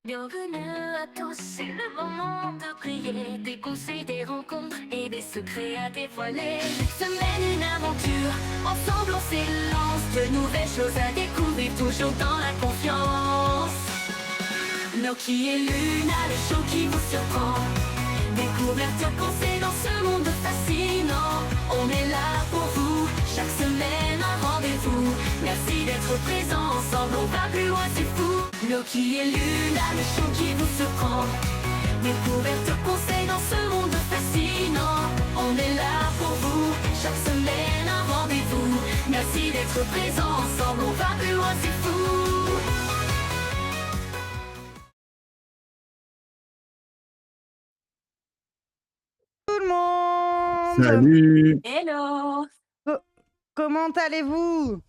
Bienvenue à tous, c'est le moment de prier, des conseils, des rencontres et des secrets à dévoiler. Chaque semaine une aventure, ensemble on s'élance, de nouvelles choses à découvrir, toujours dans la confiance. Noki et Luna, le show qui vous surprend. Découverte, conseils dans ce monde fascinant. On est là pour vous, chaque semaine un rendez-vous. Merci d'être présents, ensemble on va plus loin, c'est fou. Loki et Luna, le show qui vous surprend. Découverte, conseils dans ce monde fascinant. On est là pour vous, chaque semaine un rendez-vous. Merci d'être présents, ensemble on va plus loin, c'est fou. Tout le monde! Salut! Hello! Comment allez-vous?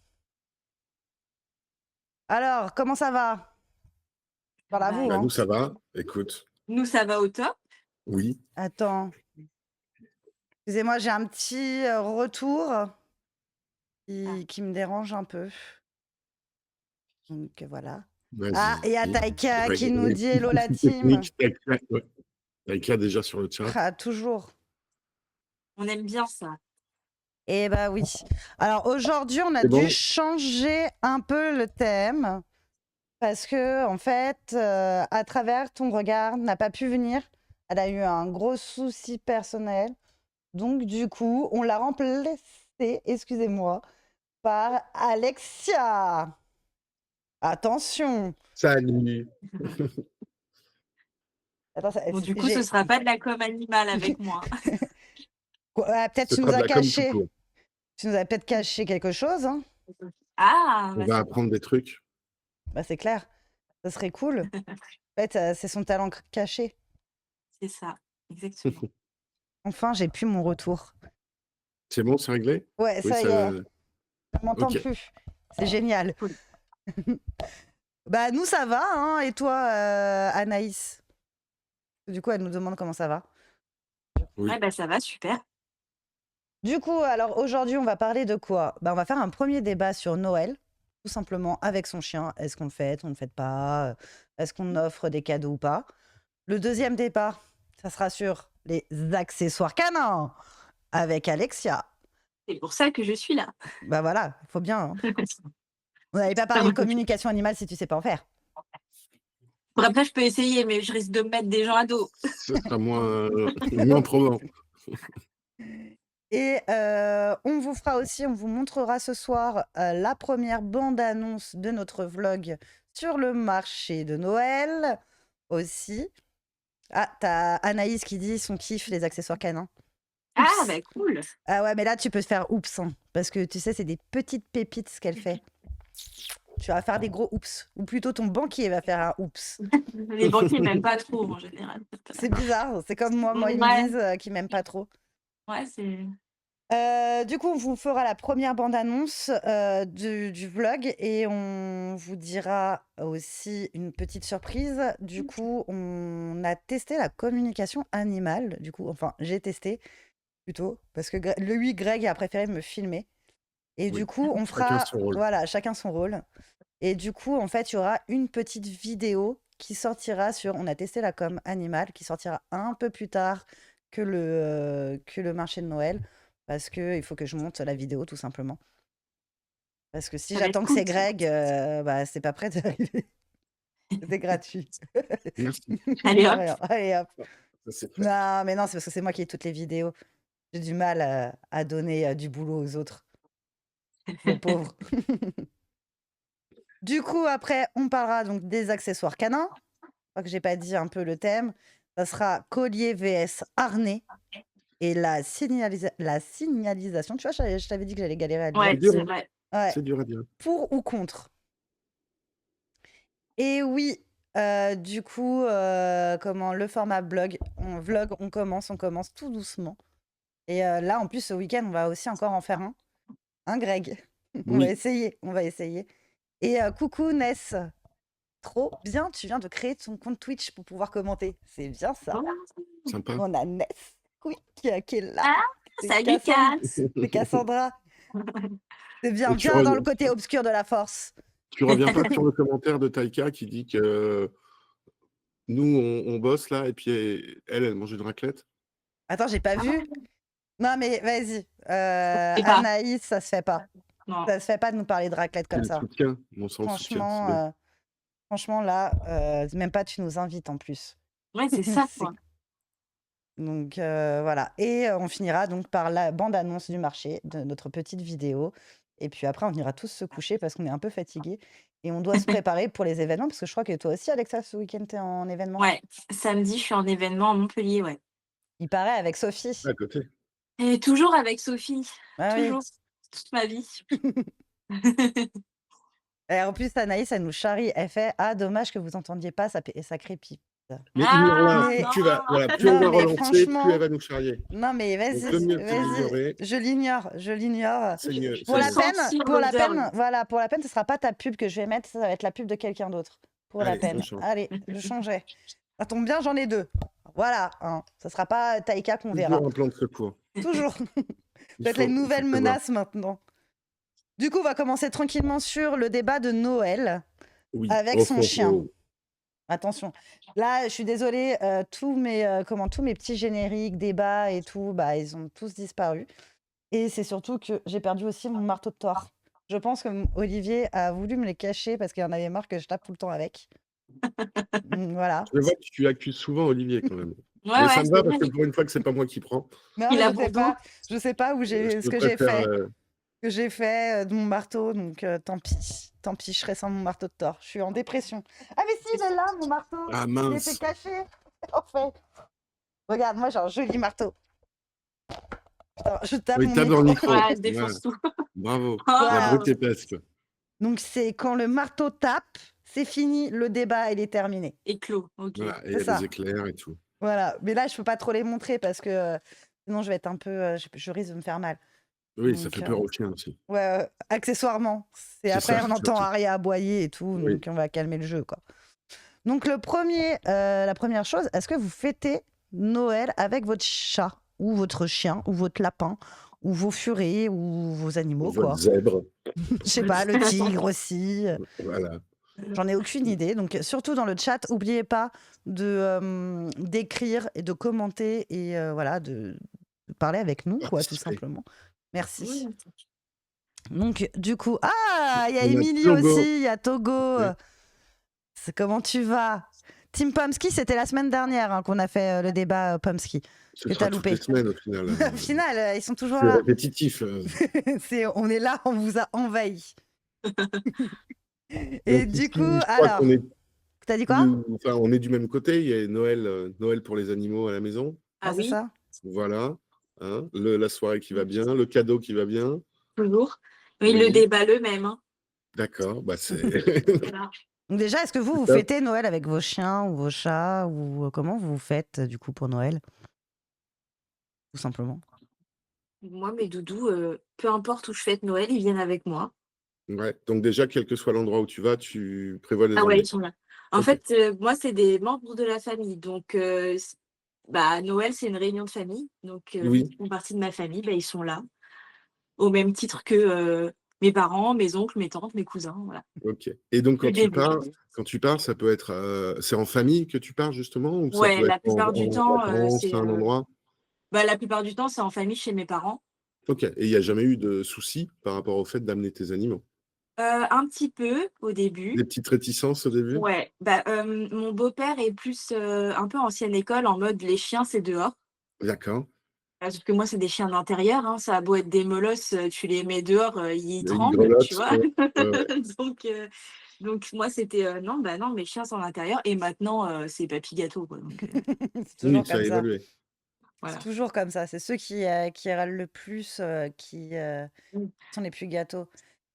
Alors, comment ça va? Parle à vous, hein. Nous, ça va. Écoute, Nous ça va au top. oui. Attends. Excusez-moi, j'ai un petit retour qui me dérange un peu. Donc voilà. Vas-y. Ah, il y a Taika qui nous dit hello la Petite team. technique, Taika, ouais. Taika déjà sur le chat. Ah, toujours. On aime bien ça. Eh bah oui. Alors aujourd'hui, on a C'est dû bon. changer un peu le thème parce que en fait, à travers ton regard, n'a pas pu venir. Elle a eu un gros souci personnel. Donc du coup, on l'a remplacé, excusez-moi, par Alexia. Attention. Salut. Attends, Bon, du coup, ce sera pas de la com animale avec moi. Ouais, peut-être Ce tu nous sera de as la com tout caché. court. Tu nous as peut-être caché quelque chose. Hein. Ah, On va apprendre des trucs. Bah, c'est clair. Ça serait cool. En fait, c'est son talent caché. c'est ça, exactement. Enfin, j'ai plus mon retour. C'est bon, c'est réglé? Ouais, Oui, ça y est. On m'entend Ok. plus. C'est génial. Cool. Bah, nous, ça va. Hein. Et toi, Anaïs? Du coup, elle nous demande comment ça va. Oui. Ouais, bah ça va, super. Du coup, alors aujourd'hui, on va parler de quoi? Bah, on va faire un premier débat sur Noël, tout simplement avec son chien. Est-ce qu'on le fête, on ne le fête pas? Est-ce qu'on offre des cadeaux ou pas? Le deuxième débat, ça sera sur les accessoires canins avec Alexia. C'est pour ça que je suis là. Bah voilà, il faut bien. Hein. On n'avait pas parlé de communication animale si tu sais pas en faire. Bon, après, je peux essayer, mais je risque de me mettre des gens à dos. Ce sera moins probant. Et on vous fera aussi, on vous montrera ce soir la première bande-annonce de notre vlog sur le marché de Noël aussi. Ah, t'as Anaïs qui dit son kiff, les accessoires canins. Ah, Oups. bah cool. Ah ouais, mais là, tu peux te faire oups, hein, parce que tu sais, c'est des petites pépites ce qu'elle fait. Tu vas faire des gros oups. Ou plutôt, ton banquier va faire un oups. Les banquiers m'aiment pas trop, en général. C'est bizarre, c'est comme moi, ils Ouais. me disent qu'ils m'aiment pas trop. Ouais, c'est... Du coup, on vous fera la première bande-annonce du vlog et on vous dira aussi une petite surprise. Du coup, on a testé la communication animale. Du coup, enfin, j'ai testé plutôt parce que lui, Greg, a préféré me filmer. Et Oui. du coup, on fera Chacun son rôle. voilà, chacun son rôle. Et du coup, en fait, il y aura une petite vidéo qui sortira sur. On a testé la com animale, qui sortira un peu plus tard que le marché de Noël. Parce qu'il faut que je monte la vidéo, tout simplement. Parce que si Ça va être j'attends que cool, c'est Greg, bah, c'est pas prêt d'arriver. C'était gratuit. Merci. Allez, hop. Allez, hop. Ça, c'est fait. Non, mais non, c'est parce que c'est moi qui ai toutes les vidéos. J'ai du mal à donner du boulot aux autres. Les pauvres. Du coup, après, on parlera donc des accessoires canins. Je crois que j'ai pas dit un peu le thème. Ça sera collier vs harnais. Et la signalisation, tu vois, je t'avais dit que j'allais galérer à le dire. Ouais, dur, c'est hein. vrai. Ouais. C'est dur à dire. Pour ou contre. Et oui, du coup, comment le format vlog, on commence tout doucement. Et là, en plus, ce week-end, on va aussi encore en faire un. Hein, Greg? On va essayer. Et coucou Ness, trop bien, tu viens de créer ton compte Twitch pour pouvoir commenter. C'est bien ça. Sympa. On a Ness, oui, qui est là. Ah, C'est salut, Kat. C'est Cassandra. C'est bien, Et tu viens dans reviens- le côté obscur de la force. Tu reviens pas sur le commentaire de Taika qui dit que nous, on bosse là, et puis elle mange une raclette. Attends, j'ai pas Ah, vu. Non, mais vas-y. et pas. Anaïs, ça se fait pas. Non. Ça se fait pas de nous parler de raclette C'est comme le ça. soutien. On sent le soutien. c'est Franchement, bien. franchement, là, même pas tu nous invites en plus. Ouais, c'est ça, C'est- quoi. Donc voilà. Et on finira donc par la bande-annonce du marché de notre petite vidéo. Et puis après, on ira tous se coucher parce qu'on est un peu fatigués. Et on doit se préparer pour les événements parce que je crois que toi aussi, Alexa, ce week-end, tu es en événement. Ouais, samedi, je suis en événement à Montpellier, ouais. Il paraît avec Sophie. À côté. Et toujours avec Sophie, Ah oui. toujours, toute ma vie. Et en plus, Anaïs, elle nous charrie. Elle fait « Ah, dommage que vous entendiez pas, ça crépite. » Mais Ah, ignore-la. mais- non. Tu vas, voilà, plus on Non, va mais relancer, plus franchement- elle va nous charrier. Non, mais Donc, le mieux, vas-y, c'est d'ignorer. je l'ignore. C'est mieux. Pour c'est la mieux. sens. peine, Sentir pour la l'odeur, peine, oui. voilà, pour la peine, ce sera pas ta pub que je vais mettre, ça va être la pub de quelqu'un d'autre. Pour la Allez, on peine. change. Allez, je changerai. Ça tombe bien, j'en ai 2. Voilà, hein. Ça sera pas Taïka qu'on verra. Toujours un plan de secours. Toujours. Il Peut-être les faut nouvelles savoir. menaces maintenant. Du coup, on va commencer tranquillement sur le débat de Noël Oui. avec Oh, son oh, chien. oh. Attention. Là, je suis désolée, tous mes petits génériques, débats et tout, bah, ils ont tous disparu. Et c'est surtout que j'ai perdu aussi mon marteau de Thor. Je pense que Olivier a voulu me les cacher parce qu'il en avait marre que je tape tout le temps avec. Voilà. Je vois que tu accuses souvent Olivier quand même. Ouais, Mais ouais, ça me c'est va parce vrai. que pour une fois que c'est pas moi qui prends. Non, Il a je sais bon pas, dos. je sais pas où Je ce que j'ai préfère, fait. Que j'ai fait de mon marteau, donc tant pis. Tant pis, je serai sans mon marteau de Thor. Je suis en dépression. Ah mais si, il est là, mon marteau. Ah Il mince. était caché, en fait. Regarde, moi j'ai un joli marteau. Attends, je tape Oui, mon tape dans le micro. micro. Ouais, elle défonce tout. Bravo. Ah. La brute épaisse, quoi. Donc c'est quand le marteau tape, c'est fini, le débat, il est terminé. Et clos, ok. Voilà. Et il y C'est a ça. des éclairs et tout. Voilà, mais là je peux pas trop les montrer parce que sinon je vais être un peu, je risque de me faire mal. Oui, ça Donc, fait peur aux chiens aussi. Ouais, accessoirement. C'est C'est après ça, on entend surtout. Aria aboyer et tout, Oui. donc on va calmer le jeu, quoi. Donc la première chose, est-ce que vous fêtez Noël avec votre chat ou votre chien ou votre lapin ou vos furets ou vos animaux, quoi? Votre zèbre. Je sais pas, le tigre aussi. Voilà. J'en ai aucune idée. Donc surtout dans le chat, n'oubliez pas de d'écrire et de commenter et voilà de parler avec nous, quoi, tout Participer. simplement. Merci. Oui. Donc, du coup, ah, il y a On a Émilie Togo. aussi, il y a Togo. Oui. Comment tu vas? Team Pomsky, c'était la semaine dernière hein, qu'on a fait le débat Pomsky. Ce Que sera t'as toutes loupé. les semaines au final. Au final, ils sont toujours C'est là. répétitif. On est là, on vous a envahi. Et Donc, du ici, coup, je crois alors, qu'on est t'as dit quoi? enfin, on est du même côté. Il y a Noël pour les animaux à la maison. Ah C'est oui, ça? Voilà. Hein, la soirée qui va bien, le cadeau qui va bien. toujours. Oui, Oui. le débat le même. Hein. D'accord. Bah, c'est... Voilà. Donc déjà, est-ce que vous top. fêtez Noël avec vos chiens ou vos chats ou comment vous faites du coup pour Noël? Tout simplement. Moi, mes doudous, peu importe où je fête Noël, ils viennent avec moi. Ouais. Donc déjà, quel que soit l'endroit où tu vas, tu prévois les Ah ouais, emmener. ils sont là. En Ok. fait, moi, c'est des membres de la famille. Donc, Noël, c'est une réunion de famille. Donc, Oui. ils font partie de ma famille, ils sont là. Au même titre que mes parents, mes oncles, mes tantes, mes cousins. Voilà. Ok. Et donc, Le début. quand tu pars, ça peut être... c'est en famille que tu pars, justement, ou ça Ouais, peut la être plupart du en temps, vacances, c'est à un endroit? la plupart du temps, c'est en famille chez mes parents. Ok. Et il n'y a jamais eu de soucis par rapport au fait d'amener tes animaux? Un petit peu au début. Des petites réticences au début? Ouais, mon beau-père est plus un peu ancienne école, en mode les chiens, c'est dehors. D'accord. Sauf que moi, c'est des chiens d'intérieur, hein, ça a beau être des molosses, tu les mets dehors, ils Ils tremblent, grelottent. tu vois. Ouais, ouais. Donc moi, c'était non, mes chiens sont à l'intérieur. Et maintenant, c'est papy gâteau, quoi. Donc, C'est toujours Oui, ça a comme ça. évolué. voilà. C'est toujours comme ça. C'est ceux qui râlent le plus, qui sont les plus gâteaux.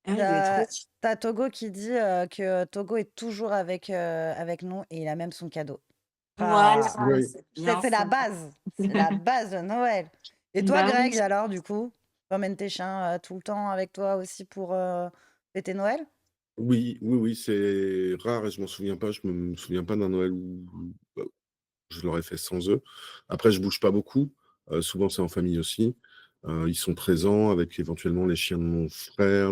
Ah oui, il doit être riche. T'as Togo qui dit que Togo est toujours avec nous et il a même son cadeau. Voilà, Oui. c'est bien C'est la ça. base. C'est la base de Noël. Et toi, Bah oui. Greg, alors, du coup, tu emmènes tes chiens tout le temps avec toi aussi pour fêter Noël? Oui, c'est rare et je m'en souviens pas. Je me souviens pas d'un Noël où je l'aurais fait sans eux. Après, je bouge pas beaucoup. Souvent, c'est en famille aussi. Ils sont présents avec éventuellement les chiens de mon frère.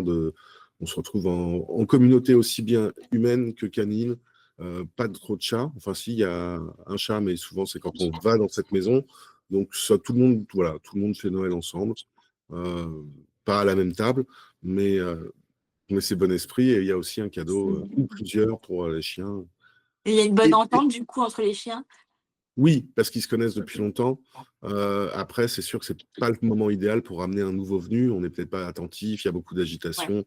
On se retrouve en communauté aussi bien humaine que canine. pas trop de chats. Enfin, si, il y a un chat, mais souvent, c'est quand on va dans cette maison. Donc, ça, tout le monde fait Noël ensemble. Pas à la même table, mais c'est bon esprit. Et il y a aussi un cadeau, ou plusieurs pour les chiens. Et il y a une bonne Et- entente, du coup, entre les chiens. Oui, parce qu'ils se connaissent depuis longtemps. Après, c'est sûr que c'est pas le moment idéal pour ramener un nouveau venu. On n'est peut-être pas attentif, il y a beaucoup d'agitation.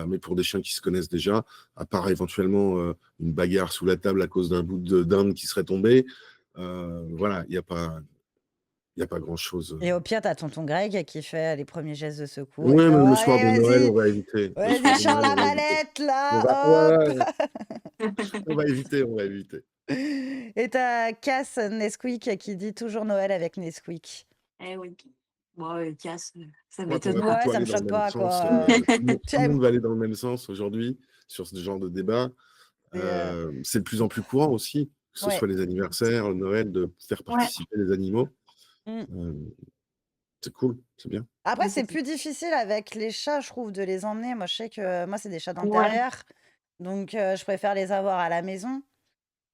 Mais pour des chiens qui se connaissent déjà, à part éventuellement une bagarre sous la table à cause d'un bout de dinde qui serait tombé, voilà, il n'y a pas grand-chose. Et au pire, t'as tonton Greg qui fait les premiers gestes de secours. Oui, Il fait, mais le oh, soir de allez, Noël, vas-y, on va éviter. Le soir vas-y, de sors Noël, la on va éviter. mallette, On là, va, hop. ouais, on va éviter. Et t'as Cass Nesquik qui dit toujours Noël avec Nesquik. Eh oui. Bon, casse, ça Je crois qu'on m'étonne va pas. Ouais, plutôt ça aller me dans le choque même pas, sens. quoi. Tout le monde va aller dans le même sens aujourd'hui sur ce genre de débat. C'est, C'est de plus en plus courant aussi, que ce ouais. soit les anniversaires, le Noël, de faire Ouais. participer les animaux. Mm. C'est cool, c'est bien. Après, Ouais, c'est c'est plus difficile avec les chats, je trouve, de les emmener. Moi, je sais que moi, c'est des chats Ouais. d'intérieur. Donc, je préfère les avoir à la maison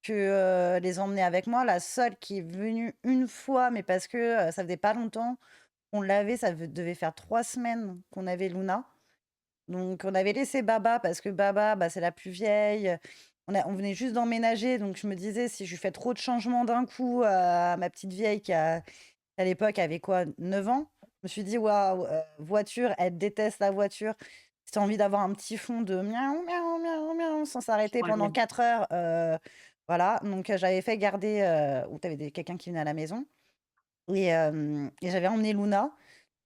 que les emmener avec moi. La seule qui est venue une fois, mais parce que ça faisait pas longtemps qu'on l'avait, devait faire 3 semaines qu'on avait Luna. Donc, on avait laissé Baba parce que Baba, bah, c'est la plus vieille. On venait juste d'emménager, donc je me disais, si je lui fais trop de changements d'un coup à ma petite vieille qui, à l'époque, avait quoi, 9 ans, je me suis dit, waouh, voiture, elle déteste la voiture. Si tu as envie d'avoir un petit fond de miaou, miaou, miaou, miaou, sans s'arrêter Ouais, pendant ouais. 4 heures, voilà. Donc, j'avais fait garder, où tu avais quelqu'un qui venait à la maison. Et j'avais emmené Luna.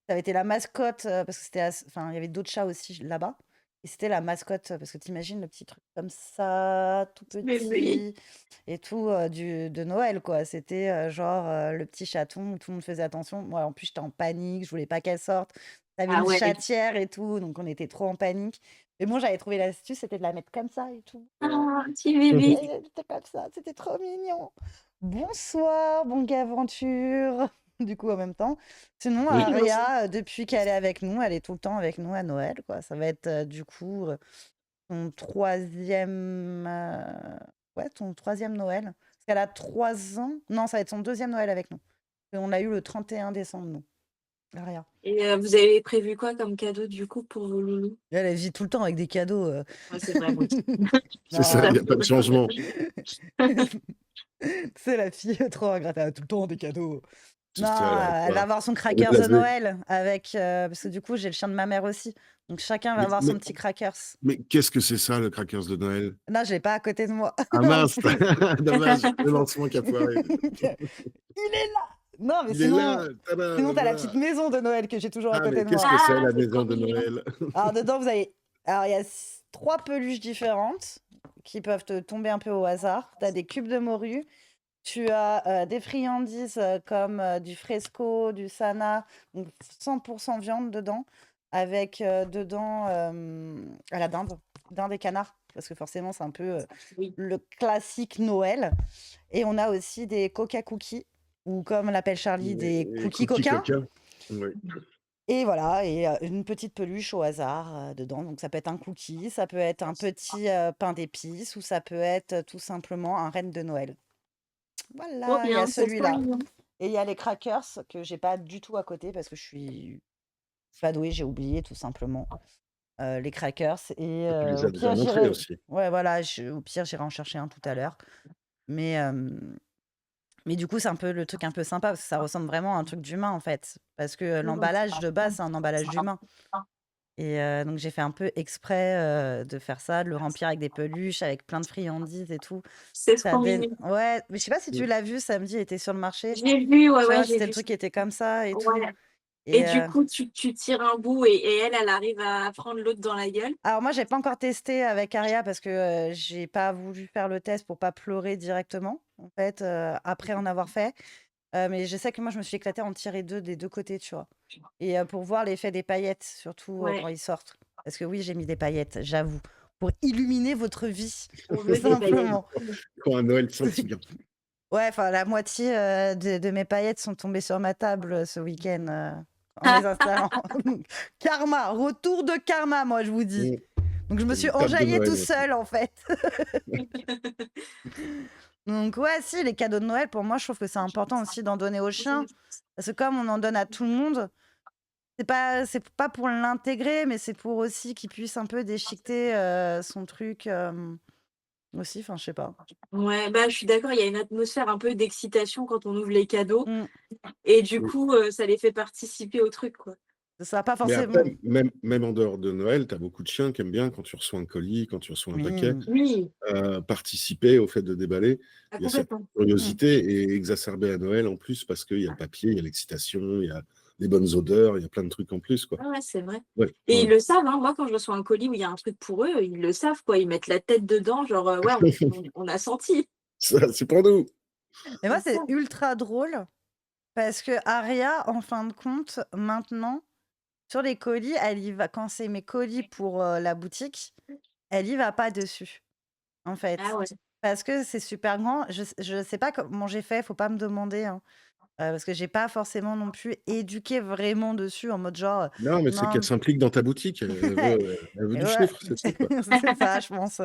Ça avait été la mascotte, parce que enfin, il y avait d'autres chats aussi là-bas. Et c'était la mascotte, parce que t'imagines le petit truc comme ça, tout Mais oui. petit, et tout, de Noël, quoi. C'était genre le petit chaton où tout le monde faisait attention. Moi, en plus, j'étais en panique, je voulais pas qu'elle sorte. T'avais Ah une ouais. chatière et tout, donc on était trop en panique. Mais bon, j'avais trouvé l'astuce, c'était de la mettre comme ça et tout. Ah, petit bébé. Et elle était comme ça, c'était trop mignon. Bonsoir, bon aventure. Du coup, en même temps. Sinon, Oui. Aria, depuis qu'elle est avec nous, elle est tout le temps avec nous à Noël, quoi. Ça va être du coup son troisième, ouais, ton troisième Noël. Parce qu'elle a 3 ans. Non, ça va être son deuxième Noël avec nous. Et on l'a eu le 31 décembre, nous. Aria. Et vous avez prévu quoi comme cadeau, du coup, pour vos loulous? Et elle vit tout le temps avec des cadeaux. Ouais, c'est vrai, moi aussi. C'est ça, il n'y a pas de changement. C'est la fille trop ingrate, elle a tout le temps des cadeaux. C'est Non, ça, elle va avoir son est crackers de blasée. Noël avec parce que du coup, j'ai le chien de ma mère aussi. Donc chacun va avoir son petit crackers. Mais qu'est-ce que c'est ça, le crackers de Noël? Non, je l'ai pas à côté de moi. Ah mince, dommage, le lancement qui a foiré. Il est là. Non, mais Il est là, tada, sinon le t'as la voilà. petite maison de Noël que j'ai toujours à Ah, côté mais de moi. qu'est-ce que c'est Ah, la c'est maison trop de mignon. Noël? Alors dedans, vous avez, alors il y a 3 peluches différentes qui peuvent te tomber un peu au hasard. Tu as des cubes de morue. Tu as des friandises comme du fresco, du sana, donc 100% viande dedans, avec dedans à la dinde et canard, parce que forcément c'est un peu Oui. le classique Noël. Et on a aussi des coca cookies, ou comme l'appelle Charlie, des cookies coca. Oui. Et voilà, et une petite peluche au hasard dedans. Donc ça peut être un cookie, ça peut être un petit pain d'épices, ou ça peut être tout simplement un renne de Noël. Trop Voilà, il y a bien, c'est trop celui-là. mignon. Et il y a les crackers que j'ai pas du tout à côté parce que je suis pas douée, j'ai oublié tout simplement les crackers. Et Tu les au as déjà pire, montrés j'irai. aussi. Ouais, voilà, au pire, j'irai en chercher un tout à l'heure. Mais du coup, c'est un peu le truc un peu sympa parce que ça ressemble vraiment à un truc d'humain en fait. Parce que l'emballage de base, c'est un emballage d'humain. Et donc, j'ai fait un peu exprès de faire ça, de le remplir avec des peluches, avec plein de friandises et tout. C'est Ça trop donne... mignon. Ouais, mais je sais pas si tu l'as vu samedi, il était sur le marché. J'ai vu, ouais, Tu ouais, vois, j'ai c'était le vu. truc qui était comme ça et tout. Ouais. Et Et du coup, tu tires un bout et elle arrive à prendre l'autre dans la gueule. alors moi, j'ai pas encore testé avec Aria parce que j'ai pas voulu faire le test pour pas pleurer directement, en fait, après en avoir fait. Mais je sais que moi, je me suis éclatée à en tirer 2 des 2 côtés, tu vois. Et pour voir l'effet des paillettes, surtout Ouais. quand ils sortent. Parce que oui, j'ai mis des paillettes, j'avoue, pour illuminer votre vie, On tout veut des paillettes. simplement. Quand un Noël senti bien. Ouais, enfin, la moitié de mes paillettes sont tombées sur ma table ce week-end en les installant. Karma, retour de karma, moi, je vous dis. Donc je me Une suis table de enjaillée Noël tout maintenant. seul en fait. Donc ouais, si, les cadeaux de Noël, pour moi, je trouve que c'est important aussi d'en donner aux chiens. Parce que comme on en donne à tout le monde, c'est pas pour l'intégrer, mais c'est pour aussi qu'il puisse un peu déchiqueter son truc aussi. Enfin, je sais pas. Ouais, bah, je suis d'accord, il y a une atmosphère un peu d'excitation quand on ouvre les cadeaux. Mm. Et du Oui. coup, ça les fait participer au truc, quoi. Ça va pas Mais forcément. après, même en dehors de Noël, tu as beaucoup de chiens qui aiment bien quand tu reçois un colis, quand tu reçois un paquet, Oui, participer au fait de déballer. Il y a cette complètement. curiosité et exacerbée à Noël en plus parce qu'il y a le papier, il y a l'excitation, il y a les bonnes odeurs, il y a plein de trucs en plus, quoi. Ouais, c'est vrai. Ouais, Et ils ouais. le savent, hein. Moi, quand je reçois un colis où il y a un truc pour eux, ils le savent, quoi. Ils mettent la tête dedans, genre, ouais, on a senti. Ça, c'est pour nous. Et moi, C'est c'est ça. ultra drôle parce que Aria, en fin de compte, maintenant, sur les colis, elle y va. Quand c'est mes colis pour la boutique, elle y va pas dessus, en fait. Ah ouais. Parce que c'est super grand. Je sais pas comment j'ai fait, faut pas me demander. Hein. Parce que j'ai pas forcément non plus éduqué vraiment dessus en mode genre, Non, mais c'est non, qu'elle s'implique dans ta boutique. Elle veut et du ouais, chiffre, c'est tout, quoi. c'est ça, je pense.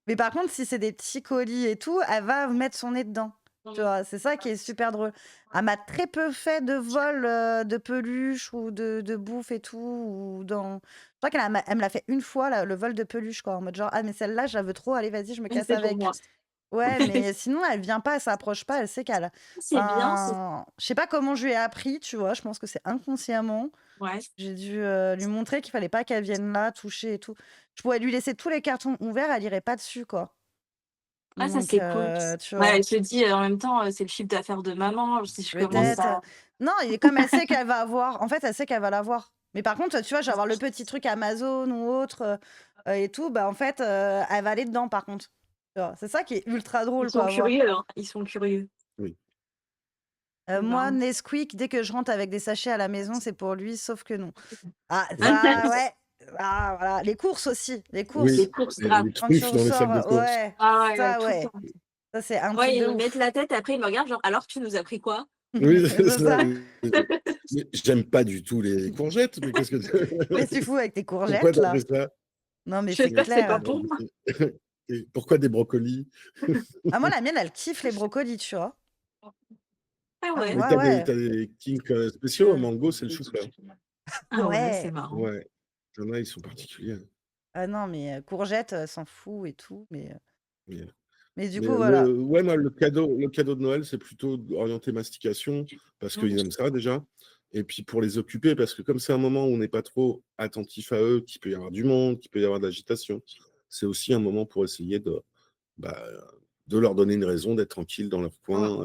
Mais par contre, si c'est des petits colis et tout, elle va mettre son nez dedans. Tu vois, c'est ça qui est super drôle. Elle m'a très peu fait de vol de peluche ou de bouffe et tout. Ou dans... Je crois elle me l'a fait une fois, là, le vol de peluche, quoi. En mode genre, ah, mais celle-là, je la veux trop, allez, vas-y, je me casse C'est pour avec. moi. Ouais, mais sinon, elle vient pas, elle s'approche pas, elle sait qu'elle. C'est bien, c'est... Enfin, je sais pas comment je lui ai appris, tu vois, je pense que c'est inconsciemment. Ouais. J'ai dû lui montrer qu'il fallait pas qu'elle vienne là, toucher et tout. Je pourrais lui laisser tous les cartons ouverts, elle irait pas dessus, quoi. Ah, ça, Donc, c'est cool. tu Ouais, vois, elle se dit, en même temps, c'est le chiffre d'affaires de maman. Si je commence peut-être. à... Non, et comme elle sait qu'elle va avoir, en fait, elle sait qu'elle va l'avoir. Mais par contre, tu vois, je vais avoir le petit truc Amazon ou autre et tout, bah en fait, elle va aller dedans, par contre. Tu vois, c'est ça qui est ultra Ils drôle, sont quoi, à voir. curieux, hein. Ils sont curieux. Oui. C'est Moi, marrant. Nesquik, dès que je rentre avec des sachets à la maison, c'est pour lui, sauf que non. Ah, Ah, ça, ouais. Ah, voilà. Les courses aussi. Les courses. Oui, les courses, grave. les Quand tu truffes dans les sacs de ressors, courses. ouais. Ah ouais, Ça, tout le ouais. temps. Ça, c'est un truc Ouais, de ils mettent ouf. la tête, après ils me regardent, genre, alors tu nous as pris quoi? Oui, c'est C'est ça. ça. Mais j'aime pas du tout les courgettes, mais qu'est-ce que Qu'est-ce que tu fous avec tes Pourquoi courgettes, t'as là? fait ça? Non, mais Je sais c'est pas, c'est pas clair. pour moi. Et pourquoi des brocolis? Ah, moi, la mienne, elle kiffe les brocolis, tu vois. Ah Ah, ouais. Mais ouais, ouais. t'as des kinks spéciaux. Mango, c'est le chou-fleur. Ah ouais, c'est Ouais. marrant. Ouais. Il y en a, ils sont particuliers. Ah non, mais courgettes, s'en fout et tout. Mais, Mais du mais coup, voilà. ouais, moi, le cadeau de Noël, c'est plutôt orienté mastication, parce qu'ils aiment ça déjà. Et puis pour les occuper, parce que comme c'est un moment où on n'est pas trop attentif à eux, qu'il peut y avoir du monde, qu'il peut y avoir de l'agitation, c'est aussi un moment pour essayer bah, de leur donner une raison d'être tranquille dans leur coin,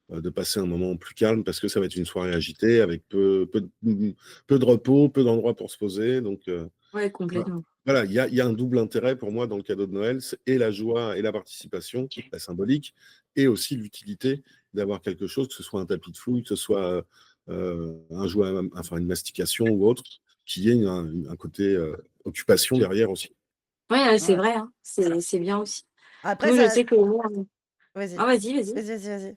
de passer un moment plus calme, parce que ça va être une soirée agitée, avec peu de repos, peu d'endroits pour se poser. Donc, Ouais, complètement. voilà, il y a un double intérêt pour moi dans le cadeau de Noël, et la joie et la participation, la symbolique, et aussi l'utilité d'avoir quelque chose, que ce soit un tapis de fouille, que ce soit un jouet, enfin une mastication ou autre, qui ait un côté occupation derrière aussi. Ouais, c'est Ouais. vrai, hein. C'est bien aussi. Après, Nous, je ça. sais que moi... Vas-y. Ah, vas-y, vas-y. Vas-y.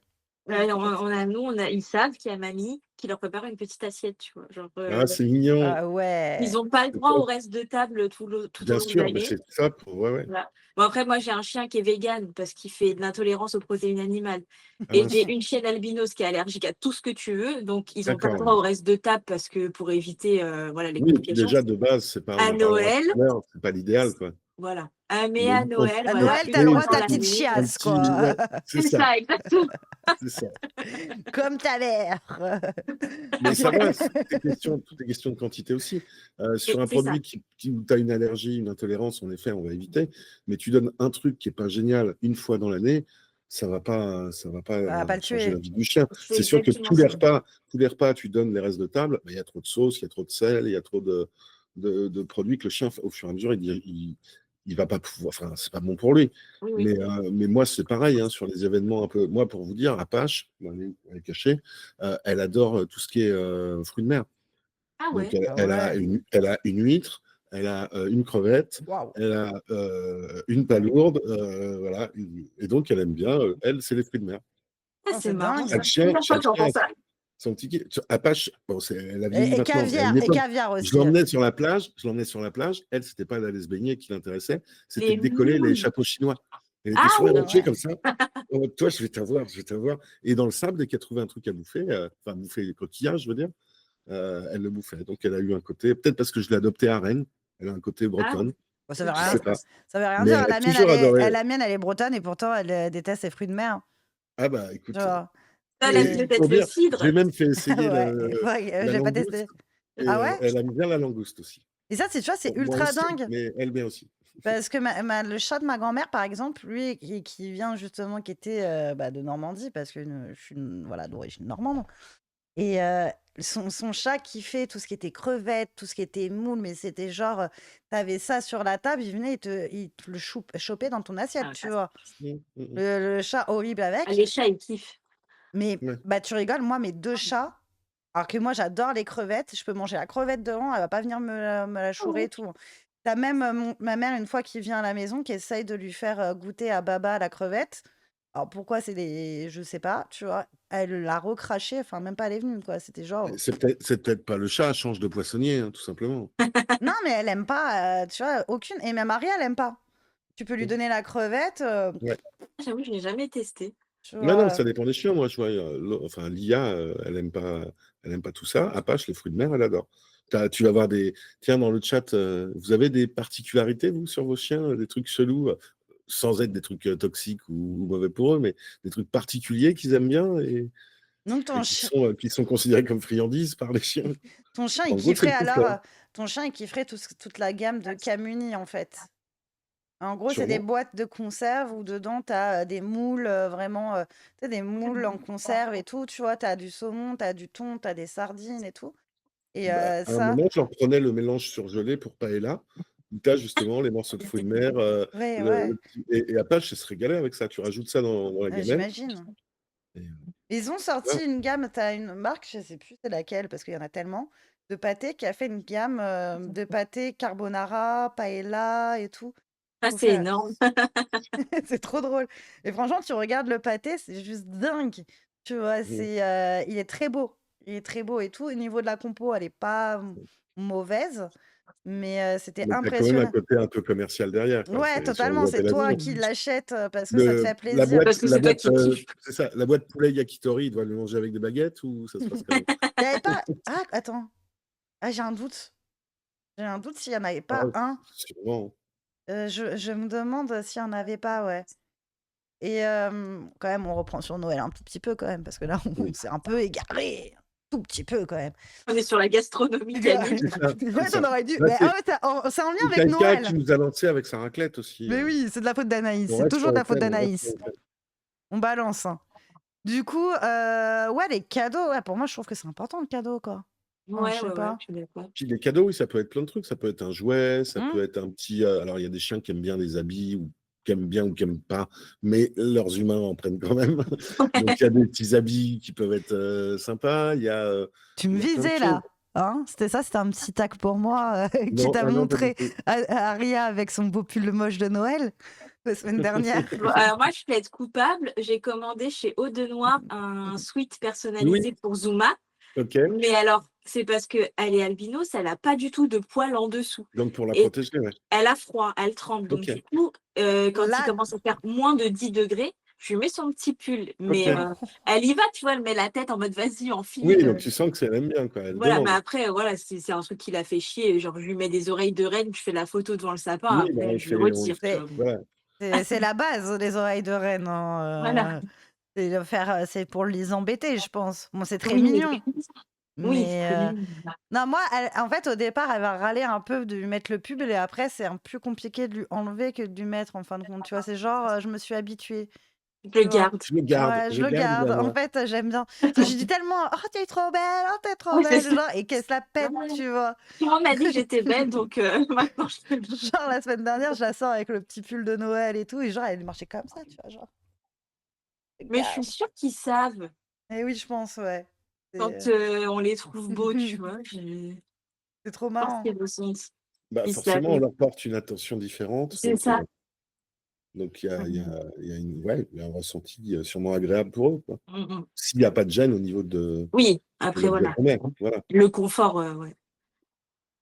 Ouais, Complète. ils savent qu'il y a mamie qui leur prépare une petite assiette, tu vois. Genre, Ah, c'est mignon. Ah ils ouais. n'ont pas le C'est droit au top. reste de table tout au Bien long de sûr, mais l'année. c'est ça. Ouais. Voilà. Bon, après, moi, j'ai un chien qui est vegan parce qu'il fait de l'intolérance aux protéines animales. Ah Et mince. j'ai une chienne albinos qui est allergique à tout ce que tu veux. Donc, ils n'ont pas le D'accord. droit au reste de table parce que pour éviter voilà, les Oui, et puis complications. déjà, de base, c'est pas, on À en parlera Noël, tout à l'heure, c'est pas l'idéal, quoi. voilà. Ah, mais Mais à Noël, À voilà, Noël, une t'as le oui, droit à fois ta dans petite l'année. un chiasse, petit, quoi. ouais, c'est C'est ça, ça, exactement. c'est ça. Comme ta mère. Mais ça va, tout est question de quantité aussi. Sur un C'est ça. produit où tu as une allergie, une intolérance, en effet, on va éviter. Mais tu donnes un truc qui n'est pas génial une fois dans l'année, ça va pas Ça va pas le changer la tuer. vie du chien. C'est C'est sûr que exactement ça. tous les repas, tu donnes les restes de table, il y a trop de sauce, il y a trop de sel, il y a trop de produits que le chien, au fur et à mesure, il va pas pouvoir. Enfin, c'est pas bon pour lui. Oui. Mais moi, c'est pareil, hein, sur les événements un peu. Moi, pour vous dire, Apache, elle est cachée, elle adore tout ce qui est fruits de mer. Ah Donc, ouais. Ah ouais. elle a une huître, elle a une crevette, Waouh. elle a une palourde, voilà. Et donc, elle aime bien, elle, c'est les fruits de mer. Ah, Oh, c'est c'est dingue. marrant, ça. Chaque chien, Première fois que j'entends ça. son petit kiff. Apache, bon, elle a vieilli Et maintenant, mais à une caviar, et époque, caviar je aussi. l'emmenais sur la plage. Elle, c'était pas d'aller se baigner qui l'intéressait, c'était Les de décoller les moules. chapeaux chinois. Elle était Ah sur oui, le Ah rocher ouais. comme ça. En mode, toi, je vais t'avoir, je vais t'avoir. Et dans le sable, dès qu'elle trouvait un truc à bouffer, enfin, bouffer les coquillages, je veux dire, elle le bouffait. Donc, elle a eu un côté, peut-être parce que je l'ai adoptée à Rennes, elle a un côté ah, bretonne, Bon, ça veut ok. je rien, sais pas. ça veut rien Mais dire. elle a toujours adoré. La mienne, elle est bretonne et pourtant, elle déteste les fruits de mer. Ah bah, Tu écoute, vois. Ça, elle aime et Et... peut-être pour le dire, cidre. j'ai même fait essayer ouais, la j'ai pas langouste, testé. et Ah ouais? elle aime bien la langouste aussi. Et ça, tu vois, c'est Bon, moi ultra aussi, dingue. mais elle bien aussi. Parce que le chat de ma grand-mère, par exemple, lui, qui vient justement, qui était de Normandie, parce que je suis voilà, d'origine normande. Et son chat kiffait tout ce qui était crevettes, tout ce qui était moule, mais c'était genre, t'avais ça sur la table, il venait, il te le chopait dans ton assiette, Ah, tu vois. Mm, mm, mm. Le chat horrible avec. les chats, ils kiffent. Mais Ouais. bah, tu rigoles, moi, mes deux chats, alors que moi, j'adore les crevettes, je peux manger la crevette devant, elle va pas venir me la chourer et tout. T'as même ma mère, une fois, qui vient à la maison, qui essaye de lui faire goûter à Baba la crevette. Alors pourquoi c'est des... Je sais pas, tu vois. Elle l'a recraché, enfin même pas elle est venue, quoi. C'était genre... C'est peut-être pas le chat, change de poissonnier, hein, tout simplement. Non, mais elle aime pas, tu vois, aucune... Et même Marie, elle aime pas. Tu peux lui donner la crevette, Ouais. J'avoue, je n'ai jamais testé. tu Mais non, vois. ça dépend des chiens, moi, je vois. Enfin, Lia, elle aime pas tout ça. Apache, les fruits de mer, elle adore. Tu vas voir des. Tiens, dans le chat, vous avez des particularités, vous, sur vos chiens, des trucs chelous, sans être des trucs toxiques ou mauvais pour eux, mais des trucs particuliers qu'ils aiment bien Donc et qui sont considérés comme friandises par les chiens. ton chien, il En gros, c'est kifferait le coup alors... ton chien, il kifferait toute la gamme de Camuni, en fait. En gros, c'est des sûrement. boîtes de conserve où dedans, tu as des moules, vraiment, tu sais, des moules en conserve et tout, tu vois. Tu as du saumon, tu as du thon, tu as des sardines et tout. Et Bah, à un ça, moment, j'en prenais le mélange surgelé pour paella, où tu as justement les morceaux de fruits de mer. ouais, ouais, Et Apache, se régalait avec ça. Tu rajoutes ça dans la gamelle. j'imagine. Et, Ils ont sorti une gamme, tu as une marque, je sais plus c'est laquelle, parce qu'il y en a tellement, de pâté qui a fait une gamme de pâté carbonara, paella et tout. Ah, Faut c'est faire... énorme. c'est trop drôle. Et franchement, tu regardes le pâté, c'est juste dingue. Tu vois, il est très beau. Il est très beau et tout. Au niveau de la compo, elle est pas mauvaise, mais c'était mais tu as quand même un impressionnant. côté un peu commercial derrière, quoi. Ouais, C'est une totalement. vraie C'est toi appellation. qui l'achètes parce que ça te fait La plaisir. Parce que c'est toi qui kiffes. c'est ça, la boîte poulet yakitori, il doit le manger avec des baguettes ou ça se passe comment? Il y avait pas. Ah, attends. Ah, j'ai un doute. J'ai un doute s'il n'y en avait Ah, pas un. sûrement. Je me demande s'il n'y en avait pas, ouais. Et quand même, on reprend sur Noël un tout petit peu quand même, parce que là, on Oui. s'est un peu égaré. Tout petit peu quand même. On est sur la gastronomie canine. C'est ça, c'est Ouais, ça. on aurait dû. Là, Mais c'est c'est en lien c'est avec quelqu'un Noël. qui nous a lancé avec sa raclette aussi. Mais oui, c'est de la faute d'Anaïs. On C'est reste toujours sur de le la faute thème, on reste d'Anaïs. sur le thème. On balance, hein. Du coup, ouais, les cadeaux, ouais, pour moi, je trouve que c'est important le cadeau, quoi. Enfin, Ouais, je sais ouais, ouais, pas. je suis d'accord. Puis les cadeaux, oui, ça peut être plein de trucs. Ça peut être un jouet, ça Hmm. peut être un petit. Alors, il y a des chiens qui aiment bien les habits, ou qui aiment bien ou qui n'aiment pas, mais leurs humains en prennent quand même. Donc, il y a des petits habits qui peuvent être sympas. Il y a Tu me plein de visais choses. là, hein? C'était un petit tac pour moi qui Non, t'a ah non, pas du montré tout. à Ria avec son beau pull moche de Noël la semaine dernière. Bon, alors moi, je plaide coupable. J'ai commandé chez Eau de Noix un sweat personnalisé Oui, pour Zuma. ok. Mais alors, c'est parce qu'elle est albinos, elle n'a pas du tout de poils en dessous. Donc, pour la Et protéger, ouais. elle a froid, elle tremble. Donc, Ok. du coup, quand il Là, commence à faire moins de 10 degrés, je lui mets son petit pull. Mais Ok. elle y va, tu vois, elle met la tête en mode vas-y, enfile. Oui, donc tu sens que elle aime bien, quoi. Elle Voilà, mais demande. après, voilà, c'est un truc qui l'a fait chier. Genre, je lui mets des oreilles de reine, je fais la photo devant le sapin, Oui, bah, après, on je le fait. retire. Tu c'est vois, bon. Voilà. c'est la base, les oreilles de reine, hein, Voilà. c'est de faire, c'est pour les embêter, je pense. Bon, c'est très Oui, mignon, oui, mais c'est mignon. non, moi, en fait, au départ, elle va râler un peu de lui mettre le pub, et après, c'est un plus compliqué de lui enlever que de lui mettre, en fin de compte. Tu vois, c'est genre, je me suis habituée. Je le Tu vois. garde. Je le garde, Ouais, je le regarde, garde. En maman. fait, j'aime bien. Parce que je dis tellement, oh, t'es trop belle, oh, t'es trop Oui, c'est belle, ça. genre, et qu'elle se la pète, tu vois. Tout le monde m'a dit que j'étais belle, donc maintenant je te le dis. Genre, la semaine dernière, je la sors avec le petit pull de Noël et tout, et genre, elle marchait comme ça, tu vois, genre. Mais je suis sûre qu'ils savent Et oui, je pense, ouais. quand on les trouve beaux, tu vois. C'est trop Je pense marrant. qu'ils ressentent. Bah, Ils forcément, on savent. leur porte une attention différente. C'est Donc, ça. Donc, il y a, il y Mhm. a, il y a il y a un ressenti sûrement agréable pour eux, quoi. Mhm. S'il n'y a pas de gêne au niveau de Oui, après, la voilà. grand-mère, hein, voilà. Le confort, ouais.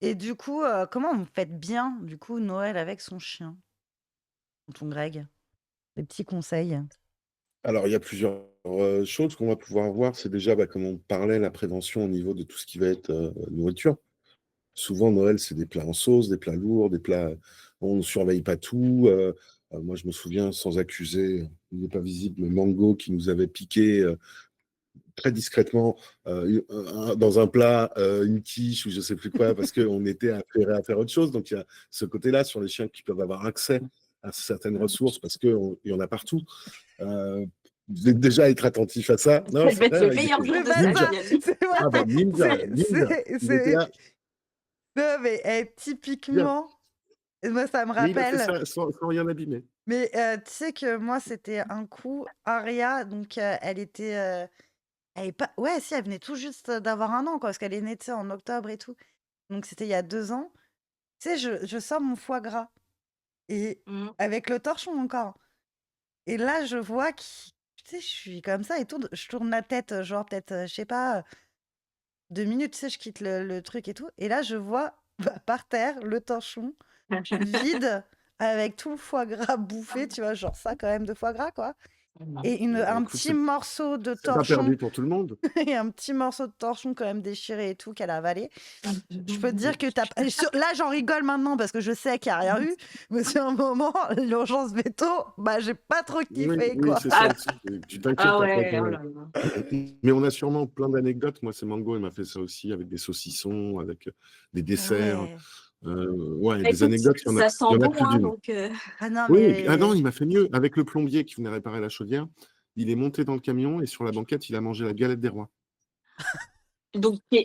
Et du coup, comment vous faites bien, du coup, Noël avec son chien, ton Greg? Des petits conseils. Alors, il y a plusieurs choses qu'on va pouvoir voir. C'est déjà, comme on parlait, la prévention au niveau de tout ce qui va être nourriture. Souvent, Noël, c'est des plats en sauce, des plats lourds, des plats. On ne surveille pas tout. Moi, je me souviens, sans accuser, il n'est pas visible, le Mango qui nous avait piqué très discrètement dans un plat, une quiche ou je ne sais plus quoi, parce qu'on était affairé à faire autre chose. Donc, il y a ce côté-là sur les chiens qui peuvent avoir accès à certaines ressources parce qu'il y en a partout. Vous êtes déjà être attentif à ça. Non, Ça c'est devait être vrai, le il meilleur était jour C'est de pas sa ninja. ça, vie à lui. c'est Ah pas ninja, c'est ninja. Il était c'est là. non mais Bien. typiquement, moi ça me Mais il a fait rappelle ça sans rien abîmer. mais tu sais que moi c'était un coup, Aria, donc elle est pas ouais si, elle venait tout juste d'avoir 1 an quoi, parce qu'elle est née, tu sais, en octobre et tout. Donc c'était il y a 2 ans. Tu sais, je sors mon foie gras et Mhm. avec le torchon encore. Et là, je vois qui tu sais, je suis comme ça et tout, je tourne la tête, genre peut-être, je sais pas, 2 minutes, tu sais, je quitte le truc et tout. Et là, je vois par terre le torchon vide avec tout le foie gras bouffé, tu vois, genre ça quand même de foie gras, quoi. Et un Écoute, petit morceau de c'est pas torchon, perdu pour tout le monde. et un petit morceau de torchon quand même déchiré et tout qu'elle a avalé. Je peux te Mais- dire que là, j'en rigole maintenant parce que je sais qu'il n'y a rien eu. Mais sur un moment, l'urgence veto, bah, j'ai pas trop Oui, kiffé, oui, quoi. c'est Ah, ça aussi. Tu t'inquiètes ah pas pour ouais, oh être. là là. Mais on a sûrement plein d'anecdotes. Moi, c'est Mango, il m'a fait ça aussi avec des saucissons, avec des Ah desserts. ouais. Ouais, Bah, des écoute, anecdotes, ça il y sent en a bon, plus hein, d'une. donc Ah non, Oui, et puis, ah non, mais il m'a fait mieux. Avec le plombier qui venait réparer la chaudière, il est monté dans le camion et sur la banquette, il a mangé la galette des rois,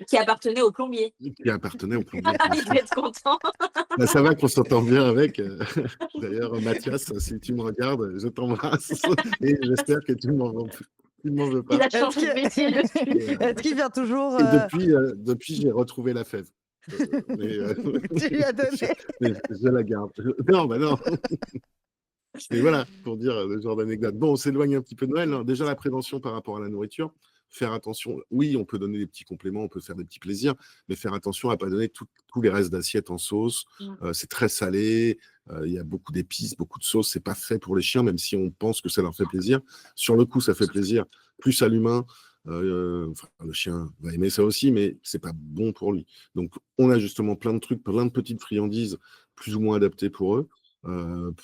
qui appartenait au plombier. qui appartenait au plombier, bien Il sûr. devait être content. Bah, ça va qu'on s'entend bien avec. D'ailleurs, Mathias, si tu me regardes, je t'embrasse et j'espère que tu ne m'en veux Il pas. a est-ce changé de métier que- Et, est-ce qu'il vient toujours et depuis, j'ai retrouvé la fève. Tu lui as donné Mais je la garde. Non, bah non. Et voilà, pour dire le genre d'anecdote. Bon, on s'éloigne un petit peu de Noël, hein. Déjà, la prévention par rapport à la nourriture. Faire attention. Oui, on peut donner des petits compléments, on peut faire des petits plaisirs, mais faire attention à ne pas donner tous les restes d'assiette en sauce. C'est très salé. Il y a beaucoup d'épices, beaucoup de sauce. C'est pas fait pour les chiens, même si on pense que ça leur fait plaisir. Sur le coup, ça fait plaisir. Plus à l'humain. Enfin, le chien va aimer ça aussi, mais c'est pas bon pour lui. Donc, on a justement plein de trucs, plein de petites friandises plus ou moins adaptées pour eux.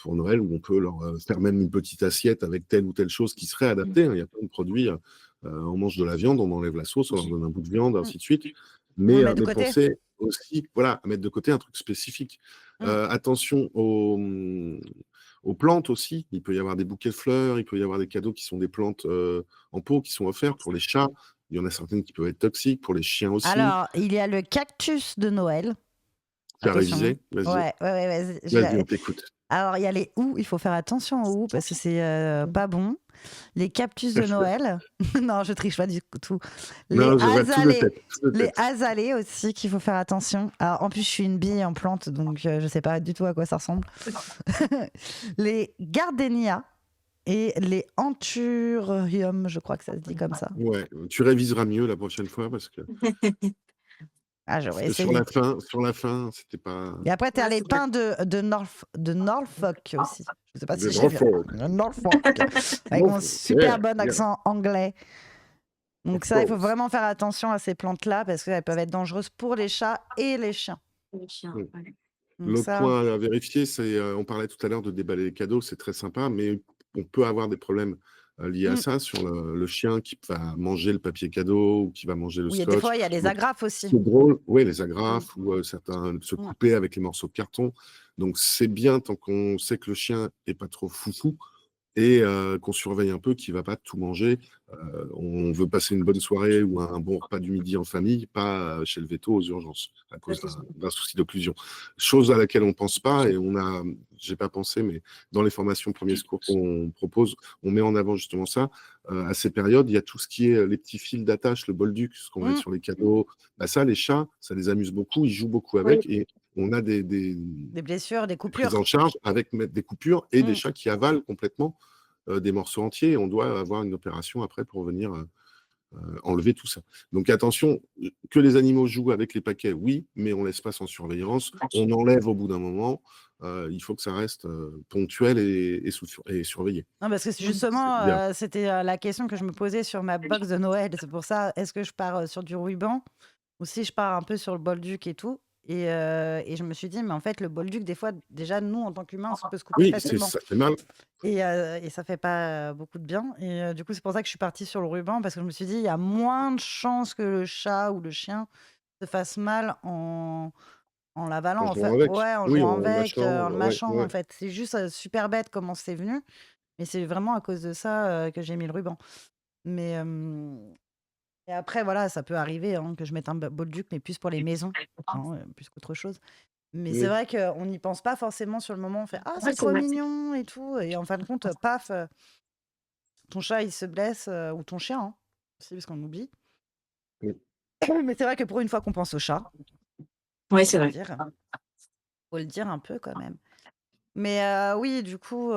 Pour Noël, où on peut leur faire même une petite assiette avec telle ou telle chose qui serait adaptée, hein. Il y a plein de produits. On mange de la viande, on enlève la sauce, on leur donne un bout de viande, ainsi de suite. On le Mais, met de mais côté. pensez aussi voilà, à mettre de côté un truc spécifique. Attention aux plantes aussi. Il peut y avoir des bouquets de fleurs, il peut y avoir des cadeaux qui sont des plantes en pot qui sont offerts pour les chats. Il y en a certaines qui peuvent être toxiques, pour les chiens aussi. Alors, il y a le cactus de Noël. Tu as Attention. révisé? Vas-y, Ouais, vas-y. vas-y, on t'écoute. Alors, il y a les houx, il faut faire attention aux houx parce que c'est pas bon. Les cactus de Noël. Non, je triche pas du tout. Les Non, je vois tout de azalées. tête. Tout de Les tête. azalées aussi qu'il faut faire attention. Alors, en plus, je suis une bille en plante, donc je sais pas du tout à quoi ça ressemble. Les gardénias et les anthurium, je crois que ça se dit comme ça. Ouais, tu réviseras mieux la prochaine fois parce que Ah, j'aurais essayé. sur la fin, c'était pas. Et après, tu as Ouais, les c'est pains de Norfolk aussi. Je sais pas si De j'ai bien. Norfolk. Norfolk. Avec mon super bon accent anglais. Donc ça, il faut vraiment faire attention à ces plantes-là parce qu'elles peuvent être dangereuses pour les chats et les chiens. Le chien, Mm. ouais. Donc L'autre ça, point à vérifier, c'est, on parlait tout à l'heure de déballer les cadeaux, c'est très sympa, mais on peut avoir des problèmes liés à ça, sur le chien qui va manger le papier cadeau ou qui va manger le oui, et des scotch. fois, il y a les Donc, agrafes aussi. c'est drôle, oui, les agrafes ou certains se couper avec les morceaux de carton. Donc, c'est bien tant qu'on sait que le chien n'est pas trop foufou et qu'on surveille un peu qu'il ne va pas tout manger. On veut passer une bonne soirée ou un bon repas du midi en famille, pas chez le veto aux urgences à cause d'un souci d'occlusion. Chose à laquelle on ne pense pas et j'ai pas pensé, mais dans les formations premiers secours qu'on propose, on met en avant justement ça. À ces périodes, il y a tout ce qui est les petits fils d'attache, le bolduc, ce qu'on met sur les cadeaux. Bah ça, les chats, ça les amuse beaucoup, ils jouent beaucoup avec et on a des Des blessures, des prises coupures. en charge avec des coupures et des Mm. chats qui avalent complètement des morceaux entiers. On doit avoir une opération après pour venir enlever tout ça. Donc attention, que les animaux jouent avec les paquets, oui, mais on laisse pas sans surveillance. On enlève au bout d'un moment. Il faut que ça reste ponctuel et surveillé. Non, parce que C'est justement, bien. c'était la question que je me posais sur ma box de Noël. C'est pour ça, est-ce que je pars sur du ruban ou si je pars un peu sur le bolduc et tout? Et je me suis dit, mais en fait, le bolduc, des fois, déjà, nous, en tant qu'humains, on peut se couper Oui, facilement. ça fait mal. Et ça fait pas beaucoup de bien. Et du coup, c'est pour ça que je suis partie sur le ruban, parce que je me suis dit, il y a moins de chances que le chat ou le chien se fasse mal en l'avalant, En en jouant fait. avec. Ouais, en Oui, jouant en avec, mâchant. en le Ouais, mâchant, en ouais. fait. C'est juste super bête comment c'est venu, mais c'est vraiment à cause de ça que j'ai mis le ruban. Mais et après, voilà, ça peut arriver hein, que je mette un bolduc, mais plus pour les maisons, hein, plus qu'autre chose. Mais c'est Oui. vrai qu'on n'y pense pas forcément sur le moment. On fait ah, Ouais, c'est c'est trop vrai. mignon et tout. Et en fin de compte, paf, ton chat il se blesse ou ton chien hein, aussi, parce qu'on oublie. Oui. Mais c'est vrai que pour une fois qu'on pense au chat, Ouais, c'est faut le vrai. dire, faut le dire un peu quand même. Mais oui, du coup,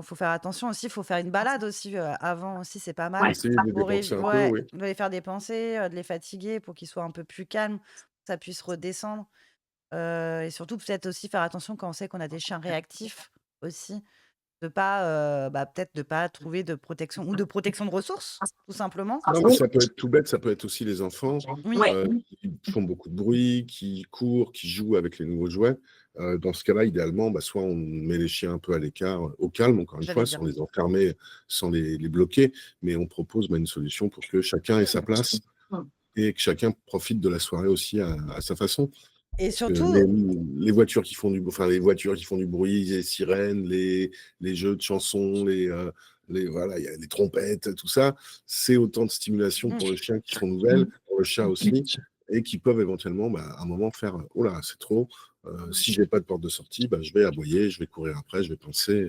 faut faire attention aussi. Il faut faire une balade aussi avant aussi, c'est pas mal. Essayer de les Pour dépenser un peu, ouais, oui. de les faire dépenser, de les fatiguer pour qu'ils soient un peu plus calmes, que ça puisse redescendre. Et surtout, peut-être aussi faire attention quand on sait qu'on a des chiens réactifs aussi, de pas, peut-être de pas trouver de protection ou de protection de ressources, tout simplement. Non, mais ça peut être tout bête, ça peut être aussi les enfants Oui, Ouais. qui font beaucoup de bruit, qui courent, qui jouent avec les nouveaux jouets. Dans ce cas-là, idéalement, soit on met les chiens un peu à l'écart, au calme, encore une j'allais fois, dire. sans les enfermer, sans les bloquer, mais on propose une solution pour que chacun ait sa place et que chacun profite de la soirée aussi à sa façon. Et Parce que surtout, les voitures qui font les voitures qui font du bruit, les sirènes, les jeux de chansons, voilà, il y a les trompettes, tout ça, c'est autant de stimulation pour le chien qui sont nouvelles, pour le chat aussi, et qui peuvent éventuellement, à un moment, faire oh là, c'est trop. Si j'ai pas de porte de sortie, je vais aboyer, je vais courir après, je vais penser,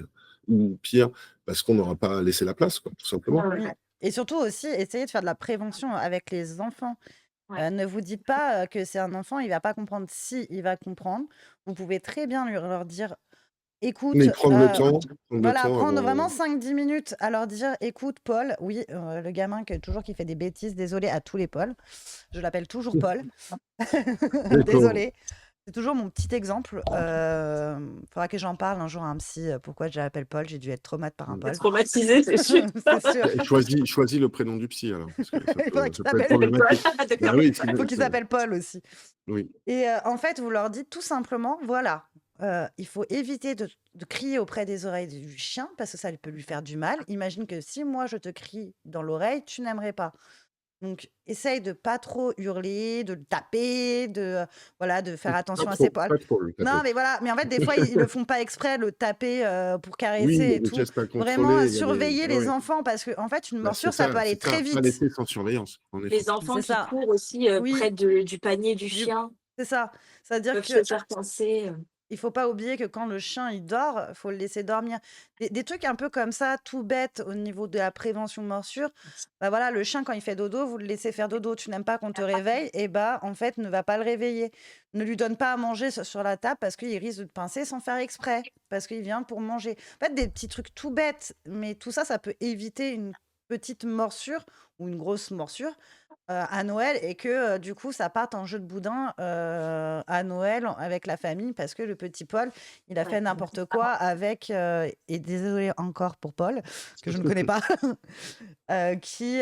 ou pire, parce qu'on n'aura pas laissé la place, quoi, tout simplement. oui. Et surtout aussi, essayer de faire de la prévention avec les enfants. Ouais. Ne vous dites pas que c'est un enfant, il va pas comprendre. Si, il va comprendre. Vous pouvez très bien leur dire, écoute, Mais prendre le temps prendre vraiment avant. 5-10 minutes à leur dire, écoute, Paul, oui, le gamin qui fait des bêtises, désolé à tous les Paul, je l'appelle toujours Paul, désolé. C'est toujours mon petit exemple. Faudra que j'en parle un jour à un psy. Pourquoi je l'appelle Paul? J'ai dû être traumatisée par un Paul. Traumatisé, c'est sûr. C'est sûr. Choisis le prénom du psy, alors. Parce que Il faudrait qu'il ça peut être s'appelle problématique. D'accord. Oui, Il faut qu'il s'appelle Paul aussi. Oui. Et en fait, vous leur dites tout simplement, voilà, il faut éviter de crier auprès des oreilles du chien parce que ça peut lui faire du mal. Imagine que si moi je te crie dans l'oreille, tu n'aimerais pas. Donc, essaye de pas trop hurler, de le taper, voilà, de faire attention à ses poils. Pas trop le Non, taper. mais voilà, mais en fait, des fois, ils le font pas exprès, le taper pour caresser Oui, il y a et des tout. gestes incontrôlés. Vraiment, il y a des- surveiller ouais, les ouais. enfants parce que, en fait, une C'est morsure, ça peut aller c'est ça. très Pas vite. laisser sans surveillance, en effet. Les enfants C'est qui ça. courent aussi Oui. près du panier du Du- chien C'est ça. C'est-à-dire peuvent que se faire pincer. il faut pas oublier que quand le chien il dort, faut le laisser dormir. Des trucs un peu comme ça, tout bête au niveau de la prévention morsure. Voilà, le chien quand il fait dodo, vous le laissez faire dodo. Tu n'aimes pas qu'on te réveille, et en fait ne va pas le réveiller. Ne lui donne pas à manger sur la table parce qu'il risque de te pincer sans faire exprès, parce qu'il vient pour manger. En fait, des petits trucs tout bêtes, mais tout ça, ça peut éviter une petite morsure ou une grosse morsure à Noël et que du coup ça parte en jeu de boudin à Noël avec la famille parce que le petit Paul il a fait n'importe quoi avec et désolé encore pour Paul que je ne connais pas à qui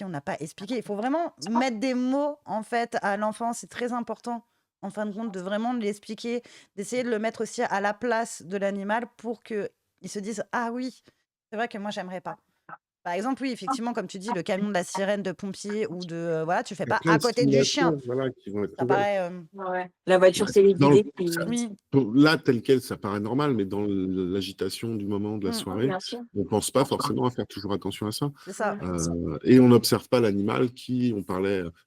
on n'a pas expliqué. Il faut vraiment mettre des mots en fait à l'enfant, c'est très important en fin de compte de vraiment l'expliquer, d'essayer de le mettre aussi à la place de l'animal pour que il se dise ah oui c'est vrai que moi j'aimerais pas. Par exemple, oui, effectivement, comme tu dis, le camion de la sirène de pompier ou de voilà, tu fais Il y a pas plein à de côté du chien. stimulations, voilà, qui vont être Ça nouvelles. paraît, Ouais. La voiture Dans téléguidée. oui, Là, tel quel, ça paraît normal, mais dans l'agitation du moment de la soirée, Bien sûr. on ne pense pas forcément à faire toujours attention à ça. c'est ça. Et on n'observe pas l'animal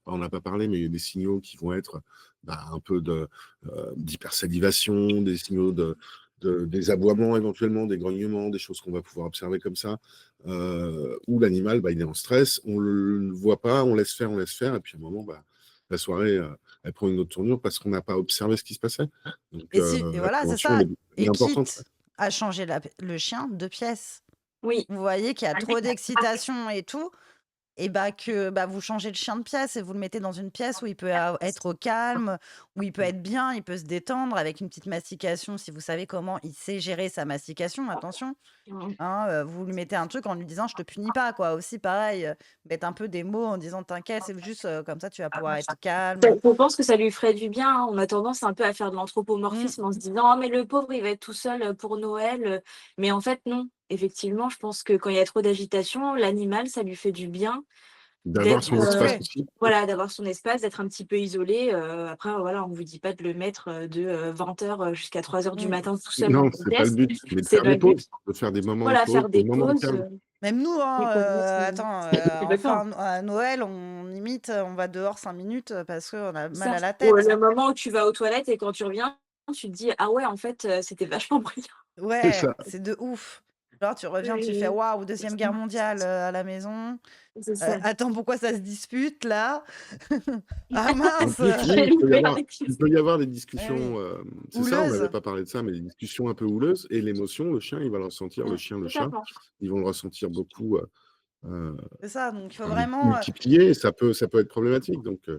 on n'a pas parlé, mais il y a des signaux qui vont être un peu d'hypersalivation, des signaux des aboiements éventuellement, des grognements, des choses qu'on va pouvoir observer comme ça, où l'animal, il est en stress, on ne le voit pas, on laisse faire, et puis à un moment, la soirée elle prend une autre tournure parce qu'on n'a pas observé ce qui se passait. Donc, Et la voilà, c'est prévention, ça. elle est Et importante. quitte à changer le chien de pièce. Oui. Vous voyez qu'il y a trop d'excitation et tout, et que vous changez le chien de pièce et vous le mettez dans une pièce où il peut être au calme, où il peut être bien, il peut se détendre avec une petite mastication si vous savez comment il sait gérer sa mastication, attention. Hein, vous lui mettez un truc en lui disant: «Je te punis pas», quoi. Aussi pareil, mettre un peu des mots en disant: «T'inquiète, c'est juste, comme ça tu vas pouvoir être calme». Je pense que ça lui ferait du bien, hein. On a tendance un peu à faire de Mmh. l'anthropomorphisme en se disant: «Oh mais le pauvre, il va être tout seul, pour Noël», mais en fait non. Effectivement, je pense que quand il y a trop d'agitation, l'animal, ça lui fait du bien D'avoir d'être, son Tout à espace fait. aussi. voilà, d'avoir son espace, d'être un petit peu isolé, après voilà, on vous dit pas de le mettre, de, 20h jusqu'à 3h du Mmh. matin tout seul dans Non, une c'est pas le pièce. but, mais de C'est faire pas des le but. pauses, de faire des moments de Voilà, pause, faire des des moments de pauses, calme. Même nous, mais qu'on laisse, attends, je suis d'accord. enfin, à Noël, on limite, on va dehors 5 minutes, parce qu'on a mal Ça, à la ou tête. le moment où tu vas aux toilettes et quand tu reviens, tu te dis: «Ah ouais, en fait, c'était vachement brillant». C'est Ouais, ça. c'est de ouf. Genre tu reviens, tu fais: Oui, «Waouh, 2e guerre mondiale, à la maison. c'est ça. Attends, pourquoi ça se dispute là? Ah En mince, plus, oui, J'ai loupé la il lecture. peut y avoir des eh oui, discussions, c'est ça, on n'avait houleuse. pas parlé de ça, mais des discussions un peu houleuses et l'émotion, le chien, il va le ressentir, le chien, le chat, Totalement. ils vont le ressentir beaucoup, C'est ça, donc il faut enfin, vraiment, multiplié et ça peut être problématique. Donc,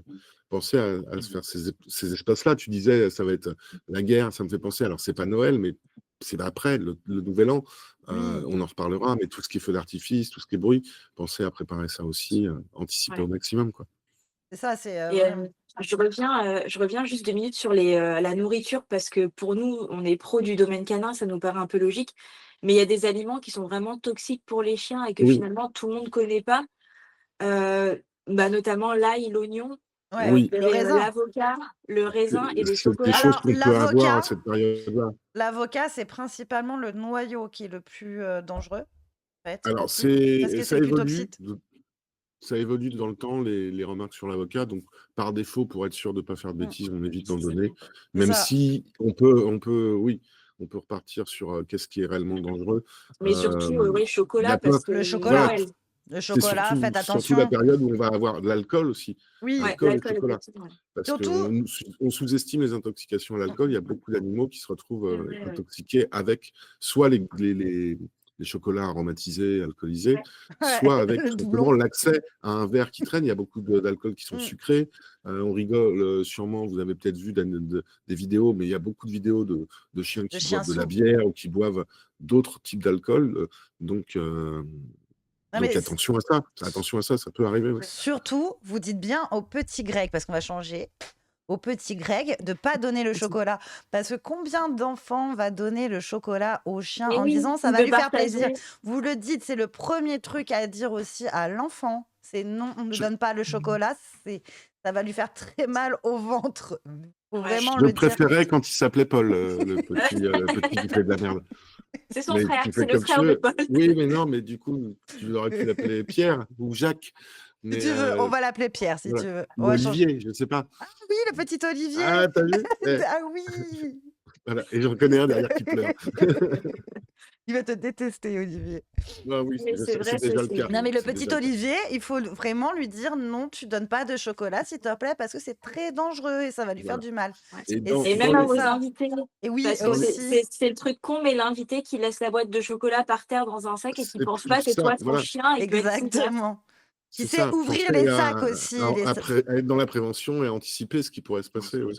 pensez à se faire ces espaces-là. Tu disais, ça va être la guerre, ça me fait penser, alors c'est pas Noël, mais c'est après, le Nouvel An, oui, on en reparlera, mais tout ce qui est feu d'artifice, tout ce qui est bruit, pensez à préparer ça aussi, anticiper au Ouais. maximum, quoi. c'est ça, c'est, Et vraiment je reviens juste 2 minutes sur la nourriture parce que pour nous, on est pro du domaine canin, ça nous paraît un peu logique. Mais il y a des aliments qui sont vraiment toxiques pour les chiens et que Oui, finalement tout le monde connaît pas, notamment l'ail, l'oignon, ouais, oui, le raisin. l'avocat, le raisin et le c'est des chocolat. choses Alors qu'on peut avoir à cette période-là. l'avocat, c'est principalement le noyau qui est le plus, dangereux, en fait, Alors, aussi, parce que ça c'est évolue. glutoxyde. Ça évolue dans le temps, les remarques sur l'avocat. Donc, par défaut, pour être sûr de ne pas faire de Mmh, bêtises, on évite d'en donner. c'est Même ça. si oui, on peut repartir sur qu'est-ce qui est réellement dangereux. Mais surtout, oui, Il y a chocolat plein, parce que Le voilà, chocolat. Noël. Le c'est chocolat, surtout, faites surtout la attention. période où on va avoir de l'alcool aussi. Oui, Ouais, Alcool et l'alcool, chocolat. exactement. Parce surtout qu'on sous-estime les intoxications à l'alcool. Il y a beaucoup d'animaux qui se retrouvent C'est vrai, ouais. intoxiqués avec soit les chocolats aromatisés, alcoolisés, ouais, soit avec le tout simplement doublon. l'accès à un verre qui traîne. Il y a beaucoup d'alcools qui sont Mmh, sucrés. On rigole sûrement, vous avez peut-être vu des vidéos, mais il y a beaucoup de vidéos de chiens le qui chien boivent de la sous. bière ou qui boivent d'autres types d'alcool. Donc, Non donc mais attention à ça, ça peut arriver. Ouais. surtout, vous dites bien au petit Greg, parce qu'on va changer, au petit Greg, de pas donner le chocolat. Parce que combien d'enfants va donner le chocolat au chien Mais en oui, disant: «Ça il va veut lui faire plaisir»? partager. Vous le dites, c'est le premier truc à dire aussi à l'enfant. C'est: «Non, on ne Je, donne pas le chocolat, ça va lui faire très mal au ventre». Faut Ouais. vraiment je le le dire. préférais quand il s'appelait Paul, le petit qui fait de la merde. C'est son Mais frère, tu c'est fais le comme tu frère de veux. Paul. Oui, mais non, mais du coup, tu aurais pu l'appeler Pierre ou Jacques. Si Mais tu veux, on va l'appeler Pierre, si voilà. tu veux. On Ou va changer. Olivier, je ne sais pas. Ah oui, le petit Olivier! Ah, t'as vu? Ah oui! Voilà. Et j'en connais un derrière qui pleure. Il va te détester, Olivier. Ah oui, Mais c'est vrai, c'est déjà le cas. Non, mais le C'est petit déjà le cas. Olivier, il faut vraiment lui dire: «Non, tu donnes pas de chocolat, s'il te plaît, parce que c'est très dangereux et ça va lui faire Voilà. du mal». Ouais. Et Et dans, Et dans même à les, c'est vos ça. invités, Et oui, parce que dans les, aussi. c'est le truc con, mais l'invité qui laisse la boîte de chocolat par terre dans un sac et qui c'est pense plus pas que ça. toi, ton Voilà. chien, il peut être couvert. Exactement. Qui C'est sait ça. ouvrir Pensez les sacs aussi, les sa à être dans la prévention et à anticiper ce qui pourrait se passer. Oui.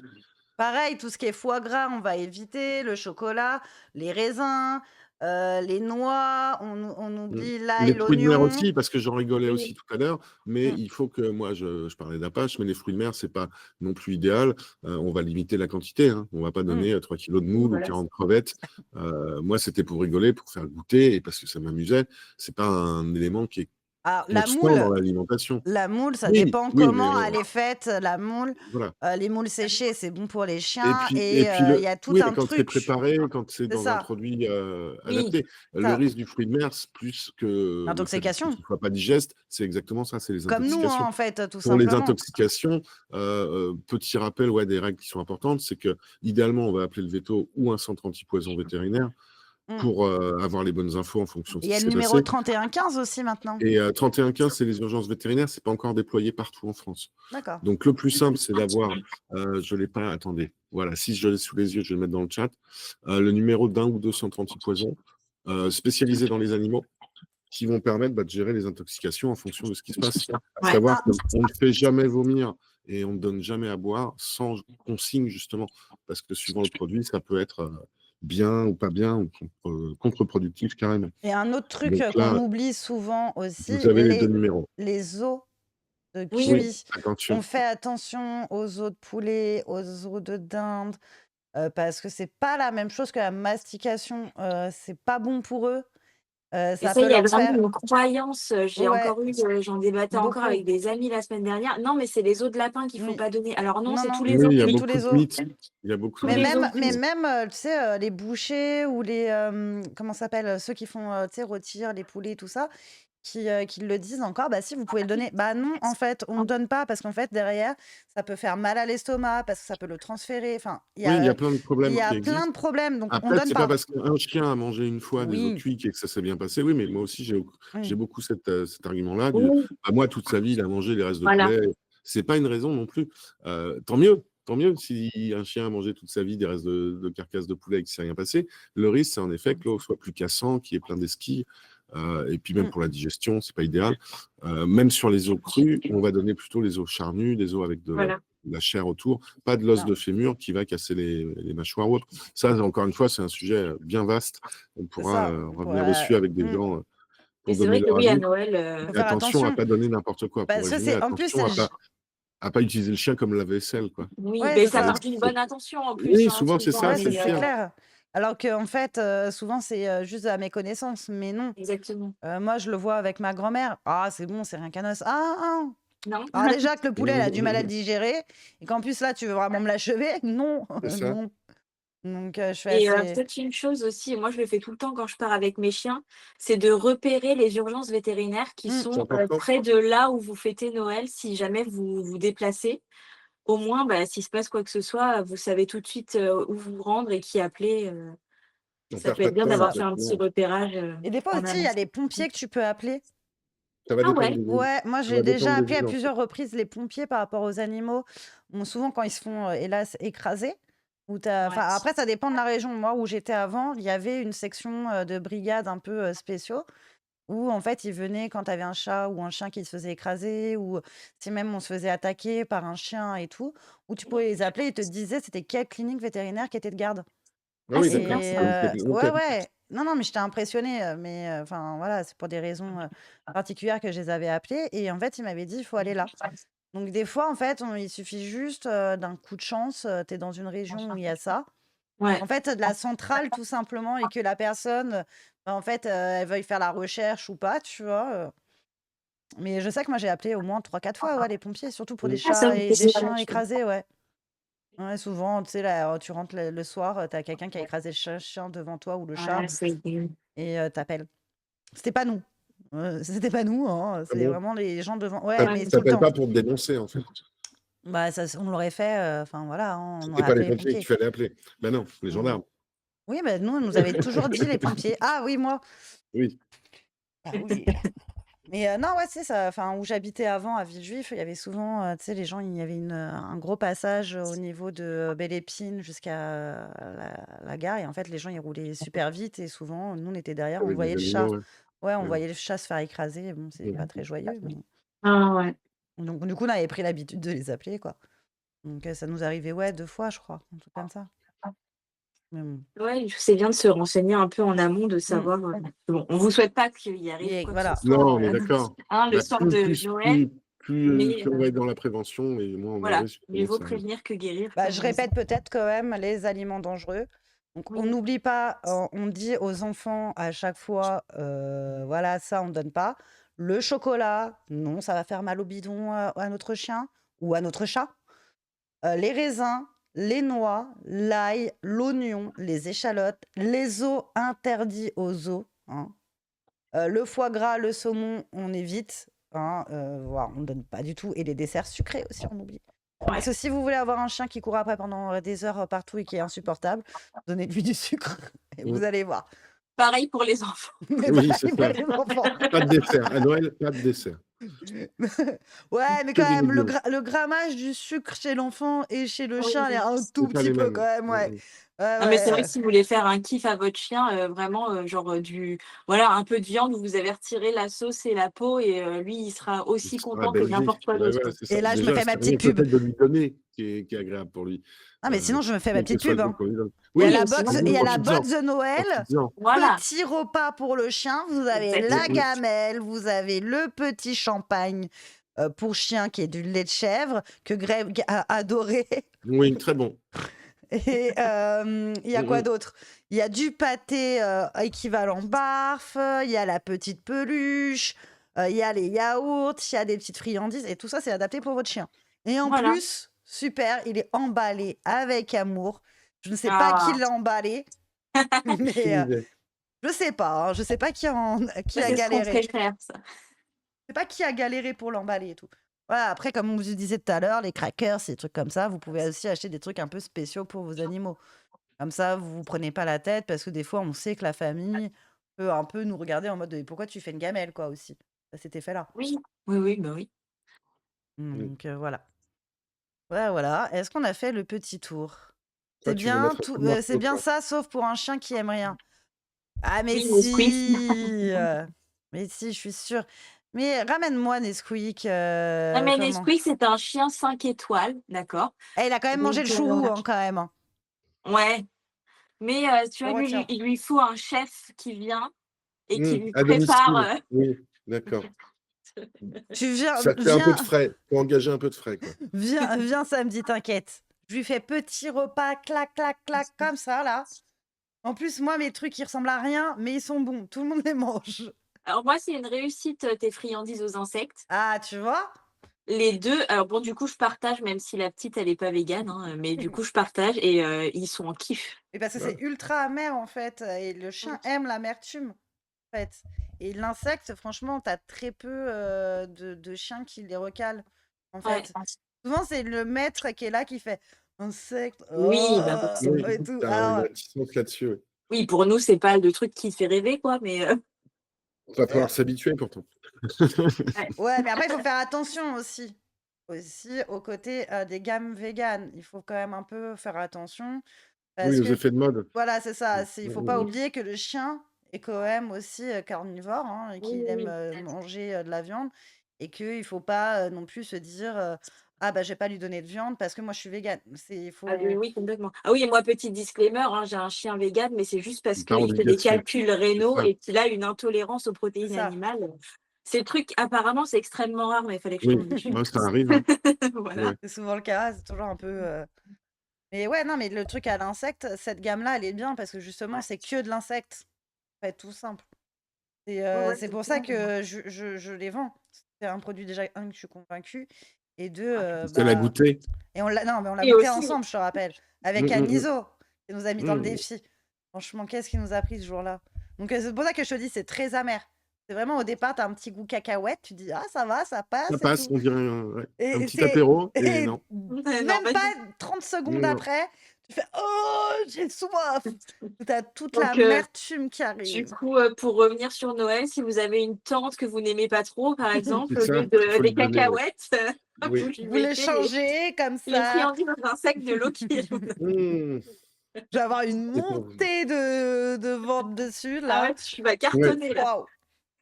pareil, tout ce qui est foie gras, on va éviter, le chocolat, les raisins, les noix, on Mmh. oublie l'ail, Les fruits de mer l'oignon. aussi, parce que j'en rigolais aussi Oui, tout à l'heure, mais Mmh. il faut que moi je parlais d'Apache, mais les fruits de mer, c'est pas non plus idéal. On va limiter la quantité, hein. On va pas Mmh. donner 3 kilos de oui, moules ou voilà. 40 crevettes. Moi, c'était pour rigoler, pour faire goûter et parce que ça m'amusait. C'est pas un élément qui est Alors constant dans l'alimentation. la moule, ça Oui, dépend oui, mais comment elle est faite, la moule. voilà. Les moules séchées, c'est bon pour les Et chiens puis et et puis il y a tout oui, un quand c'est truc. préparé, quand c'est C'est dans un ça, produit, Oui, adapté. Le ça. risque du fruit de mer, c'est plus que le fait qu'il L'intoxication. ne soit pas digeste, c'est exactement ça, c'est les Comme nous, hein, intoxications. en fait, tout Pour les simplement. intoxications, petit rappel, ouais, des règles qui sont importantes, c'est que idéalement, on va appeler le véto ou un centre antipoison vétérinaire. Mm. pour avoir les bonnes infos en fonction de Il ce y a qui le s'est numéro passé. 3115 aussi maintenant. Et 3115, c'est les urgences vétérinaires, c'est pas encore déployé partout en France. D'accord. Donc le plus simple, c'est d'avoir, je l'ai pas, attendez, voilà, si je l'ai sous les yeux, je vais le mettre dans le chat, le numéro d'1 ou 2 centres antipoison spécialisés dans les animaux qui vont permettre de gérer les intoxications en fonction de ce qui se passe. À Ouais. savoir qu'on ne fait jamais vomir et on ne donne jamais à boire sans consigne, justement, parce que suivant le produit, ça peut être bien ou pas bien, ou contre-productif carrément. Et un autre truc Donc qu'on là, oublie souvent aussi, vous avez les 2 numéros. les os de Oui, Oui, kiwi. On attention. fait attention aux os de poulet, aux os de dinde, parce que c'est pas la même chose que la mastication. C'est pas bon pour eux. Et Ça ça, il peut y a leur vraiment faire. une croyance. J'ai Ouais, encore eu, j'en débattais encore beaucoup. avec des amis la semaine dernière. Non, mais c'est les os de lapin qu'il faut Oui. pas donner. Alors non, Non, c'est non. tous les Oui, os. il y a Oui, tous beaucoup les de os. mythes. Il y a beaucoup Tous de Mais les mythes. os. même, tu sais, les bouchers ou les, comment ça s'appelle, ceux qui font, tu sais, rôtir les poulets, tout ça, qui le disent encore, bah si, vous pouvez le donner. Bah non, en fait, on ne donne pas parce qu'en fait, derrière, ça peut faire mal à l'estomac, parce que ça peut le transférer. Enfin, il y Oui, il y a, a plein de il problèmes y qui a plein existent. de problèmes, donc on Après, donne c'est pas pas. parce qu'un chien a mangé une fois des os Oui, cuits et que ça s'est bien passé. Oui, mais moi aussi, j'ai oui, beaucoup cet argument-là. Oui, Moi, toute sa vie, il a mangé les restes de voilà. poulet. C'est pas une raison non plus. Tant mieux. Tant mieux si un chien a mangé toute sa vie des restes de carcasse de poulet et qu'il ne s'est rien passé. Le risque, c'est en effet que l'eau soit plus cassant, qu'il y ait plein d'esquilles. Et puis même Mm. pour la digestion, c'est pas idéal. Même sur les os crus, on va donner plutôt les os charnus, des os avec de Voilà. la chair autour, pas de l'os Non, de fémur qui va casser les mâchoires ou autres. Ça, encore une fois, c'est un sujet bien vaste. On c'est pourra ça. revenir dessus avec des gens Et pour c'est donner vrai que leur oui, à avis. Noël, Faut Et faire attention à attention. pas donner n'importe quoi. Pour Parce que résumer, c'est, en plus, attention à pas utiliser le chien comme lave-vaisselle, quoi. oui, ouais, mais c'est ça ça. part d'une bonne intention en plus, Oui, hein, souvent c'est souvent, ça, Ouais, c'est mais le c'est pire. clair. Alors qu'en fait, souvent, c'est juste à mes connaissances. Mais non. exactement. Moi, je le vois avec ma grand-mère. Ah, c'est bon, c'est rien qu'un os. Ah. Non, Alors déjà que le poulet, elle a du mal à le digérer. Et qu'en plus, là, tu veux vraiment me l'achever? Non, C'est ça. non. Donc, je fais et assez. peut-être une chose aussi, et moi je le fais tout le temps quand je pars avec mes chiens, c'est de repérer les urgences vétérinaires qui Mm. C'est sont important. près de là où vous fêtez Noël, si jamais vous vous déplacez. Au moins, bah, s'il se passe quoi que ce soit, vous savez tout de suite où vous rendre et qui appeler. On Ça perd peut pas être de bien temps, d'avoir fait un petit exactement. repérage Et des fois en aussi, il y a avance. les pompiers que tu peux appeler. Ça va Ah dépendre ouais, des Ouais, moi, ça j'ai va déjà dépendre des appelé à urgences. plusieurs reprises les pompiers par rapport aux animaux. Bon, souvent, quand ils se font, hélas, écraser. Enfin, ouais. après, ça dépend de la région. Moi, où j'étais avant, il y avait une section de brigades un peu spéciaux. Où en fait, ils venaient quand tu avais un chat ou un chien qui se faisait écraser, ou si même on se faisait attaquer par un chien et tout, où tu pouvais les appeler, ils te disaient c'était quelle clinique vétérinaire qui était de garde. Ah Ah, oui, c'est d'accord. bien Et ça. Donc, il y a des ouais, enquêtes. ouais. Non, mais j'étais impressionnée, mais enfin voilà, c'est pour des raisons particulières que je les avais appelés. Et en fait, ils m'avaient dit il faut aller là. Donc des fois, en fait, il suffit juste d'un coup de chance. Tu es dans une région où il y a ça. Ouais. En fait, de la centrale, tout simplement, et que la personne, en fait, elle veuille faire la recherche ou pas, tu vois. Mais je sais que moi, j'ai appelé au moins 3-4 fois, ouais, les pompiers, surtout pour des Mm. Ah, ça chats me et fait des ça. chiens écrasés, ouais. Ouais, souvent, tu sais, là, tu rentres le soir, t'as quelqu'un qui a écrasé le chien devant toi ou le chat, Ouais, c'est et t'appelles. C'était pas nous. C'était pas nous, hein, Ah c'est bon? vraiment les gens devant. Ouais, mais tout le T'appelles temps. pas pour te dénoncer, en fait. Bah, on l'aurait fait, enfin voilà, hein, on C'était aurait pas les appelé les pompiers qu'il pompiers. fallait appeler. Ben non, les Mm. gendarmes. Oui, bah, nous, on nous avait toujours dit les pompiers. Ah oui, moi. Oui. Ah oui. Mais non, ouais, c'est ça. Enfin, où j'habitais avant, à Villejuif, il y avait souvent, tu sais, les gens, il y avait un gros passage au niveau de Belle Épine jusqu'à la gare. Et en fait, les gens, ils roulaient super vite. Et souvent, nous, on était derrière, on Avec voyait des le chat. animaux, ouais. Ouais, on Ouais. voyait le chat se faire écraser. Bon, c'est pas très joyeux. Mais... Ah ouais. Donc, du coup, on avait pris l'habitude de les appeler, quoi. Donc, ça nous arrivait, ouais, 2 fois, je crois, un truc comme ça. Mais bon. Ouais, c'est bien de se renseigner un peu en amont, de Mm. savoir. Bon, on vous souhaite pas qu'il y arrive Et quoi voilà. que ce soit Non, mais d'accord. le Bah, soir de Noël, mais plus on va être dans la prévention et moins on a voilà, le risque mieux vaut ça arrive. prévenir que guérir, Bah, comme je on dit. répète peut-être quand même les aliments dangereux. Donc, on Oui. n'oublie pas, on dit aux enfants à chaque fois, voilà, ça, on ne donne pas. Le chocolat, non, ça va faire mal au bidon à notre chien ou à notre chat. Les raisins, les noix, l'ail, l'oignon, les échalotes, les os interdits aux os, hein. Le foie gras, le saumon, on évite, hein, voilà, on ne donne pas du tout. Et les desserts sucrés aussi, on oublie. Parce que si vous voulez avoir un chien qui court après pendant des heures partout et qui est insupportable, donnez-lui du sucre et vous allez voir. Pareil pour les enfants. Mais Oui, pareil c'est pour ça. les enfants. Pas de dessert. À Noël, pas de dessert. Ouais, mais Que quand du même, grignon. le grammage du sucre chez l'enfant et chez le Oui, chien, il est oui. un tout C'est pas petit les peu mêmes. quand même, ouais. Ouais, Non, mais c'est vrai ouais. que si vous voulez faire un kiff à votre chien, vraiment, genre, voilà, un peu de viande, vous avez retiré la sauce et la peau et lui, il sera aussi Ah content que ben oui, n'importe quoi ouais, d'autre, ouais, quoi. c'est ça. Et là, je me Déjà, fais ma c'est rien petite que le pub. fait de lui donner qui est agréable pour lui. Ah, mais sinon, je me fais ma Quel que petite soit pub, le hein. goût qu'on lui donne. Il y a Oui, la sinon, box, oui, il y a la profites-en. box de Noël, Profites-en. voilà, petit repas pour le chien, vous avez la exactement. gamelle, vous avez le petit champagne pour chien qui est du lait de chèvre, que Greg a adoré. Oui, très bon. Et il y a quoi d'autre? Il y a du pâté équivalent barf, il y a la petite peluche, il y a les yaourts, il y a des petites friandises, et tout ça, c'est adapté pour votre chien. Et en Voilà. plus, super, il est emballé avec amour. Je ne sais pas qui Ah, l'a emballé, mais Aucune idée. je sais pas, hein, je sais pas qui ça, a c'est ce qu'on galéré. ferait faire, ça. Je sais pas qui a galéré pour l'emballer et tout. Voilà, après, comme on vous disait tout à l'heure, les crackers, ces trucs comme ça, vous pouvez aussi acheter des trucs un peu spéciaux pour vos animaux. Comme ça, vous vous prenez pas la tête parce que des fois, on sait que la famille peut un peu nous regarder en mode pourquoi tu fais une gamelle, quoi, aussi. Ça, cet effet-là. Oui, oui, oui, bah oui. Donc, voilà. Voilà, voilà. Est-ce qu'on a fait le petit tour? Toi, C'est tu veux bien, mettre un coup de marteau, c'est bien toi. ça, sauf pour un chien qui aime rien. Ah, mais Oui, Nesquik. si! Mais si, je suis sûre. Mais ramène-moi Nesquik. Non, mais Comment? Nesquik, c'est un chien 5 étoiles, d'accord? Eh, il a quand même mangé Donc, le chou roux, hein, quand même, hein. ouais, mais tu Je vois, lui, retiens. il lui faut un chef qui vient et qui lui À prépare, domicile. Oui, d'accord. Tu viens, Ça te fait un peu de frais. Faut engager un peu de frais, quoi. viens samedi, t'inquiète. Je lui fais petit repas, clac, clac, clac, comme ça, là. En plus, moi, mes trucs, ils ressemblent à rien, mais ils sont bons. Tout le monde les mange. Alors moi, c'est une réussite, tes friandises aux insectes. Ah, tu vois? Les 2, alors bon, du coup, je partage, même si la petite, elle est pas végane, hein, mais du coup, je partage et ils sont en kiff. Et parce que Ouais. c'est ultra amer, en fait. Et le chien aime l'amertume, en fait. Et l'insecte, franchement, t'as très peu de chiens qui les recalent, en Ouais. fait. Souvent, c'est le maître qui est là qui fait insecte, Oui, bah, forcément. Oui, et tout. tu as une Alors, réticence là-dessus, oui. Oui, pour nous, c'est pas le truc qui fait rêver, quoi, mais Va falloir s'habituer pourtant. ouais, mais après, il faut faire attention aussi. Aussi au côté des gammes véganes. Il faut quand même un peu faire attention. Oui, Parce aux que, effets de mode. voilà, c'est ça. Il faut pas Mmh. oublier que le chien est quand même aussi carnivore, hein, et oui, qu'il oui, aime oui. manger de la viande. Et qu'il faut pas non plus se dire ah, bah, je vais pas lui donner de viande parce que moi, je suis végane. Il faut. Ah oui, oui, complètement. Ah oui, et moi, petit disclaimer, hein, j'ai un chien végane, mais c'est juste parce Par qu'il fait des obligation. calculs C'est rénaux ça. et qu'il a une intolérance aux C'est protéines ça. animales. Ces trucs, apparemment, c'est extrêmement rare, mais il fallait que je Oui, tombe dessus. ouais, ça arrive, hein. Voilà. Ouais. C'est souvent le cas. C'est toujours un peu. Mais ouais, non, mais le truc à l'insecte, cette gamme-là, elle est bien parce que justement, Ouais. c'est que de l'insecte. En fait, tout simple. Et Ouais, ouais, c'est pour ça exactement. que je les vends. C'est un produit déjà, un, que je suis convaincue, et deux, C'est la bah, goûter. et non, mais on l'a Et goûté aussi, ensemble, je te rappelle, Mmh, avec mmh, Aniso, qui nous a mis dans le mmh. défi. Franchement, qu'est-ce qui nous a pris ce jour-là? Donc c'est pour ça que je te dis, c'est très amer. C'est vraiment au départ, t'as un petit goût cacahuète, tu dis ah ça va, ça Ça passe et passe, tout. on dirait un Et petit c'est apéro et et non. non, même pas pas du 30 secondes Non. après, tu fais oh j'ai soif. T'as toute Donc, l'amertume qui du arrive. coup, pour revenir sur Noël, si vous avez une tante que vous n'aimez pas trop, par exemple, C'est au ça lieu qu'il faut des lui donner, oui. cacahuètes, vous Oui. lui Vous les mettez changez comme les ça. friandises dans un sac de l'eau qui Mmh. Je vais avoir une C'est pour vous. montée de vente dessus, Ah là. ouais, tu vas Ouais. cartonner, là. Waouh!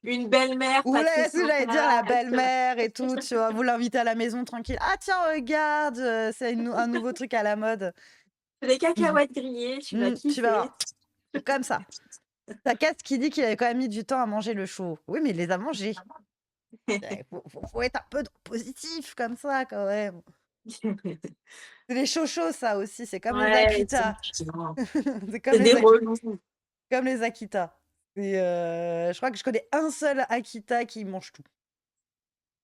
Une belle-mère Ou pas très là, ce que j'allais dire, la sympa. belle-mère et tout, tu vois, vous l'invitez à la maison tranquille. Ah tiens, regarde, c'est un nouveau truc à la mode. Des cacahuètes grillées, tu vas Tu vas kiffer. voir, c'est comme ça. T'as Cass qui dit qu'il avait quand même mis du temps à manger le chou. Oui, mais il les a mangés. Il faut être un peu positif comme ça, quand même. C'est les chochos, ça aussi, c'est comme les Ouais, Akita. effectivement. C'est comme C'est les des Akita. relous. Comme les Akita. Et je crois que je connais un seul Akita qui mange tout.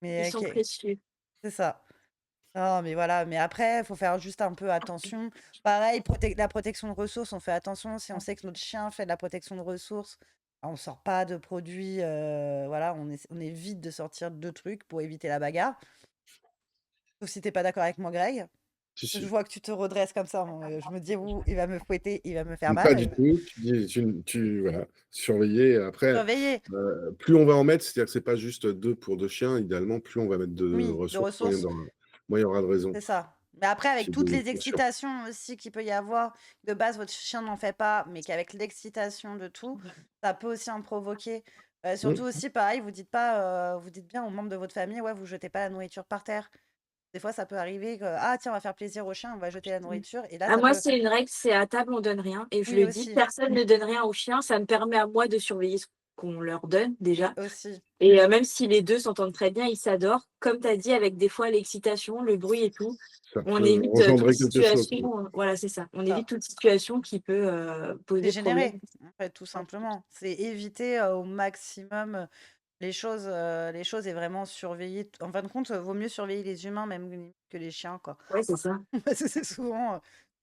Ils Mais sont précieux. c'est ça. Non, mais voilà, mais après, il faut faire juste un peu attention. Pareil, la protection de ressources, on fait attention. Si on sait que notre chien fait de la protection de ressources, on sort pas de produits. Voilà, on évite de sortir de trucs pour éviter la bagarre. Sauf si t'es pas d'accord avec moi, Greg. Si, Je si. vois que tu te redresses comme ça, moi, je me dis: «Ouh, il va me fouetter, il va me faire Pas mal, du il va tout. Voilà, surveiller. Après, surveiller». plus on va en mettre, c'est-à-dire que c'est pas juste 2 pour 2 chiens, idéalement, plus on va mettre de Oui, de ressources, ressources. moins il y aura de raisons C'est ça. Mais après, avec qu'il toutes y ait les une tension. excitations aussi qu'il peut y avoir, de base, votre chien n'en fait pas, mais qu'avec l'excitation de tout, ça peut aussi en provoquer. Surtout Mmh, aussi, pareil, vous dites pas, vous dites bien aux membres de votre famille, ouais, vous jetez pas la nourriture par terre. Des fois, ça peut arriver que, ah tiens, on va faire plaisir au chien, on va jeter la nourriture. Et là, Ah ça moi, peut. c'est une règle, c'est à table, on donne rien et je Oui, le dis, aussi, personne ne donne rien aux chiens. Ça me permet à moi de surveiller ce qu'on leur donne déjà aussi. et même si les 2 s'entendent très bien, ils s'adorent. Comme tu as dit, avec des fois l'excitation, le bruit et tout, ça on peut évite, toute engendrer quelque chose, quoi. situation, voilà, c'est ça. On évite Ça. toute situation qui peut, poser problème. Dégénérer, en fait, tout simplement. C'est éviter au maximum les choses et vraiment surveiller. En fin de compte, vaut mieux surveiller les humains même limite que les chiens, quoi. Ouais, c'est ça. Parce que c'est souvent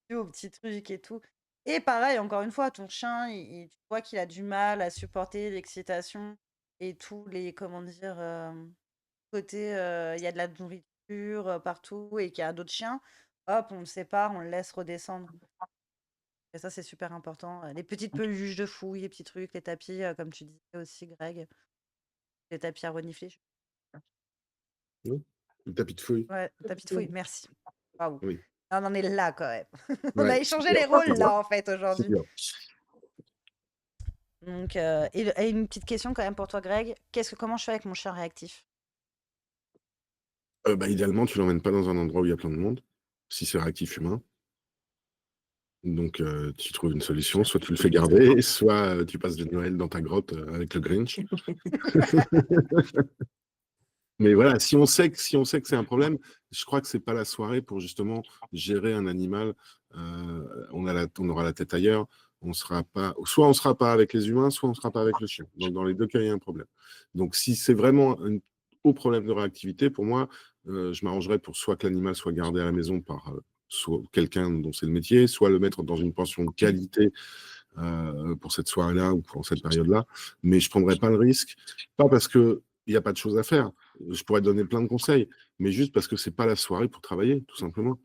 dû aux petits trucs et tout. Et pareil, encore une fois, ton chien, tu vois qu'il a du mal à supporter l'excitation et tous les, comment dire, côtés, il y a de la nourriture partout et qu'il y a d'autres chiens. Hop, on le sépare, on le laisse redescendre. Et ça, c'est super important. Les petites peluches de fouille, les petits trucs, les tapis, comme tu disais aussi, Greg, les tapis à renifler. Oui. Le tapis de fouille. Ouais, tapis de fouille, merci. Waouh. Oui. On en est là quand même. On a Ouais, c'est échangé dur, les c'est rôles dur, là en fait c'est aujourd'hui. dur. Donc, et une petite question quand même pour toi, Greg. Comment je fais avec mon chien réactif? Idéalement, tu l'emmènes pas dans un endroit où il y a plein de monde, si c'est réactif humain. Donc, tu trouves une solution, soit tu le fais garder, soit tu passes de Noël dans ta grotte avec le Grinch. Mais voilà, si on sait que c'est un problème, je crois que c'est pas la soirée pour justement gérer un animal. On aura la tête ailleurs. Soit on sera pas avec les humains, soit on sera pas avec le chien. Donc dans les deux cas, il y a un problème. Donc si c'est vraiment un haut problème de réactivité, pour moi, je m'arrangerais pour soit que l'animal soit gardé à la maison par soit quelqu'un dont c'est le métier, soit le mettre dans une pension de qualité pour cette soirée-là ou pour cette période-là. Mais je ne prendrais pas le risque, pas parce qu'il n'y a pas de choses à faire. Je pourrais donner plein de conseils, mais juste parce que c'est pas la soirée pour travailler, tout simplement.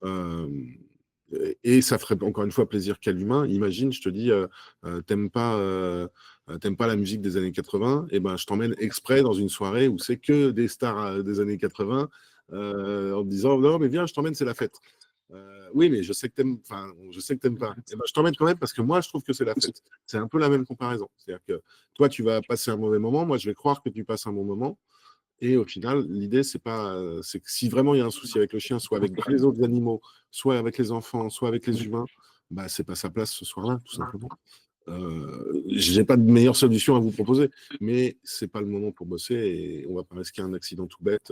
Euh, et ça ferait encore une fois plaisir qu'à l'humain. Imagine, je te dis, t'aimes pas la musique des années 80, et ben je t'emmène exprès dans une soirée où c'est que des stars des années 80, en te disant non mais viens, je t'emmène, c'est la fête. Oui, mais je sais que t'aimes, enfin, je sais que t'aimes pas. Eh ben, je t'emmène quand même parce que moi, je trouve que c'est la fête. C'est un peu la même comparaison. C'est-à-dire que toi, tu vas passer un mauvais moment, moi, je vais croire que tu passes un bon moment. Et au final, l'idée, c'est que si vraiment il y a un souci avec le chien, soit avec les autres animaux, soit avec les enfants, soit avec les humains, bah, c'est pas sa place ce soir-là, tout simplement. J'ai pas de meilleure solution à vous proposer, mais c'est pas le moment pour bosser et on va pas risquer un accident tout bête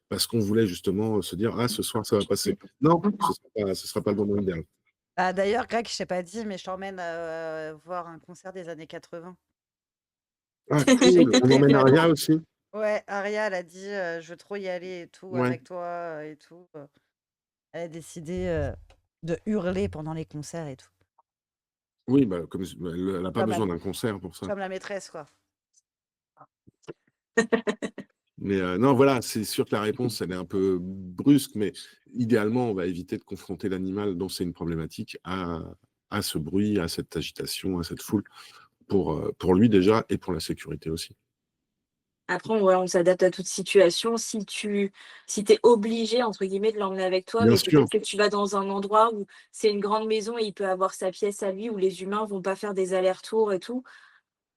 parce qu'on voulait justement se dire ah ce soir ça va passer. Non, ce sera pas le moment idéal. Bah, d'ailleurs, Greg, je t'ai pas dit, mais je t'emmène voir un concert des années 80. Ah cool, on emmène Aria aussi. Ouais, Aria, elle a dit je veux trop y aller et tout Ouais. avec toi et tout. Elle a décidé de hurler pendant les concerts et tout. Oui, bah, elle n'a pas Comme la, besoin d'un concert pour ça. comme la maîtresse, quoi. Mais non, voilà, c'est sûr que la réponse, elle est un peu brusque, mais idéalement, on va éviter de confronter l'animal dont c'est une problématique à ce bruit, à cette agitation, à cette foule, pour lui déjà et pour la sécurité aussi. Après, on s'adapte à toute situation. Si tu es «obligé» entre guillemets de l'emmener avec toi, Bien mais sûr, peut-être que tu vas dans un endroit où c'est une grande maison et il peut avoir sa pièce à lui, où les humains vont pas faire des allers-retours et tout.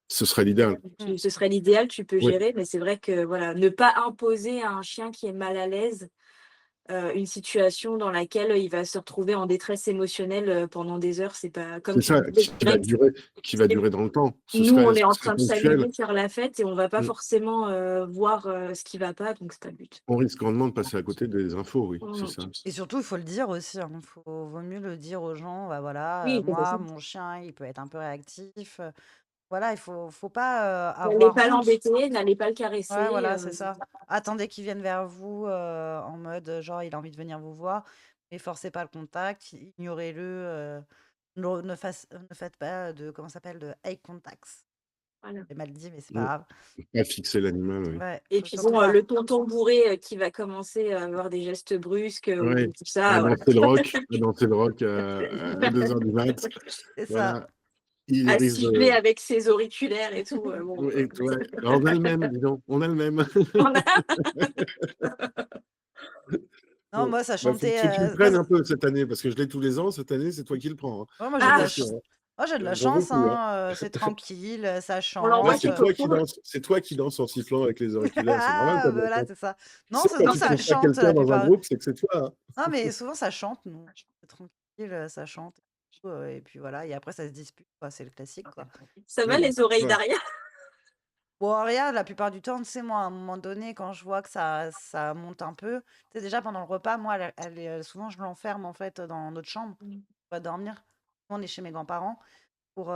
ce serait l'idéal. Ce serait l'idéal, tu peux Oui, gérer, mais c'est vrai que voilà, ne pas imposer à un chien qui est mal à l'aise, une situation dans laquelle il va se retrouver en détresse émotionnelle, pendant des heures. C'est pas comme c'est tu ça, disais, Greg, qui va durer dans le temps. Ce nous, serait, on est ce en serait train de ponctuel. s'amuser, faire la fête et on va pas Mm. forcément, voir, ce qui va pas, donc c'est pas le but. On risque grandement de passer à côté des infos, oui, c'est Mmh. ça. Et surtout, il faut le dire aussi, hein, vaut mieux le dire aux gens, bah voilà, Oui, moi, mon chien, il peut être un peu réactif. Voilà, faut pas n'allez avoir pas honte. l'embêter, n'allez pas le Ouais, caresser, voilà, c'est ça. Attendez qu'il vienne vers vous en mode, genre, il a envie de venir vous voir, mais forcez pas le contact, ignorez-le, ne faites pas de, comment ça s'appelle, de eye contact. Voilà. J'ai mal dit, mais c'est Mm. pas grave. Pas fixer l'animal, oui. Ouais, Et faut puis surtout bon, pas. le tonton bourré qui va commencer à avoir des gestes brusques Ouais, ou tout ça, à voilà. danser le rock à 2h du mat. C'est ça. Voilà. Il À risque siffler de. avec ses auriculaires et tout. Bon, Ouais, ouais. Alors, on a le même, dis donc. On a le même. on a- Non, Bon, moi, ça faut chantait. que tu le Moi, prennes un peu cette année, parce que je l'ai tous les ans. Cette année, c'est toi qui le prends. Hein. ouais, moi, j'ai de Ah, la Attention. Hein. moi, j'ai de la J'en veux chance, plus. Hein. hein, c'est tranquille, ça on chante. l'envoie Là, chez c'est toi qui Coco. danses. C'est toi qui danses en sifflant avec les auriculaires. C'est normal, Ah, ta voilà, danse. c'est ça. Non, C'est quand nous, tu ça trouves pas chante quelqu'un la dans un plupart. groupe, c'est que c'est toi. Hein. Non, mais souvent, ça chante, nous. C'est tranquille, ça chante. Et puis voilà, et après, ça se dispute, quoi. C'est le classique, quoi. Ça va Ouais, les oreilles ouais. d'Aria? Bon, regarde, la plupart du temps, tu sais, moi, à un moment donné, quand je vois que ça monte un peu, tu sais, déjà pendant le repas, moi, souvent, je l'enferme, en fait, dans notre chambre. On va dormir. Nous, on est chez mes grands-parents pour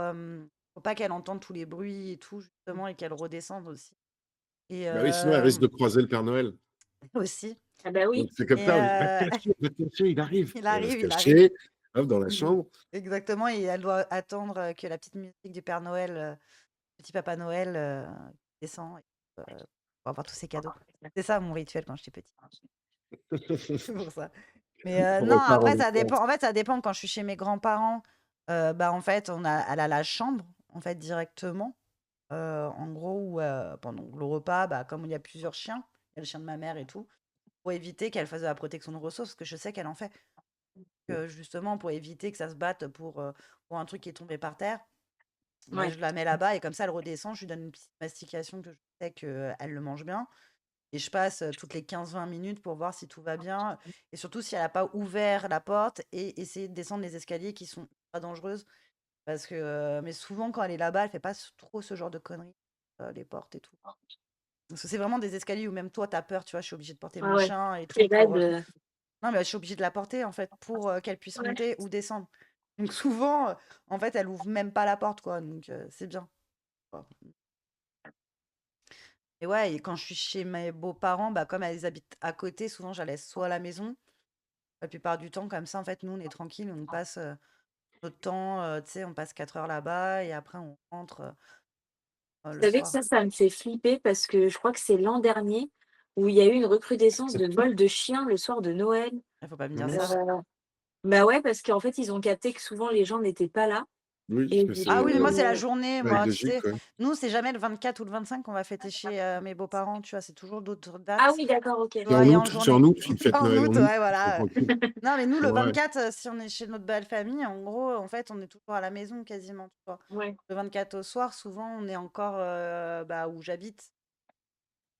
pas qu'elle entende tous les bruits et tout, justement, et qu'elle redescende aussi. Et Bah oui, sinon, elle risque de croiser le Père Noël. aussi. Ah bah oui. Donc, c'est comme Et ça. On dit, va te cacher, il arrive. il Elle va se arrive, il cacher, arrive. hop, dans la chambre. Exactement, et elle doit attendre que la petite musique du Père Noël, petit Papa Noël, descend pour avoir tous ses cadeaux. C'est ça mon rituel quand j'étais petite. C'est pour ça. Mais On non, repart en après ça enfance. dépend. En fait, ça dépend quand je suis chez mes grands-parents. Bah en fait, elle a la chambre en fait directement. En gros, où, pendant le repas, bah, comme il y a plusieurs chiens, il y a le chien de ma mère et tout, pour éviter qu'elle fasse de la protection de ressources, parce que je sais qu'elle en fait. Justement, pour éviter que ça se batte pour un truc qui est tombé par terre. Moi, Ouais. je la mets là-bas et comme ça, elle redescend. Je lui donne une petite mastication que je sais qu'elle le mange bien. Et je passe toutes les 15-20 minutes pour voir si tout va bien. Et surtout, si elle n'a pas ouvert la porte et essayer de descendre les escaliers qui sont pas dangereuses. Parce que, mais souvent, quand elle est là-bas, elle fait pas trop ce genre de conneries, les portes et tout. Parce que c'est vraiment des escaliers où même toi, tu as peur, tu vois. Je suis obligée de porter Ah mon ouais. chien et tout. C'est raide. Non, mais je suis obligée de la porter, en fait, pour qu'elle puisse Ouais. monter ou descendre. Donc souvent, en fait, elle ouvre même pas la porte, quoi. Donc c'est bien. Quoi. Et ouais, et quand je suis chez mes beaux-parents, bah, comme elles habitent à côté, souvent, je la laisse soit à la maison. La plupart du temps, comme ça, en fait, nous, on est tranquille, on passe notre temps, tu sais, on passe 4 heures là-bas et après, on rentre Vous le savez que soir. ça me fait flipper parce que je crois que c'est l'an dernier où il y a eu une recrudescence de vol de chiens le soir de Noël. Il faut pas me dire Mhm. ça. Bah ouais, parce qu'en fait, ils ont capté que souvent les gens n'étaient pas là. Oui, Et mais du c'est Ah oui, mais moi, c'est la coup, journée, avec moi, des tu sais. gîtes, ouais. Nous, c'est jamais le 24 ou le 25 qu'on va fêter chez mes beaux-parents, tu vois, c'est toujours d'autres ah dates. oui, d'accord, ok. Tu C'est vois, en et en août, c'est en journée. août, ils fêtent En Noël en août, août, ouais, ils sont voilà. tranquilles. Non, mais nous, le Ouais. 24, si on est chez notre belle famille, en gros, en fait, on est toujours à la maison quasiment, tu vois. Ouais. Le 24 au soir, souvent, on est encore bah, où j'habite.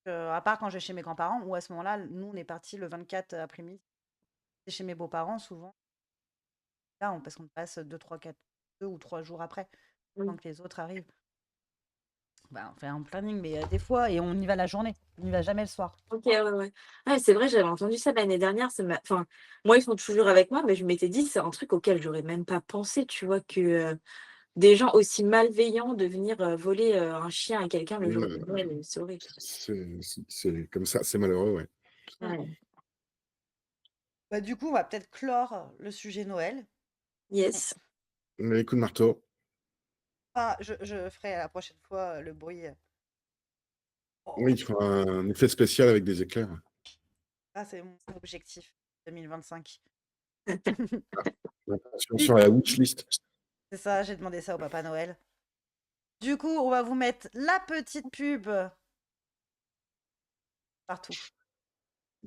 À part quand je vais chez mes grands-parents, ou à ce moment-là, nous, on est partis le 24 après-midi. C'est chez mes beaux-parents, souvent. Là, parce qu'on passe 2 ou 3 jours après, Oui. avant que les autres arrivent. Bah, on fait un planning, mais des fois, et on y va la journée. On n'y va jamais le soir. Ok, ouais, ouais. Ouais, c'est vrai, j'avais entendu ça l'année dernière. Enfin, moi, ils sont toujours avec moi, mais je m'étais dit, c'est un truc auquel j'aurais même pas pensé, tu vois, que des gens aussi malveillants de venir voler un chien à quelqu'un le jour de Noël, c'est horrible. C'est comme ça, c'est malheureux, ouais. Ouais. Bah, du coup, on va peut-être clore le sujet Noël. Yes. Mais coup de marteau. Ah, je ferai la prochaine fois le bruit. Oui, il fera un effet spécial avec des éclairs. Ah, c'est mon objectif 2025. Attention sur la wishlist. C'est ça, j'ai demandé ça au Papa Noël. Du coup, on va vous mettre la petite pub partout.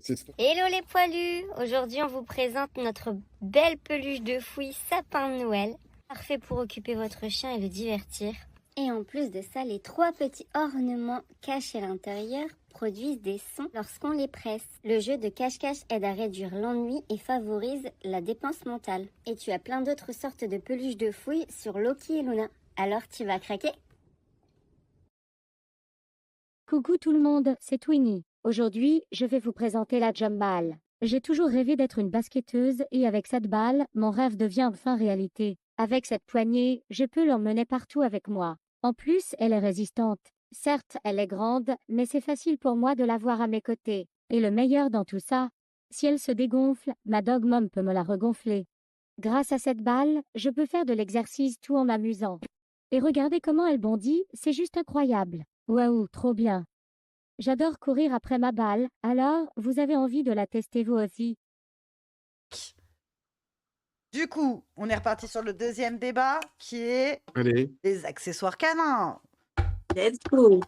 C'est ça. Hello les poilus! Aujourd'hui, on vous présente notre belle peluche de fouille sapin de Noël. Parfait pour occuper votre chien et le divertir. Et en plus de ça, les 3 petits ornements cachés à l'intérieur produisent des sons lorsqu'on les presse. Le jeu de cache-cache aide à réduire l'ennui et favorise la dépense mentale. Et tu as plein d'autres sortes de peluches de fouille sur Loki et Luna. Alors tu vas craquer? Coucou tout le monde, c'est Twinnie. Aujourd'hui, je vais vous présenter la jump ball. J'ai toujours rêvé d'être une basketteuse et avec cette balle, mon rêve devient enfin réalité. Avec cette poignée, je peux l'emmener partout avec moi. En plus, elle est résistante. Certes, elle est grande, mais c'est facile pour moi de l'avoir à mes côtés. Et le meilleur dans tout ça, si elle se dégonfle, ma dog mom peut me la regonfler. Grâce à cette balle, je peux faire de l'exercice tout en m'amusant. Et regardez comment elle bondit, c'est juste incroyable. Waouh, trop bien. J'adore courir après ma balle, alors vous avez envie de la tester vous aussi? Du coup, on est reparti sur le deuxième débat qui est Allez, les accessoires canins. Let's go.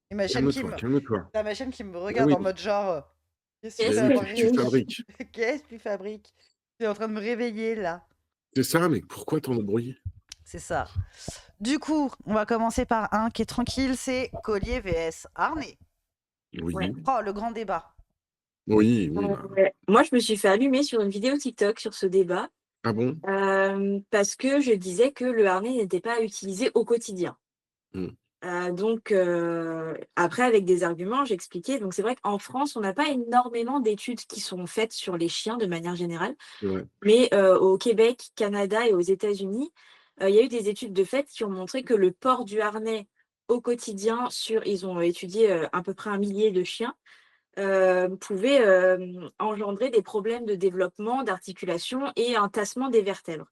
Et ma chaîne qui calme-toi, me, calme-toi. t'as ma chaîne qui me Ah regarde oui, en mode genre, qu'est-ce que tu Qu'est-ce oui, que qu'est-ce que tu tu fabriques? Qu'est-ce que tu fabriques? Tu es en train de me réveiller là. C'est ça, mais pourquoi tant de bruit? C'est ça. Du coup, on va commencer par un qui est tranquille, c'est collier vs harnais. Ouais. Oui, Oh, le grand débat. oui, oui. Bah. Moi, je me suis fait allumer sur une vidéo TikTok sur ce débat Ah bon? parce que je disais que le harnais n'était pas utilisé au quotidien. Hmm, Donc, après, avec des arguments, j'expliquais. Donc, c'est vrai qu'en France, on n'a pas énormément d'études qui sont faites sur les chiens de manière générale. c'est vrai. Mais au Québec, Canada et aux États-Unis, il y a eu des études de fait qui ont montré que le port du harnais au quotidien, ils ont étudié à peu près 1 millier de chiens, pouvait engendrer des problèmes de développement, d'articulation et un tassement des vertèbres.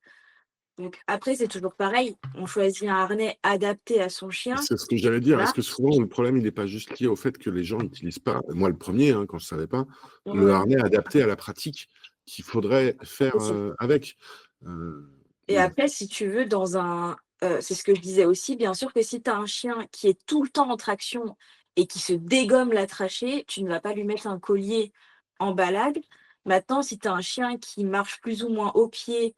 Donc après, c'est toujours pareil, on choisit un harnais adapté à son chien. C'est ce que j'allais dire. Est-ce Voilà. que souvent, le problème, il n'est pas juste lié au fait que les gens n'utilisent pas, moi le premier, hein, quand je ne savais pas, le Ouais, harnais adapté à la pratique qu'il faudrait faire c'est ça. avec. Euh, Et oui, après, si tu veux, c'est ce que je disais aussi, bien sûr que si tu as un chien qui est tout le temps en traction et qui se dégomme la trachée, tu ne vas pas lui mettre un collier en balade. Maintenant, si tu as un chien qui marche plus ou moins au pied,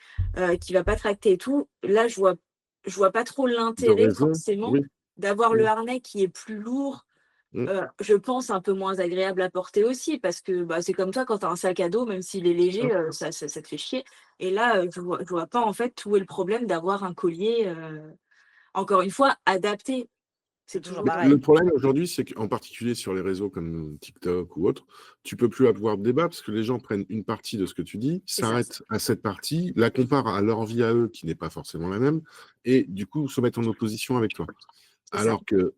qui va pas tracter et tout, là, je vois pas trop de l'intérêt raison, forcément oui. d'avoir le Mm, harnais qui est plus lourd, mm, je pense un peu moins agréable à porter aussi parce que, bah, c'est comme toi quand tu as un sac à dos, même s'il est c'est ça. léger, ça te fait chier et là, je vois pas en fait où est le problème d'avoir un collier, encore une fois adapté. C'est C'est toujours toujours Le pareil. problème aujourd'hui, c'est qu'en particulier sur les réseaux comme TikTok ou autre, tu peux plus avoir de débat parce que les gens prennent une partie de ce que tu dis, c'est ça, s'arrêtent à cette partie, la comparent à leur vie à eux qui n'est pas forcément la même, et du coup se mettent en opposition avec toi. c'est ça. Alors que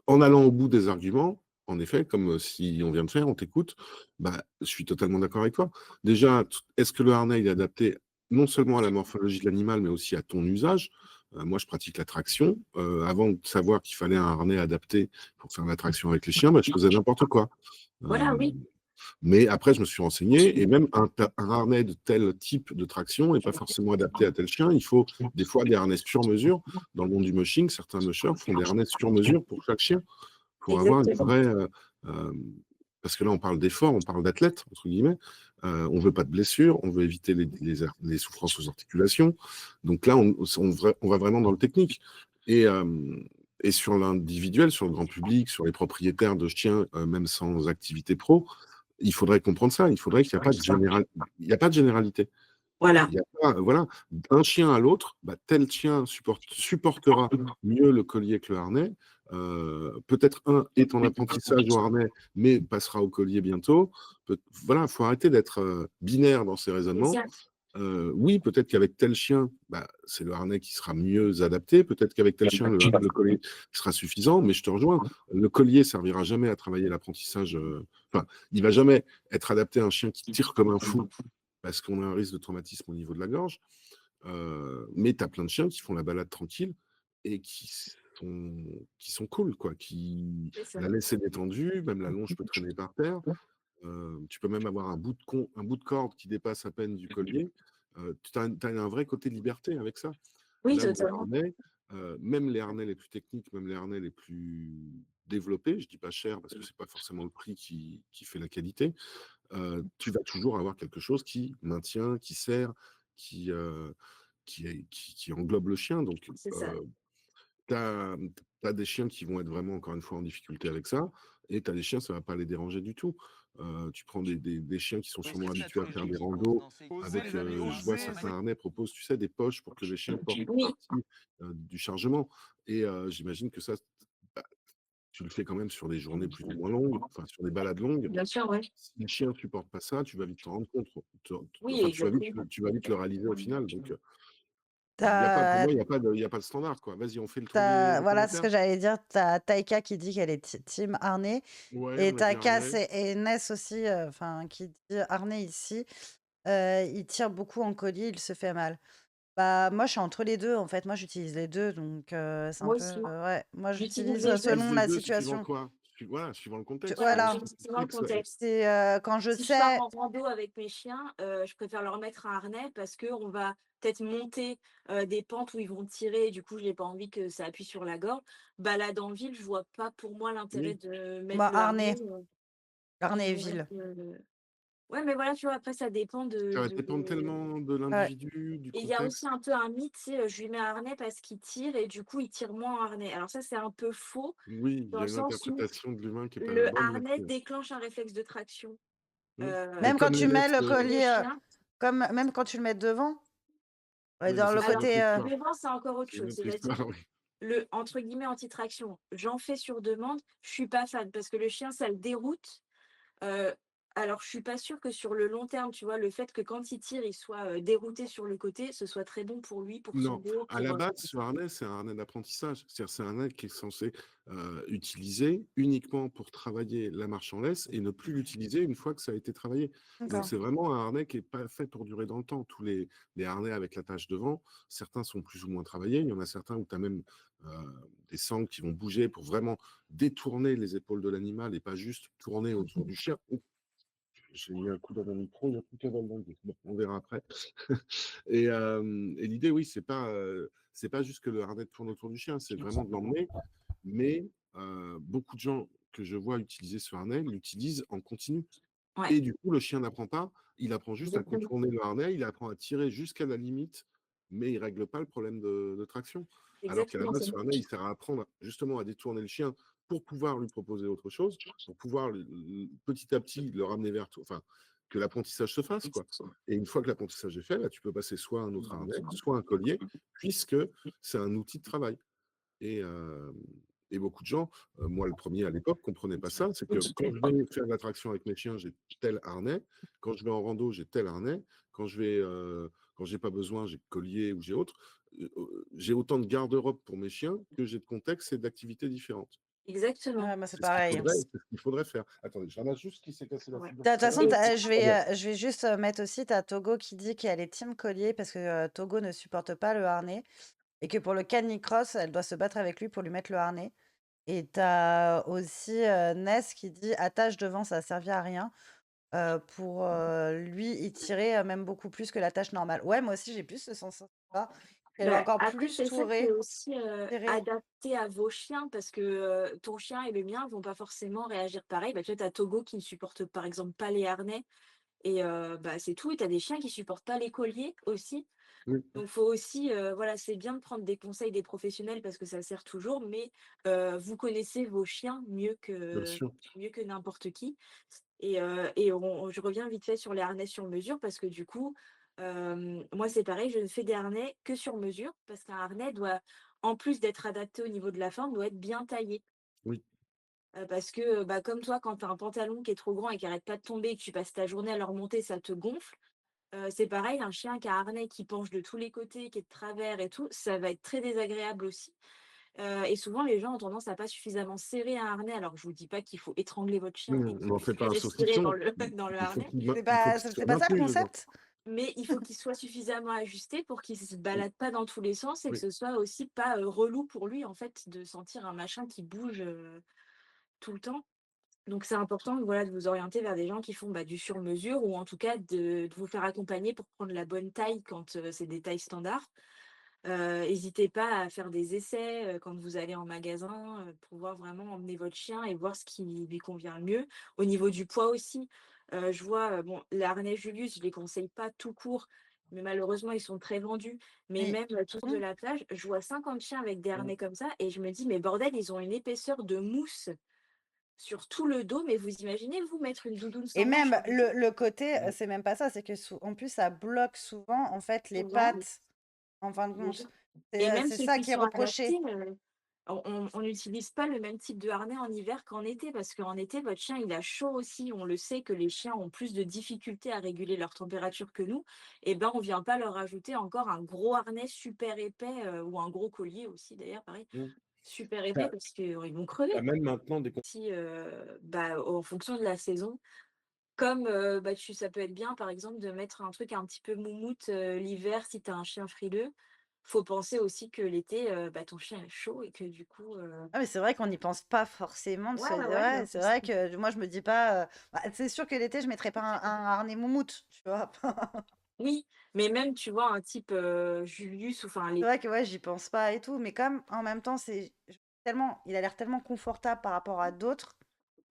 en allant au bout des arguments, en effet, comme si on vient de faire, on t'écoute, bah, je suis totalement d'accord avec toi. Déjà, est-ce que le harnais il est adapté non seulement à la morphologie de l'animal, mais aussi à ton usage? Moi, je pratique la traction. Avant de savoir qu'il fallait un harnais adapté pour faire la traction avec les chiens, bah, je faisais n'importe quoi. Voilà, Euh, oui. mais après, je me suis renseigné et même un harnais de tel type de traction n'est pas forcément adapté à tel chien. Il faut des fois des harnais sur mesure. Dans le monde du mushing, certains mushers font des harnais sur mesure pour chaque chien pour avoir une Exactement. vraie. Parce que là, on parle d'effort, on parle d'athlète, entre guillemets. On ne veut pas de blessures, on veut éviter les souffrances aux articulations. Donc là, on va vraiment dans le technique. Et, euh, et sur l'individuel, sur le grand public, sur les propriétaires de chiens, même sans activité pro, il faudrait comprendre ça. Il faudrait qu'il n'y a pas de il y a pas de généralité. Voilà. Il y a pas, voilà, d'un chien à l'autre, bah, tel chien supportera mieux le collier que le harnais. Peut-être un est en apprentissage au harnais, mais passera au collier bientôt. Voilà, il faut arrêter d'être binaire dans ces raisonnements. Exact. Oui, peut-être qu'avec tel chien, bah, c'est le harnais qui sera mieux adapté. Peut-être qu'avec tel chien, le collier sera suffisant. Mais je te rejoins, le collier servira jamais à travailler l'apprentissage. Enfin, il va jamais être adapté à un chien qui tire comme un fou parce qu'on a un risque de traumatisme au niveau de la gorge. Mais tu as plein de chiens qui font la balade tranquille et qui sont cool, quoi. C'est ça. La laisse est détendue, même la longe peut traîner par terre. Tu peux même avoir un bout de corde qui dépasse à peine du collier. Tu as un vrai côté liberté avec ça. Oui, Là où le totalement. harnais, même les harnais les plus techniques, même les harnais les plus développés, je dis pas cher parce que c'est pas forcément le prix qui fait la qualité, tu vas toujours avoir quelque chose qui maintient, qui sert, qui, qui englobe le chien. Donc, C'est ça. tu as des chiens qui vont être vraiment, encore une fois, en difficulté avec ça, et tu as des chiens, ça ne va pas les déranger du tout. Tu prends des chiens qui sont sûrement habitués à faire des randos avec, je vois certains harnais proposent, tu sais, des poches pour que les chiens portent une Oui, partie du chargement. Et j'imagine que ça, bah, tu le fais quand même sur des journées plus ou moins longues, enfin sur des balades longues. bien sûr, ouais. Si le chien ne supporte pas ça, tu vas vite t'en rendre compte. Oui, Enfin, exactement. tu vas vite le réaliser au final. Donc, pour T'as, moi, il y a pas de standard, quoi. Vas-y, on fait le tour des voilà ce commentaires. que j'allais dire. T'as Taika qui dit qu'elle est team harnais. Ouais, Et on a dit t'as Cass harnais. et Ness aussi, enfin, qui dit harnais ici. Il tire beaucoup en collier, il se fait mal. Bah, moi, je suis entre les 2 en fait. Moi, j'utilise les 2 donc c'est un Moi peu aussi, ouais, moi, j'utilise j'utilise, les deux. selon Les la 2 suivant situation. quoi? Voilà, suivant le Tu contexte, Voilà, quoi. voilà, suivant le contexte. c'est, quand je Si je pars sais en rando avec mes chiens, je préfère leur mettre un harnais parce qu'on va peut-être monter, des pentes où ils vont tirer et du coup, j'ai pas envie que ça appuie sur la gorge. Balade en ville, je vois pas pour moi l'intérêt Oui, de mettre moi, le harnais, harnais ils et vont ville. mettre, ouais, mais voilà, tu vois, après ça dépend ça va dépendre tellement de Ouais. l'individu, du et il y a aussi contexte. un peu un mythe, tu sais, je lui mets un harnais parce qu'il tire et du coup, il tire moins en harnais. Alors ça, c'est un peu faux Oui, il dans y a le une sens où interprétation de l'humain qui est pas la le bonne non harnais plus. déclenche un réflexe de traction, Mmh. Et Même quand comme les tu mets laisses, le chez le collier, chien. même quand tu le mets devant, oui, mais dans ça, le c'est une Alors, autre côté, histoire. devant, c'est encore autre C'est une chose. autre C'est-à-dire, histoire, oui. le entre guillemets «anti-traction», j'en fais sur demande, je suis pas fan parce que le chien, ça le déroute. Heu, alors je suis pas sûre que sur le long terme, tu vois, le fait que quand il tire, il soit, dérouté sur le côté, ce soit très bon pour lui, pour son Non, dos, à pour, la base, ce harnais, c'est un harnais d'apprentissage. C'est-à-dire, c'est un harnais qui est censé utiliser uniquement pour travailler la marche en laisse et ne plus l'utiliser une fois que ça a été travaillé. Donc, d'accord. c'est vraiment un harnais qui n'est pas fait pour durer dans le temps. Tous les harnais avec l'attache devant, certains sont plus ou moins travaillés. Il y en a certains où tu as même euh, des sangles qui vont bouger pour vraiment détourner les épaules de l'animal et pas juste tourner autour du chien. Oups, j'ai mis un coup dans mon micro, il n'y a plus qu'à dans le bon, on verra après. Et l'idée, oui, c'est pas juste que le harnais tourne autour du chien, c'est vraiment de l'emmener. Mais beaucoup de gens que je vois utiliser ce harnais l'utilisent en continu. ouais, Et du coup, le chien n'apprend pas, il apprend juste à exactement, contourner le harnais, il apprend à tirer jusqu'à la limite, mais il ne règle pas le problème de traction. Alors qu'à la exactement, base, c'est ce harnais, il sert à apprendre justement à détourner le chien pour pouvoir lui proposer autre chose, pour pouvoir petit à petit le ramener vers toi, enfin, que l'apprentissage se fasse, quoi. Et une fois que l'apprentissage est fait, bah, tu peux passer soit à un autre harnais, soit un collier, puisque c'est un outil de travail. Et, euh, et beaucoup de gens, moi le premier à l'époque, ne comprenaient pas ça. C'est que quand je vais faire de l'attraction avec mes chiens, j'ai tel harnais. Quand je vais en rando, j'ai tel harnais. Quand j'ai pas besoin, j'ai collier ou j'ai autre. J'ai autant de garde-robe pour mes chiens que j'ai de contextes et d'activités différentes. exactement. Ouais, moi, c'est C'est ce qu'il pareil. faudrait, c'est ce qu'il faudrait faire. Attendez, je ramasse juste qui s'est cassé la Ouais. figure De toute tout à façon, l'heure. Et je vais juste mettre aussi, tu as Togo qui dit qu'elle est team collier parce que Togo ne supporte pas le harnais et que pour le canicross, elle doit se battre avec lui pour lui mettre le harnais. Et tu as aussi Ness qui dit attache devant, ça a servi à rien. Pour lui, il tirait même beaucoup plus que la tâche normale. Ouais, moi aussi, j'ai plus ce sens-là. Elle va bah, encore après, plus c'est ça qui est tourer, aussi, tirer. adapté à vos chiens parce que, ton chien et le mien vont pas forcément réagir pareil. Bah, tu vois, tu as Togo qui ne supporte par exemple pas les harnais et bah, c'est tout et tu as des chiens qui supportent pas les colliers aussi. Oui, Donc faut aussi, voilà, c'est bien de prendre des conseils des professionnels parce que ça sert toujours, mais vous connaissez vos chiens bien sûr. mieux que n'importe qui et je reviens vite fait sur les harnais sur mesure parce que du coup, moi c'est pareil, je fais des harnais que sur mesure parce qu'un harnais doit, en plus d'être adapté au niveau de la forme, doit être bien taillé. Oui. Parce que, bah, comme toi, quand tu as un pantalon qui est trop grand et qui arrête pas de tomber et que tu passes ta journée à le remonter, ça te gonfle. C'est pareil, un chien qui a un harnais qui penche de tous les côtés, qui est de travers et tout, ça va être très désagréable aussi. Et souvent les gens ont tendance à pas suffisamment serrer un harnais. Alors je vous dis pas qu'il faut étrangler votre chien et On qu'il n'en fait fait pas un respirer dans saucisson. le dans le harnais, Il faut qu'il C'est soit pas ça le maintenu dedans. concept? mais il faut qu'il soit suffisamment ajusté pour qu'il se balade pas dans tous les sens et que Oui. ce soit aussi pas, relou pour lui en fait de sentir un machin qui bouge, tout le temps. Donc c'est important, voilà, de vous orienter vers des gens qui font, bah, du sur mesure ou en tout cas de vous faire accompagner pour prendre la bonne taille quand, c'est des tailles standards. Hésitez pas à faire des essais, quand vous allez en magasin, pour pouvoir vraiment emmener votre chien et voir ce qui lui convient le mieux. Au niveau du poids aussi, je vois, bon, les harnais Julius, je les conseille pas tout court, mais malheureusement, ils sont très vendus. Mais Mais même, autour de mmh. la plage, je vois 50 chiens avec des harnais comme ça et je me dis: «Mais bordel, ils ont une épaisseur de mousse sur tout le dos». Mais vous imaginez, vous, mettre une doudoune Et sans manches même en été? le côté, c'est même pas ça, c'est que en plus, ça bloque souvent en fait les Souvent, pattes, en fin de déjà. compte. Et même C'est ceux ça qui qui est sont adaptés, reproché. on n'utilise pas le même type de harnais en hiver qu'en été, parce qu'en été, votre chien, il a chaud aussi. On le sait que les chiens ont plus de difficultés à réguler leur température que nous. Et ben, on vient pas leur rajouter encore un gros harnais super épais, ou un gros collier aussi, d'ailleurs, pareil, Mmh. super épais, parce qu'ils vont crever. Même maintenant, des Si, bah, en fonction de la saison, Comme, bah, ça peut être bien, par exemple, de mettre un truc un petit peu moumoute, l'hiver si tu as un chien frileux. Faut penser aussi que l'été, bah, ton chien est chaud et que du coup, Ah mais c'est vrai qu'on n'y pense pas forcément de ouais, se ouais, ouais, ouais, bien c'est sûr. vrai que moi je me dis pas, bah, c'est sûr que l'été je mettrais pas un harnais moumoute, tu vois? Oui, mais même, tu vois, un type, Julius ou enfin C'est les vrai que ouais, j'y pense pas et tout, mais comme en même temps tellement il a l'air tellement confortable par rapport à d'autres,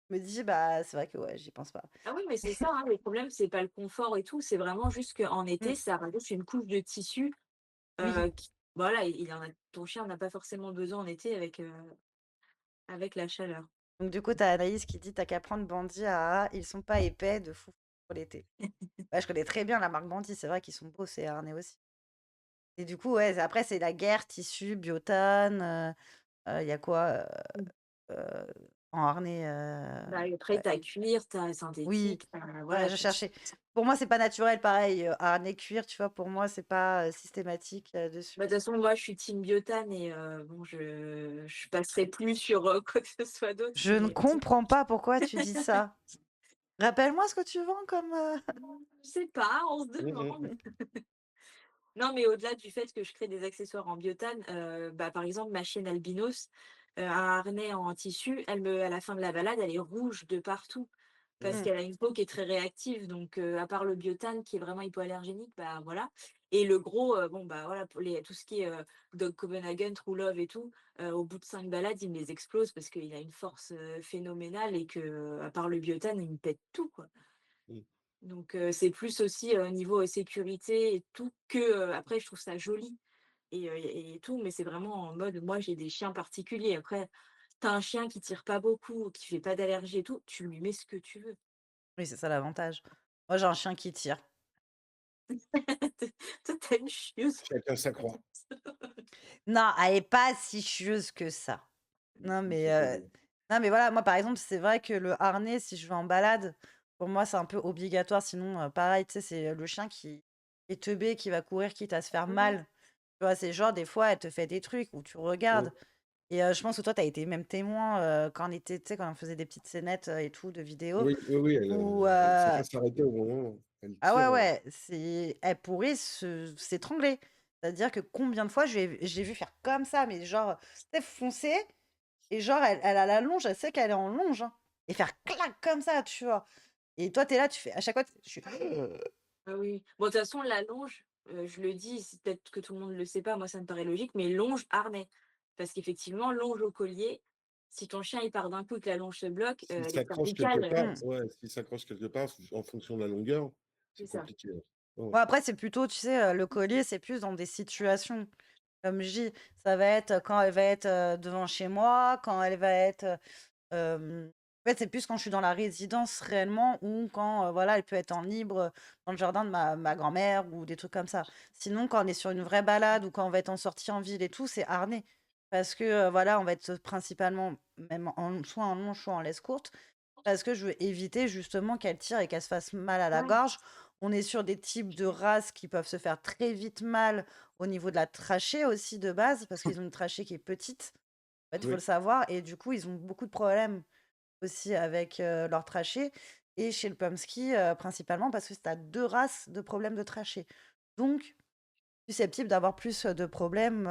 je me dis: «Bah, c'est vrai que ouais, j'y pense pas». ah oui, mais c'est ça, hein, le problème, c'est pas le confort et tout, c'est vraiment juste qu'en été, Mmh, ça rajoute une couche de tissu, oui. qui voilà, il en a ton chien n'a pas forcément besoin en été avec la chaleur. Donc du coup, tu as Anaïs qui dit: «Tu qu'à prendre Bandy, ah ah, ils sont pas épais de fou pour l'été». Ouais, je connais très bien la marque Bandy, c'est vrai qu'ils sont beaux ces harnais aussi. Et du coup, ouais, après c'est la guerre tissu, biotane, il y a quoi, heu, en harnais, Bah, et après, tu as cuir, tu as oui, synthétique, tu ouais, voilà, je tu cherchais. Pour moi, c'est pas naturel pareil, harnais cuir, tu vois? Pour moi, c'est pas, systématique, dessus. bah, de toute façon, moi, je suis team biotane et bon, je passerai plus sur, quoi que ce soit d'autre, Je ne mais comprends pas pourquoi tu dis ça. Rappelle-moi ce que tu vends comme, je sais pas, on se Mmh, mmh, demande. mmh. Non, mais au-delà du fait que je crée des accessoires en biotane, bah, par exemple, ma chienne albinos, un harnais en tissu, à la fin de la balade, elle est rouge de partout parce Mmh. qu'elle a une peau qui est très réactive. Donc, à part le biotane qui est vraiment hypoallergénique, bah voilà. Et le gros, bon, bah voilà, pour tout ce qui est Dog Copenhagen, True Love et tout, au bout de 5 balades, il me les explose parce qu'il a une force phénoménale et que, à part le biotane, il me pète tout, quoi. Mmh. Donc, c'est plus aussi, niveau, sécurité et tout que, après je trouve ça joli et tout, mais c'est vraiment en mode moi j'ai des chiens particuliers. Après, tu as un chien qui tire pas beaucoup, qui fait pas d'allergie et tout, tu lui mets ce que tu veux. Oui, c'est ça l'avantage. Moi, j'ai un chien qui tire. Toi, tu une chieuse. Chacun sa croix. Non, elle est pas si chieuse que ça. Non, mais non, mais voilà, moi, par exemple, c'est vrai que le harnais, si je vais en balade, pour moi, c'est un peu obligatoire. Sinon, pareil, tu sais, c'est le chien qui est teubé, qui va courir, quitte à se faire Ouais, mal. Tu vois, c'est genre, des fois, elle te fait des trucs où tu Mmh. regardes. Et je pense que toi, tu as été même témoin quand on était, tu sais, quand on faisait des petites scénettes et tout de vidéos. Oui, oui, oui, Où, elle sait pas s'arrêter au moment où elle ah ouais, tire, ouais, elle pourrait s'étrangler. C'est-à-dire que combien de fois j'ai vu faire comme ça, mais genre, tu sais, foncer. Et genre, elle a la longe, elle sait qu'elle est en longe, hein, et faire clac comme ça, tu vois? Et toi, tu es là, tu fais à chaque fois, je suis ah oui. Bon, de toute façon, la longe, je le dis, c'est peut-être que tout le monde le sait pas, moi ça me paraît logique, mais longe harnais. Parce qu'effectivement, longe au collier, si ton chien il part d'un coup et que la longe se bloque, s'il les s'accroche quelque cervicales, part, mmh. ouais, s'il s'accroche quelque part, en fonction de la longueur, c'est c'est ça. compliqué, ouais. Ouais, Bon, après, c'est plutôt, tu sais, le collier, c'est plus dans des situations, comme je dis, ça va être quand elle va être, devant chez moi, quand elle va être, en fait, c'est plus quand je suis dans la résidence réellement ou quand, voilà, elle peut être en libre, dans le jardin de ma grand-mère ou des trucs comme ça. Sinon, quand on est sur une vraie balade ou quand on va être en sortie en ville et tout, c'est harnais. Parce que, voilà, on va être principalement même soit en long, soit en laisse courte, parce que je veux éviter justement qu'elle tire et qu'elle se fasse mal à la Ouais, gorge. On est sur des types de races qui peuvent se faire très vite mal au niveau de la trachée aussi de base, parce qu'ils ont une trachée qui est petite. En fait, il faut le oui. savoir et du coup, ils ont beaucoup de problèmes aussi avec, leur trachée et chez le Pomsky, principalement parce que tu as 2 races de problèmes de trachée. Donc susceptible d'avoir plus, de problèmes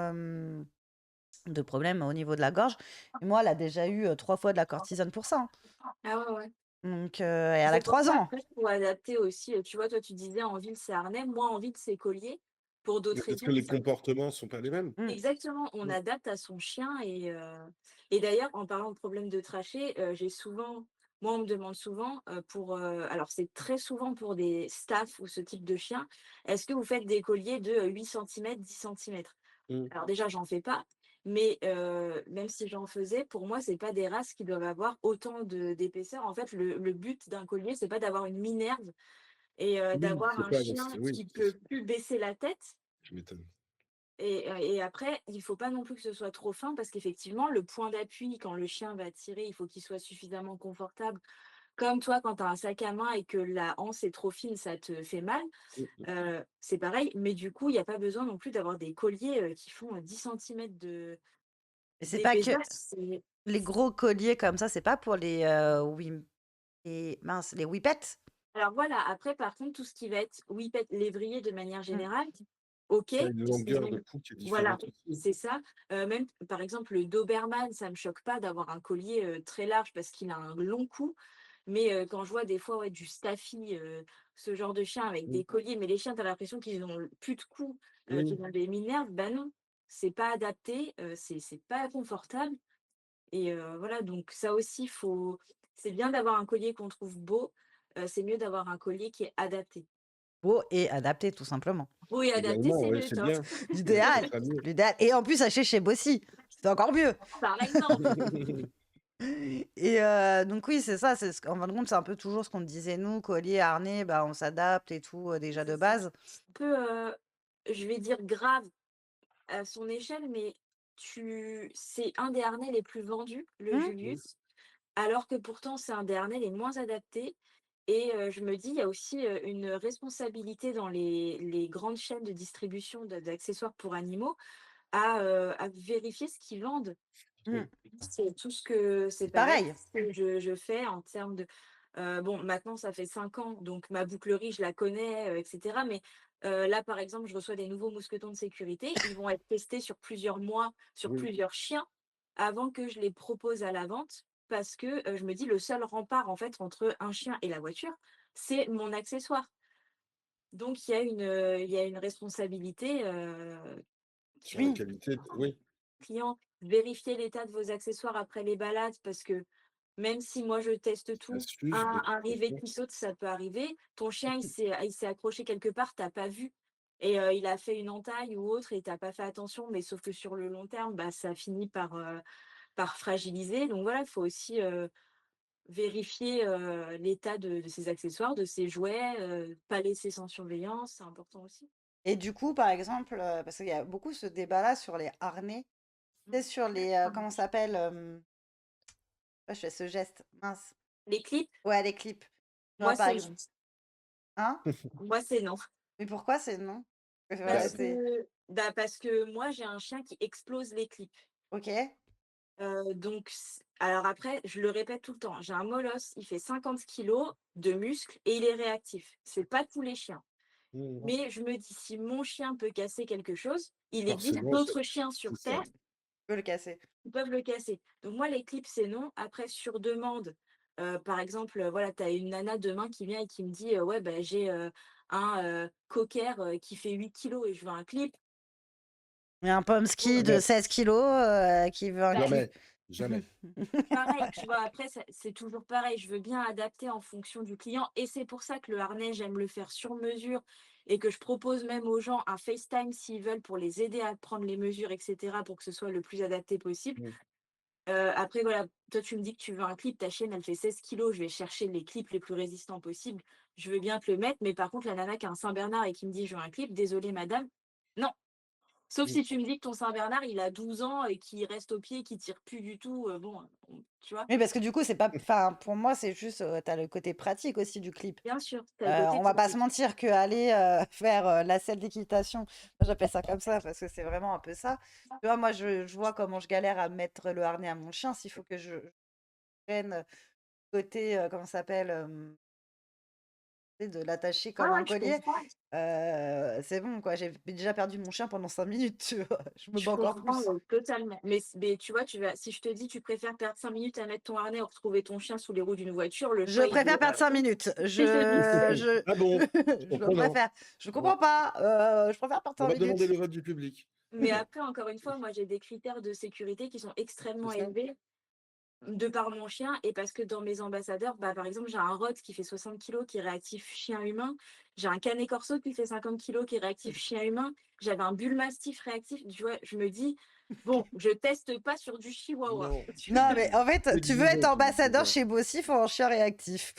au niveau de la gorge et moi, elle a déjà eu, 3 fois de la cortisone pour ça, hein. ah ouais, ouais. Donc et elle a C'est que pour 3 ça, ans. après, pour adapter aussi, tu vois, toi, tu disais en ville, c'est harnais, moi, en ville, c'est collier, pour Mais d'autres parce que raisons. les comportements sont pas les mêmes. Mmh. Exactement, on Mmh. adapte à son chien et d'ailleurs, en parlant de problèmes de trachée, j'ai souvent moi, on me demande souvent, alors c'est très souvent pour des staffs ou ce type de chien: «Est-ce que vous faites des colliers de, 8 centimètres, 10 centimètres?» Mmh. Alors déjà, j'en fais pas, mais même si j'en faisais, pour moi, c'est pas des races qui doivent avoir autant d'épaisseur. En fait, le but d'un collier, c'est pas d'avoir une minerve et Oui, d'avoir c'est un pas chien oui, qui peut plus baisser la tête tu m'étonnes. et après, il faut pas non plus que ce soit trop fin parce qu'effectivement, le point d'appui, quand le chien va tirer, il faut qu'il soit suffisamment confortable. Comme toi, quand tu as un sac à main et que la anse est trop fine, ça te fait mal. Mmh mh. C'est pareil, mais du coup, il y a pas besoin non plus d'avoir des colliers, qui font, 10 centimètres Mais c'est pas que d'épaisseur. C'est les gros colliers comme ça, c'est pas pour les, les mince, les whippets? Alors voilà, après, par contre, tout ce qui va être whippet, lévrier de manière Mm. générale, ok. Ça a une longueur de même- cou qui est Voilà, différente aussi. c'est ça. Même, par exemple, le Doberman, ça me choque pas d'avoir un collier très large parce qu'il a un long cou. Mais quand je vois des fois du Staffy, ce genre de chien avec Mm. des colliers, mais les chiens, tu as l'impression qu'ils ont plus de cou, Oui. qu'ils ont des minerves, bah non, c'est pas adapté, c'est pas confortable. Et voilà, donc ça aussi, c'est bien d'avoir un collier qu'on trouve beau, c'est mieux d'avoir un collier qui est adapté. Beau et adapté, tout simplement. Beau et adapté, Également, c'est ouais, mieux, c'est toi. bien. L'idéal. C'est pas mieux. L'idéal. Et en plus, acheter chez Bossy. C'est encore mieux. Par exemple. Et donc oui, c'est ça. En fin de compte, c'est un peu toujours ce qu'on disait nous, collier, harnais, bah, on s'adapte et tout déjà de C'est ça. base. Un peu, je vais dire grave à son échelle, mais c'est un des harnais les plus vendus, le Hmm. Julius, alors que pourtant c'est un des harnais les moins adaptés. Et je me dis, il y a aussi une responsabilité dans les grandes chaînes de distribution d'accessoires pour animaux à vérifier ce qu'ils vendent. Hmm. C'est tout ce que c'est C'est pareil. ce que je fais en termes de. Bon, maintenant, ça fait 5 ans, donc ma bouclerie, je la connais, etc. Mais là, par exemple, je reçois des nouveaux mousquetons de sécurité. Ils vont être testés sur plusieurs mois, sur Oui. plusieurs chiens, avant que je les propose à la vente. Parce que je me dis, le seul rempart, en fait, entre un chien et la voiture, c'est mon accessoire. Donc, il y a une responsabilité Sur la Oui. qualité, oui. client, vérifier l'état de vos accessoires après les balades, parce que même si moi je teste tout, Ça s'use de un toute rivet façon. qui saute, ça peut arriver. Ton chien, il s'est accroché quelque part, t'as pas vu. Et il a fait une entaille ou autre et t'as pas fait attention, mais sauf que sur le long terme, bah, ça finit par fragiliser. Donc voilà, il faut aussi vérifier l'état de ses accessoires, de ses jouets, pas laisser sans surveillance, c'est important aussi. Et du coup, par exemple, parce qu'il y a beaucoup ce débat-là sur les harnais, c'est sur les, comment ça s'appelle je fais ce geste, mince. Les clips, Ouais, les clips. moi Genre, par c'est exemple. non. Hein? Moi c'est non. Mais pourquoi c'est non? Ouais, Bah, Parce que moi, j'ai un chien qui explose les clips. ok. Donc, alors après, je le répète tout le temps, j'ai un molosse, il fait 50 kilos de muscles et il est réactif. C'est pas tous les chiens. mm, Mais je me dis, si mon chien peut casser quelque chose, il existe forcément, d'autres chiens sur c'est ça. Terre Je peux le casser. qui peuvent le casser. Donc moi, les clips, c'est non. Après, sur demande, par exemple, voilà, tu as une nana demain qui vient et qui me dit, ouais, bah, j'ai un cocker qui fait 8 kilos et je veux un clip. Il y a un Pomsky de Jamais. 16 kilos qui veut un Bah, clip. Jamais. pareil, tu vois, après, c'est toujours pareil. Je veux bien adapter en fonction du client. Et c'est pour ça que le harnais, j'aime le faire sur mesure et que je propose même aux gens un FaceTime s'ils veulent pour les aider à prendre les mesures, etc., pour que ce soit le plus adapté possible. Mm. Après, voilà, toi, tu me dis que tu veux un clip, ta chienne, elle fait 16 kilos. Je vais chercher les clips les plus résistants possibles. Je veux bien te le mettre. Mais par contre, la nana qui a un Saint-Bernard et qui me dit, je veux un clip, désolée, madame. Non. Sauf Mm. si tu me dis que ton Saint-Bernard, il a 12 ans et qu'il reste au pied, qu'il tire plus du tout. Bon, tu vois. Oui, parce que du coup, c'est pas. Enfin, pour moi, c'est juste. T'as le côté pratique aussi du clip. Bien sûr, tu as le côté On va pas se pratique. mentir que aller faire la selle d'équitation, moi, j'appelle ça comme ça parce que c'est vraiment un peu ça. Tu vois, moi, je vois comment je galère à mettre le harnais à mon chien. S'il faut que je prenne côté, comment ça s'appelle, de l'attacher Ouais, comme un ouais, je collier, comprends. c'est bon, quoi. J'ai déjà perdu mon chien pendant 5 minutes, tu vois. Je me Je bats encore comprends plus. totalement. Mais tu vois, si je te dis, tu préfères perdre 5 minutes à mettre ton harnais ou retrouver ton chien sous les roues d'une voiture, le Je choix, il préfère est. perdre 5 minutes. C'est celui-ci. Je, Ah bon, je surprenant. préfère. Je Bon, comprends pas. Je préfère perdre on 5 va demander minutes. le vote du public. Mais après, encore une fois, moi, j'ai des critères de sécurité qui sont extrêmement C'est ça? élevés. De par mon chien et parce que dans mes ambassadeurs, bah, par exemple, j'ai un Rot qui fait 60 kilos qui est réactif chien-humain. J'ai un Canet Corso qui fait 50 kilos qui est réactif chien-humain. J'avais un Bull Mastiff réactif. Tu vois, je me dis, bon, je teste pas sur du chihuahua. Non. Non, mais en fait, C'est tu du veux être vivant, ambassadeur chez Bossy, faut un chien réactif.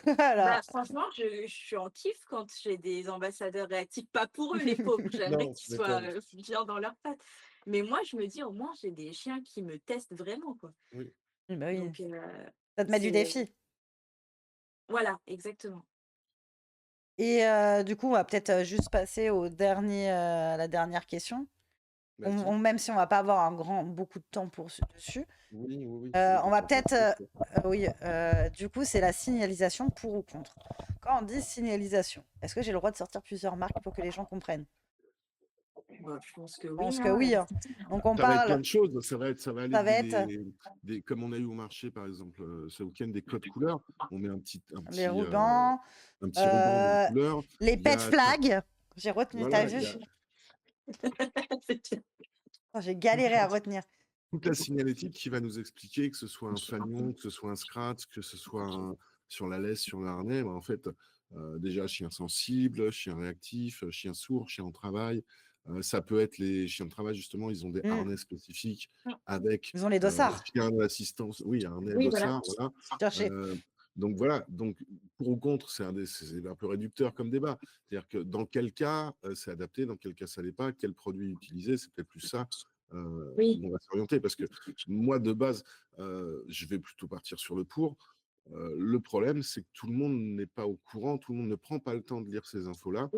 Voilà. Bah, franchement, je suis en kiff quand j'ai des ambassadeurs réactifs. Pas pour eux, les pauvres. J'aimerais Non, qu'ils tu soient m'étonnes. bien dans leurs pattes. Mais moi, je me dis, au moins, j'ai des chiens qui me testent vraiment, quoi. Oui. Bah oui. Donc, Ça te met du c'est. défi. Voilà, exactement. Et du coup, on va peut-être juste passer à la dernière question. Vas-y. Même si on va pas avoir beaucoup de temps dessus. Oui, oui, oui. On va Faut peut-être. faire ça. Oui, du coup, c'est la signalisation pour ou contre. Quand on dit signalisation, est-ce que j'ai le droit de sortir plusieurs marques pour que les gens comprennent? Bah, je pense que Je oui, pense que hein. oui, hein. Donc on Ça va être plein parle, de choses. Ça va aller ça va être comme on a eu au marché, par exemple, ce week-end, des codes couleurs. On met les rubans, un petit ruban d'une couleur. les Il y pet a, flags. J'ai retenu, t'as voilà, vu? il y a C'est bien. Oh, j'ai galéré à retenir. toute la signalétique qui va nous expliquer que ce soit un fanion, que ce soit un scratch, que ce soit sur la laisse, sur le harnais. En fait, déjà, chien sensible, chien réactif, chien sourd, chien en travail. Ça peut être les chiens de travail, justement, ils ont des harnais spécifiques avec Ils ont les dossards. chien d'assistance. Oui, harnais Oui, voilà. dossard, voilà. Cherchez. Donc voilà, donc pour ou contre, c'est un peu réducteur comme débat. C'est-à-dire que dans quel cas c'est adapté, dans quel cas ça l'est pas, quel produit utiliser, c'est peut-être plus ça Oui. où on va s'orienter. Parce que moi, de base, je vais plutôt partir sur le pour. Le problème, c'est que tout le monde n'est pas au courant, tout le monde ne prend pas le temps de lire ces infos-là,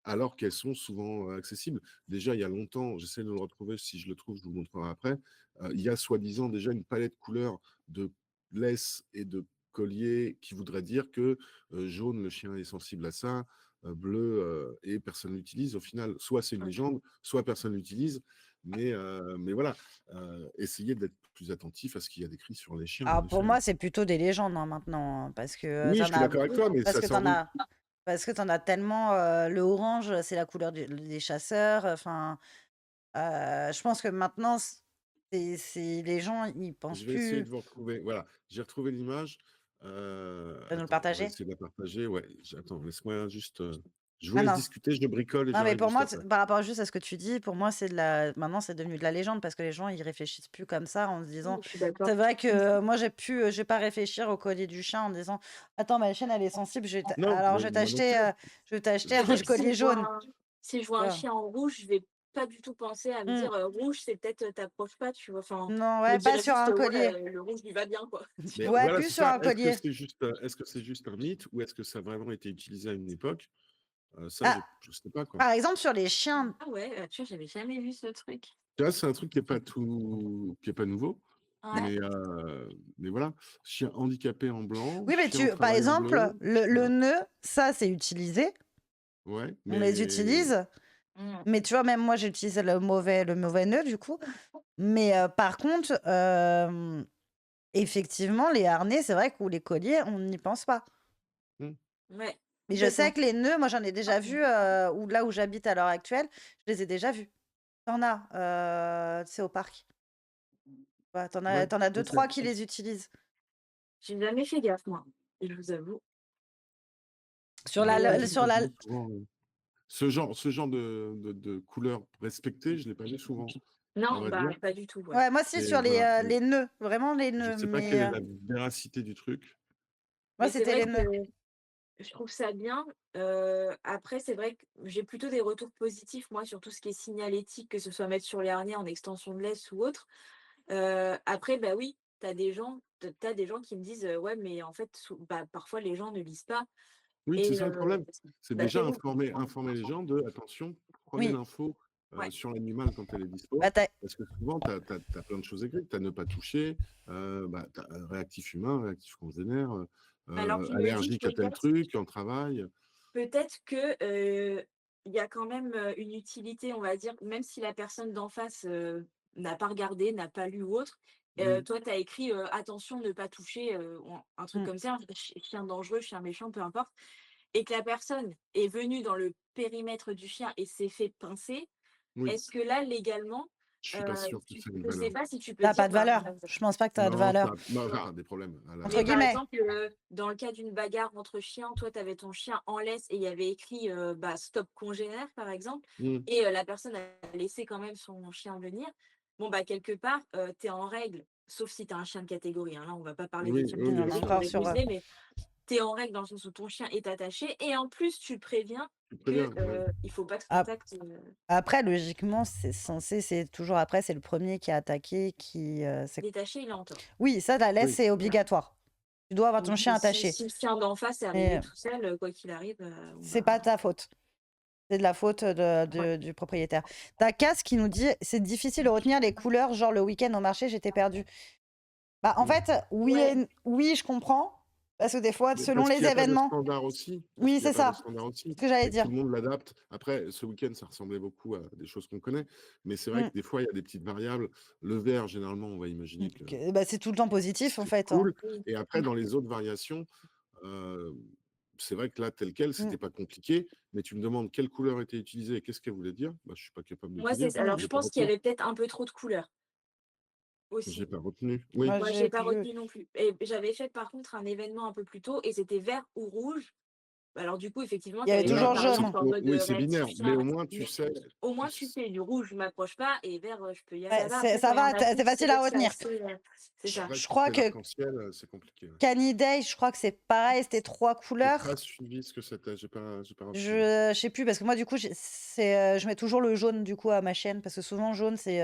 alors qu'elles sont souvent accessibles. Déjà, il y a longtemps, j'essaie de le retrouver, si je le trouve, je vous le montrerai après, il y a soi-disant déjà une palette couleur de laisse et de collier qui voudrait dire que jaune, le chien est sensible à ça, bleu, et personne l'utilise. Au final, soit c'est une légende, soit personne l'utilise. Mais voilà, essayez d'être plus attentif à ce qu'il y a décrit sur les chiens. Alors en pour effet. moi, c'est plutôt des légendes hein, maintenant, hein, parce que Oui, je t'en suis as, d'accord avec toi, mais parce ça que sort t'en d'où? as, parce que t'en as tellement. Le orange, c'est la couleur des chasseurs. Enfin, je pense que maintenant, les gens, ils pensent Je vais essayer plus. de vous retrouver. Voilà, j'ai retrouvé l'image. Tu vas nous le Attends, on va partager? essayer de la partager. Ouais, attends, laisse-moi juste. Je vous Ah laisse non. discuter, je bricole et Non, mais j'arrive pour juste moi, après. par rapport juste à ce que tu dis, pour moi, maintenant, c'est devenu de la légende parce que les gens, ils réfléchissent plus comme ça en se disant. Je suis d'accord. C'est vrai que moi, je vais pas réfléchir au collier du chien en disant, attends, ma chienne, elle est sensible, Non, alors mais je vais moi non t'acheter, plus. un C'est vrai que collier jaune. si je vois Tu un vois. chien en rouge, je vais pas du tout penser à me Mm. dire rouge, c'est peut-être t'approches pas, tu vois. Enfin, Non, je me ouais, pas dirais sur juste un collier. ouais, le rouge lui va bien, quoi. Mais Ouais, voilà, plus c'est sur ça. un collier. Est-ce que c'est juste un mythe ou est-ce que ça a vraiment été utilisé à une époque? Ça, Ah, je sais pas, quoi. par exemple, sur les chiens. Ah ouais, tu vois, j'avais jamais vu ce truc. Tu vois, c'est un truc qui est pas nouveau. Ouais. Mais voilà, chien handicapé en blanc, Oui, mais chien en par travail en bleu, exemple, le chien. nœud, ça, c'est utilisé. Ouais, On les mais utilise. Mm. Mais tu vois, même moi, j'utilise le mauvais nœud, du coup. Mais par contre, effectivement, les harnais, c'est vrai que ou les colliers, on n'y pense pas. Ouais. Mais je sais Complètement. que les nœuds, moi, j'en ai déjà vu, ou là où j'habite à l'heure actuelle, je les ai déjà vus. T'en as, tu sais, au parc. Ouais, t'en ouais, as deux, ouais, trois qui les utilisent. J'ai jamais fait gaffe, moi. Je vous avoue. Sur ouais, la, moi, sur je la, l'ai vu souvent, ce genre de couleur respectée, je l'ai pas vu souvent, à Non, vrai bah dire. pas du tout. Ouais. ouais, moi, aussi, Et sur voilà. les nœuds, vraiment les Je nœuds. sais pas Mais quelle est la véracité du truc. moi, Mais c'est c'était vrai les que nœuds. je trouve ça bien. Après, c'est vrai que j'ai plutôt des retours positifs, moi, sur tout ce qui est signalétique, que ce soit mettre sur les harnais en extension de laisse ou autre. Après, bah oui, t'as des gens qui me disent ouais, mais en fait, bah, parfois les gens ne lisent pas. Oui, c'est Et ça le problème. C'est bah, c'est déjà bon. informer les gens de attention, prenez Oui. l'info Ouais. sur l'animal quand elle est dispo. Bah, Parce que souvent, tu as plein de choses écrites. Tu as ne pas toucher, t'as réactif humain, réactif congénère, Alors je me dis allergique à tel truc, en travail. peut-être que il y a quand même une utilité, on va dire, même si la personne d'en face n'a pas regardé, n'a pas lu ou autre. Toi, tu as écrit attention, ne pas toucher, un truc Mm. comme ça, chien dangereux, chien méchant, peu importe. Et que la personne est venue dans le périmètre du chien et s'est fait pincer, Oui, est-ce que là, légalement, je suis pas sûr que je ça ait une ne sais valeur. pas si tu peux T'as dire, pas de valeur. Je pense pas que t'as de Non, valeur. des problèmes. Entre mais par guillemets. exemple, dans le cas d'une bagarre entre chiens, toi, tu avais ton chien en laisse et il y avait écrit stop congénère, par exemple, et la personne a laissé quand même son chien venir. Bon, bah, quelque part, tu es en règle, sauf si tu as un chien de catégorie. Hein, là, on va pas parler des Oui, chiens de oui, On bien est catégorie, sûr, on encore bien est sûr. sur. muselé, mais tu es en règle dans le sens où ton chien est attaché. Et en plus, tu préviens Très bien. que Ouais. il faut pas que Ah, contact. après, logiquement, c'est toujours après, c'est le premier qui a attaqué qui. Détaché, il est en tort. Oui, ça, la laisse, Oui. c'est obligatoire. Tu dois avoir ton Donc, chien si attaché. le chien d'en face est Mais arrivé tout seul, quoi qu'il arrive, bon, c'est bah, pas ta faute. C'est de la faute ouais. du propriétaire. T'as Cass qui nous dit c'est difficile de retenir les couleurs, genre le week-end au marché, j'étais perdue. Bah, en Mm. fait, oui, Ouais. oui, je comprends. Parce que des fois, Mais selon parce qu'il les y a pas de événements. standard aussi, parce Oui, qu'il y a c'est pas de ça. standard aussi Ce que j'allais et que tout dire. le monde l'adapte. Après, ce week-end, ça ressemblait beaucoup à des choses qu'on connaît, mais c'est vrai Mm. que des fois, il y a des petites variables. Le vert, généralement, on va imaginer que Bah, c'est tout le temps positif, en c'est fait. cool Oui. et après, dans les autres variations, heu, c'est vrai que là, tel quel, Mm. c'était pas compliqué, mais tu me demandes quelle couleur était utilisée et qu'est-ce qu'elle voulait dire? Bah, je suis pas capable de Moi, te dire. c'est alors je J'ai pas pense qu'il y retenu. avait peut-être un peu trop de couleurs aussi. J'ai pas retenu. Oui. Moi, Moi, j'ai j'ai pas plus. retenu non plus et j'avais fait par contre un événement un peu plus tôt et c'était vert ou rouge. Alors du coup, effectivement, Il y tu avait avais le toujours Là, même par c'est jaune. exemple en mode, oui, c'est binaire, réactif mais chat, au moins, tu mais sais au moins tu sais, du rouge, je m'approche pas et vert, je peux y aller. Ouais, Ça va, après ça quand il y en va, a c'est plus, c'est facile vrai à que c'est retenir. assez, c'est ça. après, Je si crois c'est que l'arc-en-ciel, c'est compliqué, ouais. Canny Day, je crois que c'est pareil, c'était 3 J'ai couleurs. pas suivi ce que c'était, j'ai pas repris. Je sais plus, parce que moi, du coup, je mets toujours le jaune, du coup, à ma chaîne, parce que souvent, jaune, c'est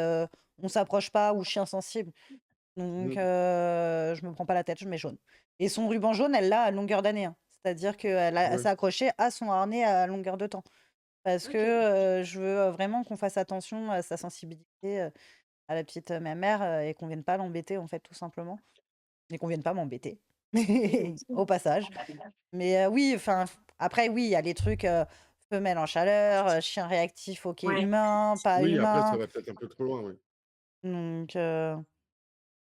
on s'approche pas ou chien sensible. Donc, Mmh. je me prends pas la tête, je mets jaune. Et son ruban jaune, elle l'a à longueur d'année, hein. C'est-à-dire qu'elle Ouais. s'est accrochée à son harnais à longueur de temps. Parce OK. que je veux vraiment qu'on fasse attention à sa sensibilité, à la petite mère et qu'on vienne pas l'embêter, en fait, tout simplement. Et qu'on vienne pas m'embêter, au passage. Mais oui, enfin, après, oui, il y a les trucs femelle en chaleur, chien réactif, ok, Ouais. humain, pas Oui, après, ça humain. va peut-être un peu trop loin, ouais. Donc,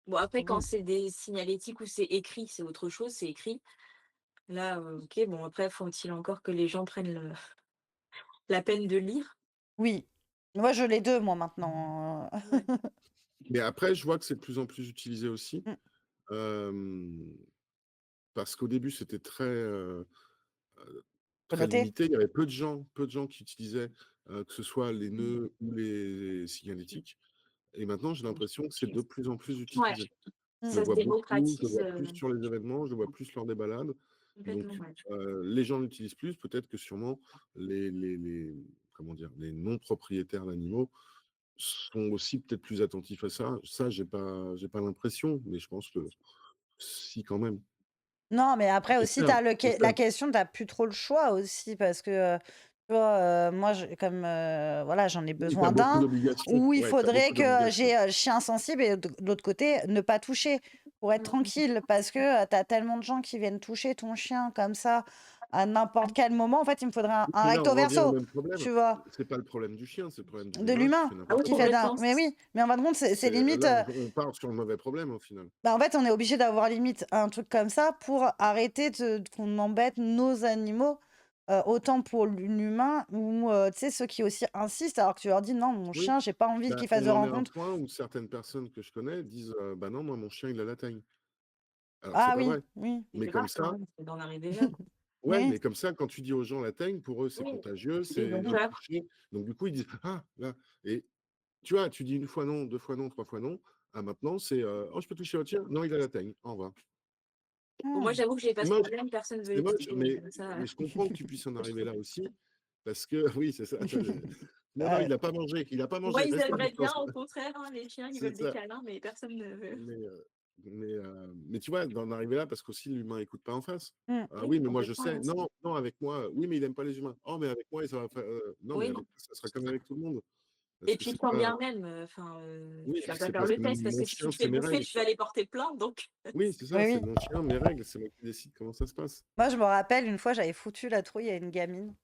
Bon après quand oui. c'est des signalétiques ou c'est écrit, c'est autre chose, c'est écrit. Là, OK, bon après faut-il encore que les gens prennent la peine de lire. Oui. Moi, je l'ai 2, moi, maintenant. Ouais. Mais après, je vois que c'est de plus en plus utilisé aussi, Mmh. parce qu'au début, c'était très Connoté. limité. Il y avait peu de gens qui utilisaient, que ce soit les nœuds ou les signalétiques et maintenant, j'ai l'impression que c'est de plus en plus Ouais, utilisé. Je Mmh. le ça se vois beaucoup, je le démocratise, vois plus sur les événements, je le vois plus lors des balades. Donc, complètement, ouais. les gens l'utilisent plus. Peut-être que sûrement les comment dire? Les non propriétaires d'animaux sont aussi peut-être plus attentifs à ça. Ça, j'ai pas l'impression, mais je pense que si quand même. Non, mais après aussi, tu J'espère, as j'espère. la question, tu plus trop le choix aussi parce que, tu vois, moi, comme, voilà, j'en ai Oui, tu as besoin beaucoup d'un, d'obligations. où il Ouais, tu as faudrait beaucoup que d'obligations. j'ai, chien sensible et de l'autre côté, ne pas toucher pour être tranquille parce que, tu as tellement de gens qui viennent toucher ton chien comme ça à n'importe quel moment. En fait, il me faudrait un Oui, un mais là, on recto revient au verso, même problème. tu vois? C'est pas le problème du chien, c'est le problème de De l'humain qui l'humain fait Ah oui, n'importe qui quoi. fait d'un complètement. mais oui, mais en fin de compte, c'est limite, Là, on part sur le mauvais problème au final. bah, en fait, on est obligé d'avoir limite un truc comme ça pour arrêter qu'on embête nos animaux, autant pour l'humain ou, tu sais, ceux qui aussi insistent alors que tu leur dis: «Non, mon Oui, chien, j'ai pas envie bah, qu'il fasse on de en est à un rencontres». point où certaines personnes que je connais disent, «Bah non, moi mon chien il a la teigne». Alors que c'est Ah pas oui, vrai. oui, Mais Mais c'est comme grave quand ça, même, d'en arriver là, quoi. ouais, oui. mais comme ça, quand tu dis aux gens la teigne, pour eux, c'est Oui, contagieux, ils c'est ont un peur. toucher. Donc du coup, ils disent: «Ah là» et tu vois, tu dis une fois non, 2 fois non, 3 fois non. Ah maintenant, c'est, «Oh je peux toucher votre chien?» «Non, il a la teigne, au revoir». Bon moi Mmh. j'avoue que j'ai pas C'est ce moche, problème, personne veut c'est moche, essayer, ça, mais je comprends que tu puisses en arriver là aussi parce que oui, c'est ça. Non, non, Ouais. il a pas moi mangé, ils reste à aimeraient bien distance. au contraire, hein, les chiens, ils C'est veulent des ça. câlins, mais personne ne veut. Mais, mais tu vois, d'en arriver là parce qu'aussi l'humain écoute pas en face. Mmh. «Ah Oui, oui, mais moi je complètement, sais». ouais. «Non, non, avec moi, oui, mais il aime pas les humains». «Oh, mais avec moi, ça va faire, non, mais Oui avec ça sera comme avec tout le monde». Parce et que puis c'est quand pas bien même, enfin, oui, tu vas puis pas c'est faire parce le que test parce mon que si tu chien, te c'est fais mes bouffer, règles. tu vas aller porter plainte donc Oui, c'est ça, Oui, c'est oui. mon chien, mes règles, c'est moi qui décide comment ça se passe. Moi, je me rappelle une fois, j'avais foutu la trouille à une gamine.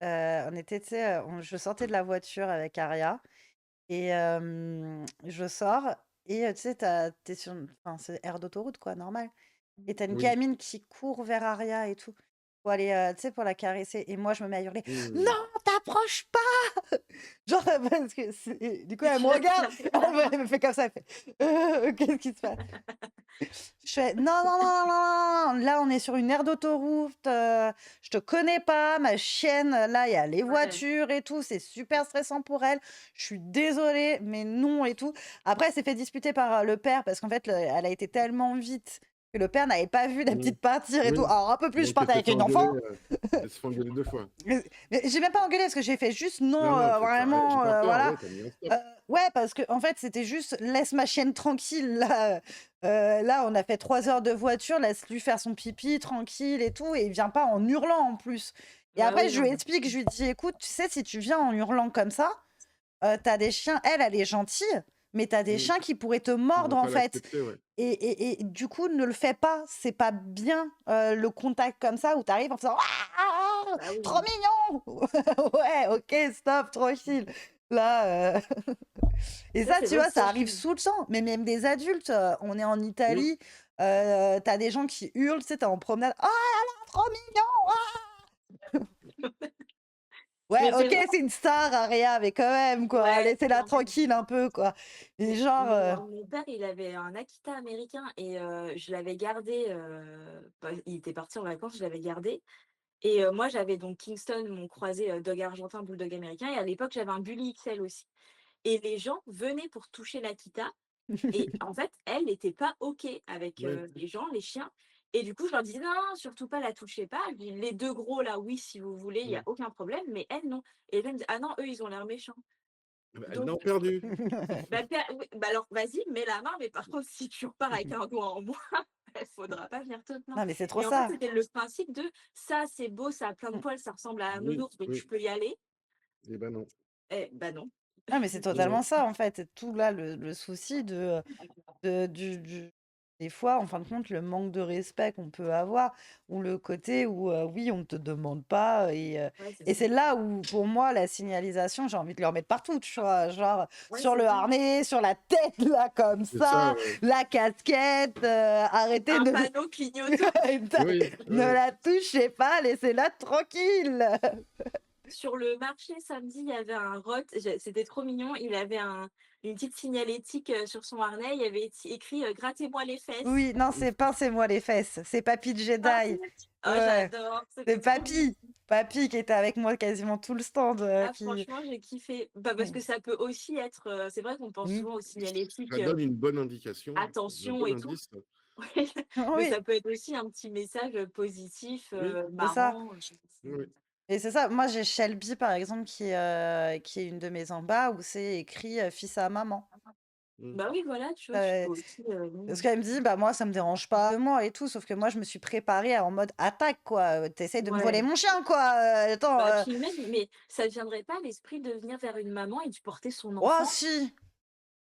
On était, tu sais, je sortais de la voiture avec Aria et je sors et tu sais, tu sur enfin, c'est aire d'autoroute, quoi, normal. Et tu une Oui. gamine qui court vers Aria et tout, pour aller, tu sais, pour la caresser et moi, je me mets à hurler: «Non, Mmh. t'approches pas!» Genre, parce que c'est du coup, et elle tu me vas te regarde, faire clairement. elle me fait comme ça, elle fait: Qu'est-ce qui se passe?» Je fais: «Non, non, non, non, non, non, là, on est sur une aire d'autoroute, je te connais pas, ma chienne, là, il y a les Ouais, voitures et tout, c'est super stressant pour elle. Je suis désolée, mais non et tout». Après, elle s'est fait disputer par, le père parce qu'en fait, elle a été tellement vite que le père n'avait pas vu la Mmh. petite partir et tout. Oui. Alors un peu plus, je Donc parte elle s'est avec fait une engueuler, enfant. elle s'est fait engueuler 2 fois. Mais j'ai même pas engueulé parce que j'ai fait juste non, Non, non, tu as j'ai vraiment, pas peur, voilà. ouais, tu as mis un stop. Ouais, parce que en fait, c'était juste: «Laisse ma chienne tranquille là, là, on a fait 3 heures de voiture, laisse-lui faire son pipi tranquille et tout et il vient pas en hurlant en plus». Et bah après oui, je non, lui mais explique, je lui dis: «Écoute, tu sais, si tu viens en hurlant comme ça, tu des chiens». Elle est gentille, mais tu as des Mmh. chiens qui pourraient te Ils mordre, vont en pas fait. l'accepter, ouais. Et du coup, ne le fais pas. C'est pas bien, le contact comme ça où tu arrives en faisant «Ah! Bah oui. Trop mignon!» Ouais, OK, stop, tranquille. Là, et Ça, ça, c'est tu vrai que vois, ça ça, je arrive suis. sous le sang. Mais même des adultes, on est en Mmh. Italie, tu as des gens qui hurlent, tu sais, tu es en promenade: «Oh là là, trop mignon! Ah!» Ouais, Mais c'est OK, vrai. c'est une star, Aria, mais quand même, quoi. Ouais, Laissez-la quand même. tranquille un peu, quoi. Et genre, Mon père, il avait un Akita américain et je l'avais gardé. Il était parti en vacances, je l'avais gardé. Et moi, j'avais donc Kingston, mon croisé dog argentin, bulldog américain. Et à l'époque, j'avais un Bully XL aussi. Et les gens venaient pour toucher l'Akita. Et en fait, elle n'était pas OK avec Ouais. les gens, les chiens. Et du coup, je leur disais, non, non, surtout pas, la touchez pas. Je dis, les deux gros, là, oui, si vous voulez, il n'y Mmh. a aucun problème. Mais elle, non. Et elle me dit, ah non, eux, ils ont l'air méchants. Bah, Donc, non, perdu. oui, bah alors, vas-y, mets la main. Mais par contre, si tu repars avec un doigt en moins, il faudra pas venir te plaindre. non, mais c'est trop Et en fait, ça. c'était le principe de ça, c'est beau, ça a plein de poils, ça ressemble à un Oui, nounours, donc oui. tu peux y aller. Eh ben non. Eh, bah non. Non, mais c'est Non, totalement non. ça, en fait. C'est tout là, le souci des fois, en fin de compte, le manque de respect qu'on peut avoir, ou le côté où, oui, on ne te demande pas. Ouais, c'est Et ça. c'est là où, pour moi, la signalisation, j'ai envie de le remettre partout, tu vois. Genre, Ouais, sur c'est le ça. harnais, sur la tête, là, comme C'est ça, ça, la casquette, arrêtez Un de... panneau clignotant. Oui, Ne ouais. la touchez pas, laissez-la tranquille. Sur le marché samedi, il y avait un rot, c'était trop mignon. Il avait une petite signalétique sur son harnais. Il y avait écrit grattez-moi les fesses. Oui, non, c'est pincez-moi les fesses. C'est Papy de Ah, Jedi. oh, Ouais. j'adore, C'est c'était trop mignon. Papy. Papy qui était avec moi quasiment tout le stand. Ah, franchement, j'ai kiffé. Bah, parce que ça peut aussi être. C'est vrai qu'on pense Mm. souvent aux signalétiques, Ça donne une bonne indication, un attention bon et tout. indice. Oui, mais Oui, ça peut être aussi un petit message positif, Oui, c'est ça. marrant. oui. Et c'est ça. Moi, j'ai Shelby, par exemple, qui est une de mes en bas, où c'est écrit fils à maman. Mmh. Bah oui, voilà, tu vois, tu Euh, peux aussi. Parce qu'elle me dit, bah moi, ça me dérange pas de moi et tout, sauf que moi, je me suis préparée en mode attaque, quoi. T'essayes de me voler Ouais. mon chien, quoi. Attends. Bah, puis même, mais ça ne viendrait pas à l'esprit de venir vers une maman et de porter son Oh, enfant? si.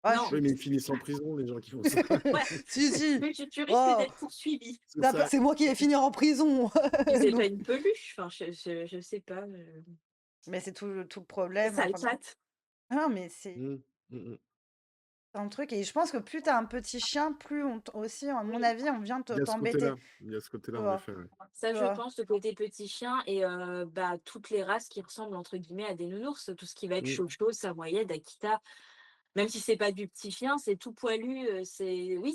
Ah, Non, Oui, mais ils finissent en prison, les gens qui font ça. ouais, Si, si. mais tu risques Oh, d'être poursuivi. C'est ça. c'est moi qui vais finir en prison. Puis c'est pas Donc, une peluche, enfin, je sais pas. mais c'est tout le Les problème, en sales fin de compte. pattes. Non, mais c'est Mmh. Mmh mh. un truc. Et je pense que plus t'as un petit chien, plus aussi, à mon Oui, avis, on vient Il y a ce t'embêter. côté-là. Il y a ce Tu côté-là, en vois. effet, ouais. ça, Tu je vois. pense, le côté petit chien et bah, toutes les races qui ressemblent, entre guillemets, à des nounours. Tout ce qui va être Mmh. chocho, samoyède, Akita. Même si c'est pas du petit chien, c'est tout poilu. Oui,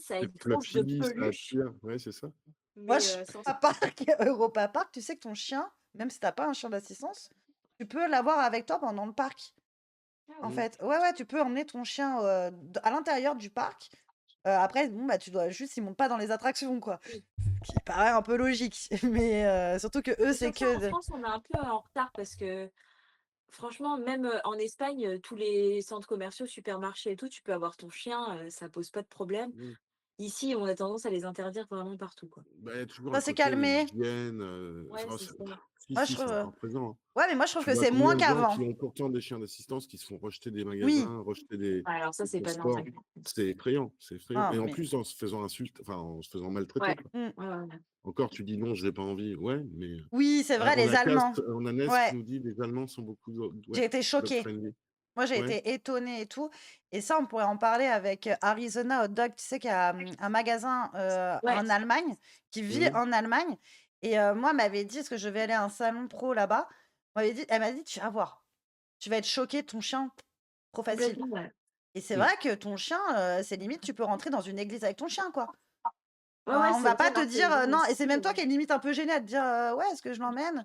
ça a C'est une tronche de fluffy, ça peluche, attire. Ouais, c'est ça. Moi, mais je sans. à Parc, Europa Park, tu sais que ton chien, même si t'as pas un chien d'assistance, tu peux l'avoir avec toi pendant le parc. Ah En ouais. Mmh. fait, ouais, tu peux emmener ton chien à l'intérieur du parc. Après, bon, bah, tu dois juste, il monte pas dans les attractions, quoi. Oui. Ce qui paraît un peu logique. Mais surtout que eux, Mais c'est sur ça, que. en France, on est un peu en retard parce que franchement, même en Espagne, tous les centres commerciaux, supermarchés et tout, tu peux avoir ton chien, ça pose pas de problème. Mmh. Ici, on a tendance à les interdire vraiment partout, quoi. Bah, il y a toujours Ça un s'est côté calmé. hygiène, Ouais, enfin, c'est ça. si, Moi, je si, c'est trouve. encore présent, hein. Ouais, mais moi, je trouve Tu que vois c'est moins combien de gens qu'avant. qui ont pourtant des chiens d'assistance qui se font rejeter des Oui. magasins, rejeter des Ouais, alors ça, c'est pas transports. normal. C'est effrayant, c'est effrayant. Ah, Et en mais. plus, en se faisant enfin, en se faisant maltraiter, Ouais. quoi. Mm. Ouais, ouais. Encore, tu dis non, j'ai pas envie. Ouais, mais Oui, c'est vrai, on les a Allemands. on a Ness qui Ouais, nous dit les Allemands sont beaucoup j'ai ouais, été dog choquée. friendly. Moi, j'ai Ouais. été étonnée et tout. Et ça, on pourrait en parler avec Arizona Hot Dog, tu sais, qui a un magasin Ouais. en Allemagne, qui vit Mmh. en Allemagne. Et moi, elle m'avait dit, parce que je vais aller à un salon pro là-bas, elle m'a dit, tu vas voir, tu vas être choqué, ton chien, trop facile. Complètement, ouais. Et c'est Mmh. vrai que ton chien, c'est limite, tu peux rentrer dans une église avec ton chien, quoi. Ouais, ouais, On c'est va vrai, pas te alors que les dire gens non, et ici, c'est même toi qui es limite un peu gêné à te dire ouais, est-ce que je l'emmène?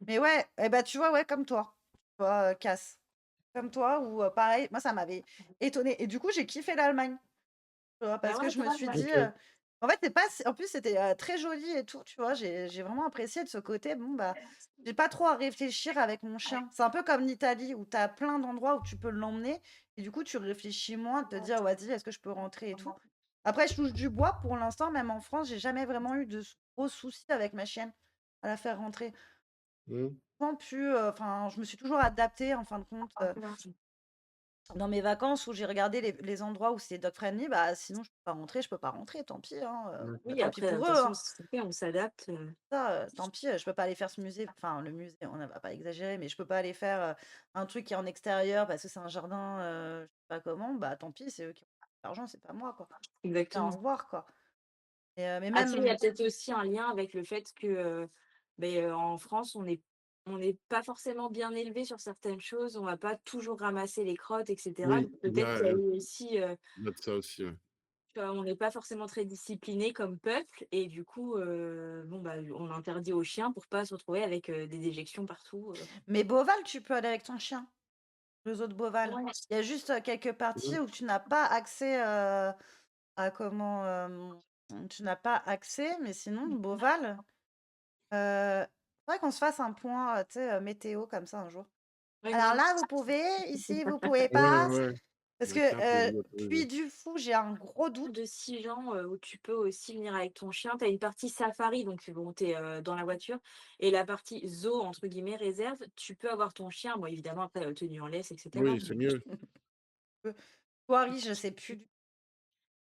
Mais ouais, et ben tu vois, ouais, comme toi, tu vois, casse. Comme toi, ou pareil, moi ça m'avait étonnée. Et du coup, j'ai kiffé l'Allemagne, tu vois, bah parce que ouais, je me grave, suis ouais. dit, OK. en fait, c'est pas, en plus, c'était très joli et tout, tu vois, j'ai vraiment apprécié de ce côté. Bon, bah, j'ai pas trop à réfléchir avec mon chien. C'est un peu comme l'Italie où tu as plein d'endroits où tu peux l'emmener, et du coup, tu réfléchis moins, de te dire, vas-y, est-ce que je peux rentrer et tout. Après, je touche du bois pour l'instant, même en France, j'ai jamais vraiment eu de gros soucis avec ma chienne à la faire rentrer. Mmh. Enfin, je me suis toujours adaptée en fin de compte. dans mes vacances où j'ai regardé les endroits où c'est dog friendly, bah sinon je peux pas rentrer, tant pis, hein, Ouais. Oui, tant pis après, de pour toute eux, façon, hein. c'est fait, on s'adapte. Ça, tant pis, je peux pas aller faire ce musée, enfin le musée, on ne va pas exagérer, mais je peux pas aller faire un truc qui est en extérieur parce que c'est un jardin, je sais pas comment, bah tant pis, c'est eux qui ont l'argent, c'est pas moi, quoi. Au Exactement. revoir, quoi. Mais Après, il y a même, peut-être aussi un lien avec le fait que, en France, on n'est pas forcément bien élevé sur certaines choses, on va pas toujours ramasser les crottes et cetera. Oui, Donc peut-être qu'il y a eu aussi, il y a de ça aussi, ouais. tu vois, on n'est pas forcément très discipliné comme peuple et du coup, on interdit aux chiens pour pas se retrouver avec, des déjections partout. mais Beauval, tu peux aller avec ton chien, le zoo de Beauval. Ouais. Il y a juste quelques parties Mmh. où tu n'as pas accès à comment, tu n'as pas accès, mais sinon, Beauval, faudrait qu'on se fasse un point, tu sais, météo comme ça un jour. Ouais, Alors grave. là, vous pouvez, ici, vous pouvez Ouais, pas. ouais, Parce la carte est que autorisée. Puy du Fou, j'ai un gros doute. De Sijan, où tu peux aussi venir avec ton chien. Tu as une partie safari, donc bon, tu es, dans la voiture et la partie «zoo» entre guillemets, réserve, tu peux avoir ton chien, bon évidemment après, tenue en laisse et cetera, Oui, c'est mais mieux. Thoiry, je sais plus.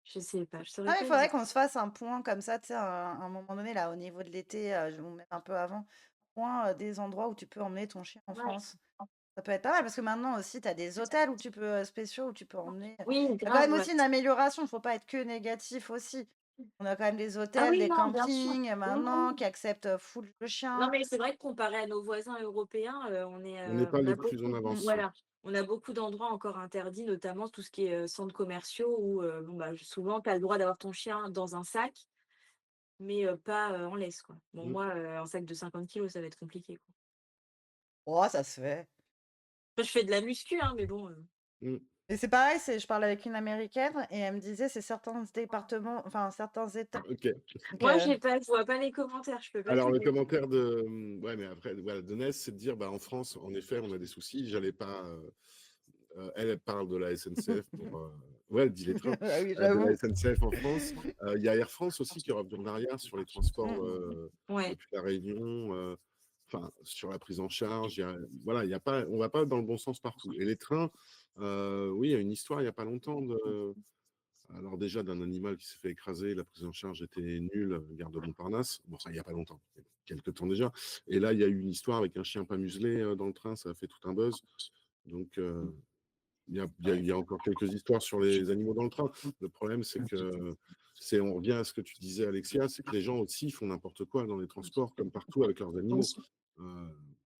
je sais pas, je Ah, saurais il pas faudrait dire. qu'on se fasse un point comme ça, tu sais, à un moment donné, là, au niveau de l'été, ou même un peu avant, point des endroits où tu peux emmener ton chien en Ouais. France. Ça peut être pas mal parce que maintenant aussi, tu as des hôtels où tu peux, spéciaux où tu peux emmener. Oui, Il y a quand grave, même ouais. aussi une amélioration, il faut pas être que négatif aussi. On a quand même des Ah hôtels, oui, des non, bien sûr. campings Oui, maintenant oui. qui acceptent full le Non, chien. mais c'est vrai que comparé à nos voisins européens, On n'est pas on a les plus en beaucoup avance. voilà, on a beaucoup d'endroits encore interdits, notamment tout ce qui est, centres commerciaux où, souvent tu as le droit d'avoir ton chien dans un sac, mais pas, en laisse, quoi. Bon, Mmh, moi, un sac de 50 kilos, ça va être compliqué, quoi. Oh, ça se fait. Après, je fais de la muscu, hein, mais bon, mmh. Et c'est pareil, je parlais avec une américaine et elle me disait c'est certains départements, enfin certains États. OK. Donc, moi, je vois pas les commentaires, je peux pas Alors le t'aider. commentaire de ouais, mais après, voilà, de Ness, c'est de dire, bah, en France, en effet, on a des soucis. J'allais pas, elle parle de la SNCF pour, ouais, elle dit les trains, ah oui, de la j'avoue. SNCF en France. Il y a Air France aussi qui revient en arrière sur les transports, Ouais, depuis la Réunion, enfin, sur la prise en charge. Voilà, il y a pas on va pas dans le bon sens partout et les trains, oui, il y a une histoire il y a pas longtemps alors déjà d'un animal qui s'est fait écraser, la prise en charge était nulle, gare de Montparnasse. Bon, ça, il y a pas longtemps, il y a quelque temps déjà. Et là, il y a eu une histoire avec un chien pas muselé dans le train, ça a fait tout un buzz. Donc, il y a encore quelques histoires sur les animaux dans le train. Le problème, c'est que on revient à ce que tu disais, Alexia, c'est que les gens aussi font n'importe quoi dans les transports, comme partout avec leurs bien animaux. sûr. Euh,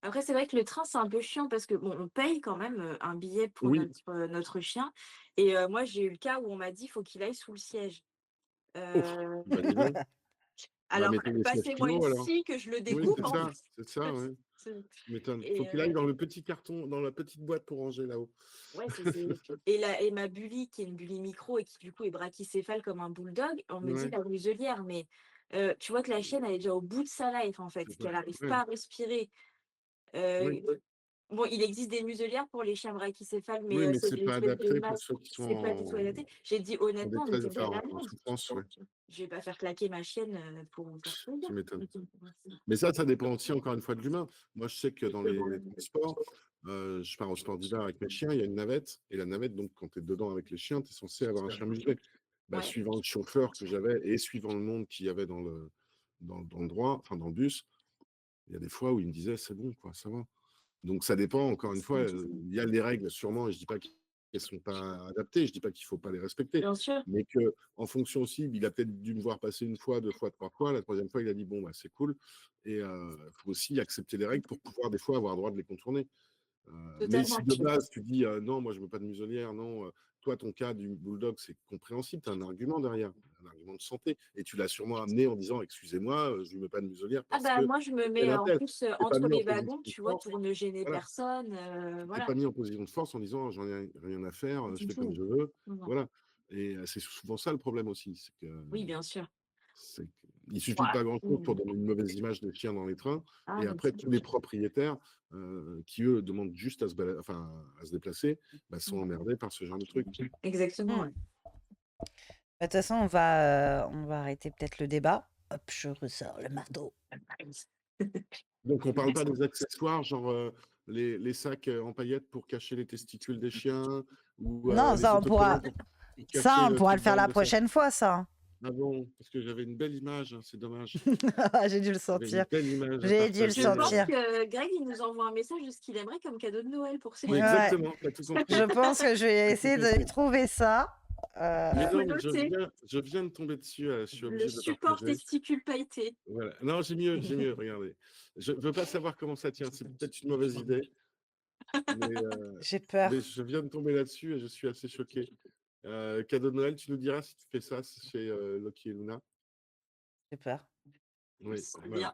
Après, c'est vrai que le train, c'est un peu chiant parce que bon, on paye quand même, un billet pour oui, notre chien et moi, j'ai eu le cas où on m'a dit: «Faut qu'il aille sous le siège». ouf, Heu, bah dis donc, bah alors, mettez les sièges passez-moi pivot alors. ici que je le Oui, découpe, en fait. c'est ça, ouais. C'est Tu m'étonnes. Faut et qu'il aille dans le petit carton, dans la petite boîte pour ranger là-haut. ouais, c'est et ma Bully qui est une Bully micro et qui du coup est brachycéphale comme un bulldog, on me dit: Ouais, «La muselière», mais tu vois que la chienne, elle est déjà au bout de sa life, en fait, c'est qu'elle pas. arrive Ouais, pas à respirer. oui. Heu, bon, il existe des muselières pour les chiens brachycéphales, mais Oui, mais c'est c'est des pas espèces de adapté pour masques, ceux qui sont c'est pas du tout adapté. J'ai dit: en «Honnêtement, détresse, mettez-lui enfin à en l'amende». souffrance, ouais. Je vais pas faire claquer ma chienne, pour vous faire plaisir. Tu m'étonnes. Mais ça dépend aussi encore une fois de l'humain. Moi, je sais que dans les transports, je pars au sport d'hiver avec mes chiens, il y a une navette, et la navette, donc quand tu es dedans avec les chiens, tu es censé avoir un chien muselé. Bah, Ouais, suivant le chauffeur que j'avais et suivant le monde qu'il y avait dans le droit, enfin dans le bus, il y a des fois où il me disait c'est bon, quoi, ça va. Donc ça dépend, encore une fois, il y a des règles sûrement, et je dis pas qu'elles ne sont pas adaptées, je dis pas qu'il faut pas les respecter, bien sûr. mais qu'en fonction aussi, il a peut-être dû me voir passer une fois, 2 fois, 3 fois, la troisième fois, il a dit: «Bon, bah, c'est cool» et faut aussi accepter les règles pour pouvoir des fois avoir le droit de les contourner. Mais si Totalement. de base tu dis non, moi je veux pas de muselière, non, toi ton cas du bulldog c'est compréhensible, tu as un argument derrière, un argument de santé, et tu l'as sûrement amené en disant excusez-moi, je lui mets pas de muselière Ah parce bah, que moi, je me tel mets, un en tel. plus, Tu pas entre mis en les position wagons, de tu vois, force, pour ne gêner voilà. personne, Tu t'es voilà. pas mis en position de force en disant j'en ai rien à faire, Pas je du fais comme tout. je veux, Non, non. voilà. Et c'est souvent ça le problème aussi, c'est que Oui, bien sûr. il suffit de Ouais. pas grand-chose pour donner une mauvaise image des chiens dans les trains, Ah et mais après tous les propriétaires qui eux demandent juste à se déplacer, bah, sont emmerdés par ce genre de truc. exactement, Hmm. ouais. Bah, de toute façon, on va arrêter peut-être le débat. Hop, je ressors le marteau. Donc on parle pas des accessoires, genre les sacs en paillettes pour cacher les testicules des chiens ou Non, les ça, on autocollants pourra, pour ça, cacher on le pourra le truc faire dans la le... prochaine fois, ça. Ah bon, parce que j'avais une belle image, hein, c'est dommage. J'ai dû le J'avais une sentir. belle image à J'ai dû le Je partager. pense sentir. que Greg, il nous envoie un message de ce qu'il aimerait comme cadeau de Noël pour ses Oui, Ouais. petits. exactement, t'as tout compris. Je pense que je vais T'as tout essayer de compris. trouver ça. Mais Faut non, mais noter je viens de tomber dessus, je suis le obligé de support partager. testicule pailleté. Voilà. Non, j'ai mieux, regardez. Je veux pas savoir comment ça tient, c'est peut-être une mauvaise idée, mais, J'ai peur. mais je viens de tomber là-dessus et je suis assez choqué. Cadeau de Noël, tu nous diras si tu fais ça chez Loki et Luna. J'ai peur. Oui, C'est voilà. bien.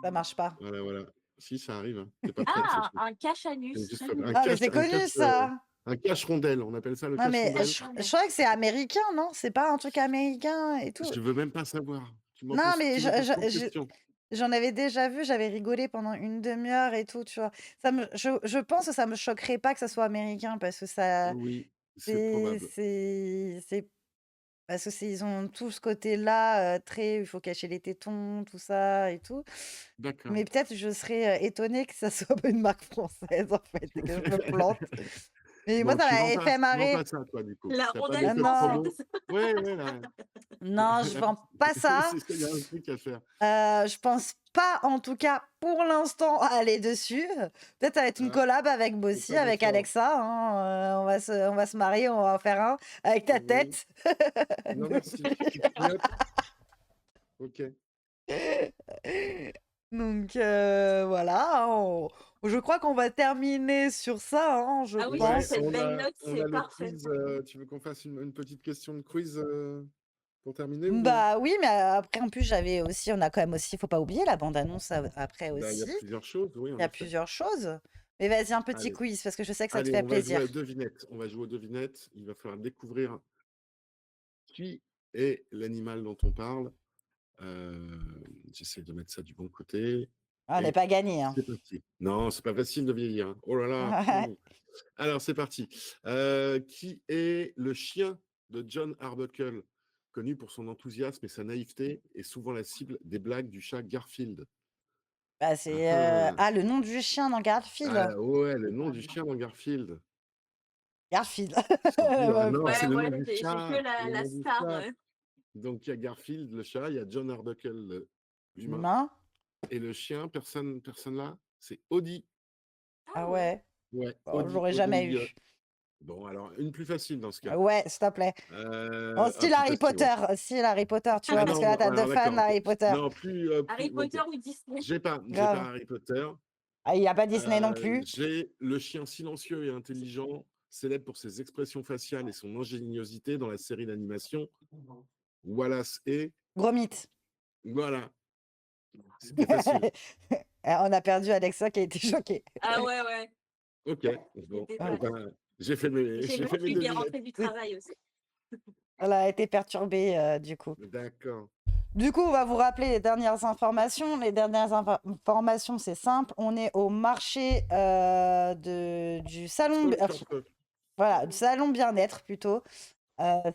Ça marche pas. Voilà. Si, ça arrive, hein. T'es pas prête, Ah, c'est tout. un cache-anus. Juste J'aime un bien. Ah, mais c'est connu, ça. un cache-rondelle, on appelle ça le Non, mais cache-rondelle. je crois que c'est américain, non? C'est pas un truc américain et tout. Je veux même pas savoir. Tu m'en Non, poses, mais tu me poses trop de questions. j'en avais déjà vu, j'avais rigolé pendant une demi-heure et tout, tu vois. Je pense que ça me choquerait pas que ça soit américain parce que ça, Oui, c'est c'est, probable. parce que ils ont tout ce côté-là, très, il faut cacher les tétons, tout ça et tout. D'accord. Mais peut-être je serais étonnée que ça soit pas une marque française, en fait, et que je me plante. Mais moi, Bon, ça tu m'avait vends fait pas marrer. ça, toi, du coup. La T'as pas rondelle des Ah codes non. promo. française. Ouais, là. Non, je vends pas ça. Il y a un truc à faire. Je pense pas, en tout cas, pour l'instant, à aller dessus. Peut-être ça va être une Ah, collab avec c'est Bossy, pas avec d'accord. Alexa. Hein, on va se marier, on va en faire un avec ta Oui. tête. Non, merci. Hop. Ok. Donc voilà, je crois qu'on va terminer sur ça, hein, je Ah oui, pense. sur cette belle note, on c'est a le parfait. quiz. Tu veux qu'on fasse une petite question de quiz pour terminer ou... Bah oui, mais après, en plus, j'avais aussi, on a quand même aussi, faut pas oublier la bande-annonce après Bah, il y a aussi. plusieurs choses, oui, Il en y a effet. plusieurs choses. Mais vas-y, un petit Allez. quiz, parce que je sais que ça te Allez, fait on va jouer plaisir. aux devinettes. On va jouer aux devinettes. Il va falloir découvrir qui est l'animal dont on parle. J'essaie de mettre ça du bon côté. Ah, on n'est Et pas gagné, hein. c'est parti. Non, c'est pas facile de vieillir, hein. Oh là là. Alors, c'est parti. Qui est le chien de John Arbuckle, connu pour son enthousiasme et sa naïveté, et souvent la cible des blagues du chat Garfield? Bah, c'est Ah, ah. le nom du chien dans Garfield. Ah, ouais, le nom du chien dans Garfield. Garfield. C'est dur. Ouais, Non, Ouais, c'est le moi, nom du j'ai chat. que c'est la, le la nom du star. chat. Donc, il y a Garfield, le chat, il y a John Arbuckle, l'humain. Humain. Et le chien, personne là, c'est Audi. Ah Ah ouais. ouais. Ouais, Bon, Audi, j'aurais jamais Audi, eu. Bon, alors, une plus facile dans ce cas. Ouais, s'il te plaît. En Un style plus Harry facile, ouais. Potter. Style Harry Potter, tu vois, Ah parce non, que là, t'as alors deux fans d'accord, ok. d'Harry Potter. Non, plus, Harry ok. Potter ou Disney? J'ai pas Grave. Harry Potter. Ah, il n'y a pas Disney non plus. J'ai le chien silencieux et intelligent, célèbre pour ses expressions faciales et son ingéniosité dans la série d'animation Wallace et... Gromit. Voilà. C'était facile. On a perdu Alexa qui a été choquée. Ah ouais, ouais. Ok. Bon, C'était eh pas- ben, j'ai fait mes J'ai j'ai fait mes vu qui est devinettes. rentré du travail aussi. Elle a été perturbée du coup. D'accord. Du coup, on va vous rappeler les dernières informations. Les dernières informations, c'est simple. On est au marché du salon, voilà, du salon bien-être plutôt.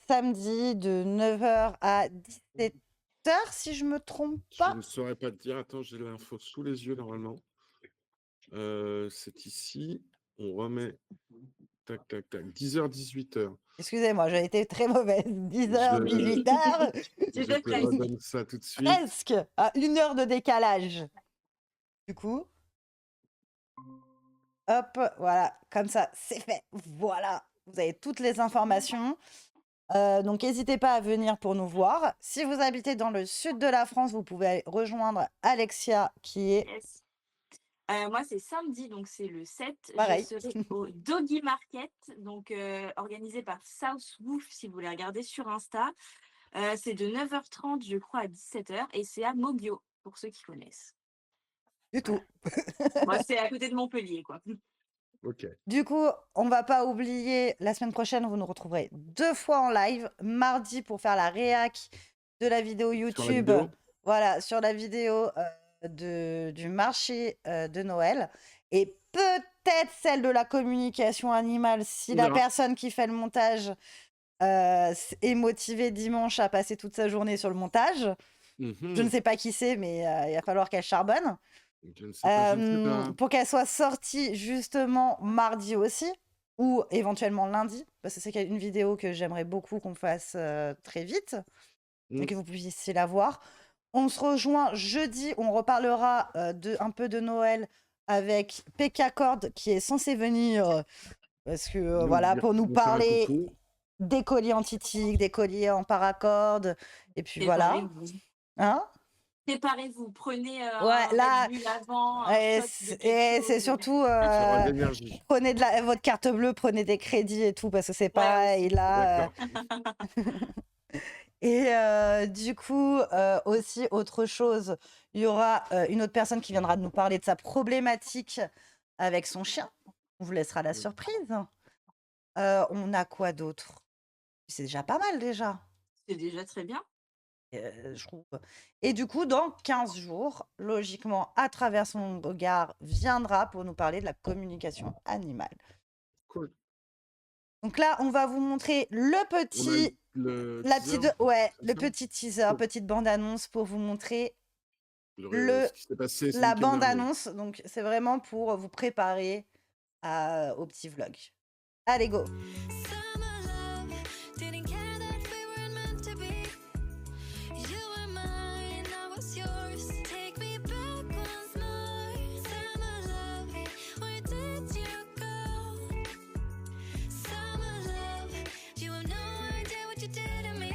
Samedi de 9h à 17h, si je me trompe Je pas. ne saurais pas te dire. Attends, j'ai l'info sous les yeux normalement. C'est ici. On remet. Tac, tac, tac. 10h, 18h. Excusez-moi, j'ai été très mauvaise. 10h, Je- 18h, Je J'étais te presque. redonne ça tout de suite. presque à 1 heure de décalage. Du coup, hop, voilà, comme ça, c'est fait. Voilà, vous avez toutes les informations. Donc, n'hésitez pas à venir pour nous voir. Si vous habitez dans le sud de la France, vous pouvez rejoindre Alexia qui est... Yes. Moi, c'est samedi, donc c'est le 7. Pareil. Je serai au Doggy Market, donc organisé par South Wolf, si vous voulez regarder sur Insta. C'est de 9h30, je crois, à 17h, et c'est à Mogio, pour ceux qui connaissent. Du tout. Moi, c'est à côté de Montpellier, quoi. Ok. Du coup, on va pas oublier, la semaine prochaine, vous nous retrouverez 2 fois en live. Mardi pour faire la réac de la vidéo Sur la YouTube. vidéo. Voilà, sur la vidéo du marché de Noël. Et peut-être celle de la communication animale si On la verra. personne qui fait le montage est motivée dimanche à passer toute sa journée sur le montage. Je ne Mhm. sais pas qui c'est, mais il va falloir qu'elle charbonne. Je ne sais pas, je ne sais pas. pour qu'elle soit sortie justement mardi aussi, ou éventuellement lundi, parce que c'est une vidéo que j'aimerais beaucoup qu'on fasse très vite, et Mm. que vous puissiez la voir. On se rejoint jeudi, on reparlera un peu de Noël avec PK Cord qui est censé venir, parce que Nous voilà, dire pour nous nous faire un parler coucou. des colliers anti-tic, des colliers en paracorde, et puis voilà. Préparez-vous. Hein? Préparez-vous, prenez Ouais, un là, Red Bull avant, un et shot de c'est quelque chose. surtout, Ça aura de l'énergie. prenez votre carte bleue, prenez des crédits et tout, parce que c'est Ouais, pareil aussi. là. D'accord. Et du coup, aussi, autre chose, il y aura une autre personne qui viendra nous parler de sa problématique avec son chien. On vous laissera la Mm. surprise. On a quoi d'autre? C'est déjà pas mal déjà, C'est déjà très bien. je trouve. Et du coup, dans 15 jours, logiquement, à travers son regard, viendra pour nous parler de la communication animale. Cool. Donc là, on va vous montrer le On a petit, le la teaser, petite, ouais, c'est le ça? petit teaser, Cool. petite bande-annonce pour vous montrer Ce qui s'est passé ce la week-end dernier. bande-annonce. Donc, c'est vraiment pour vous préparer au petit vlog. Allez, go! Summer love, didn't care that we weren't meant to be. You were mine, I was yours. Take me back once more. Summer love, where did you go? Summer love, you have no idea what you did to me.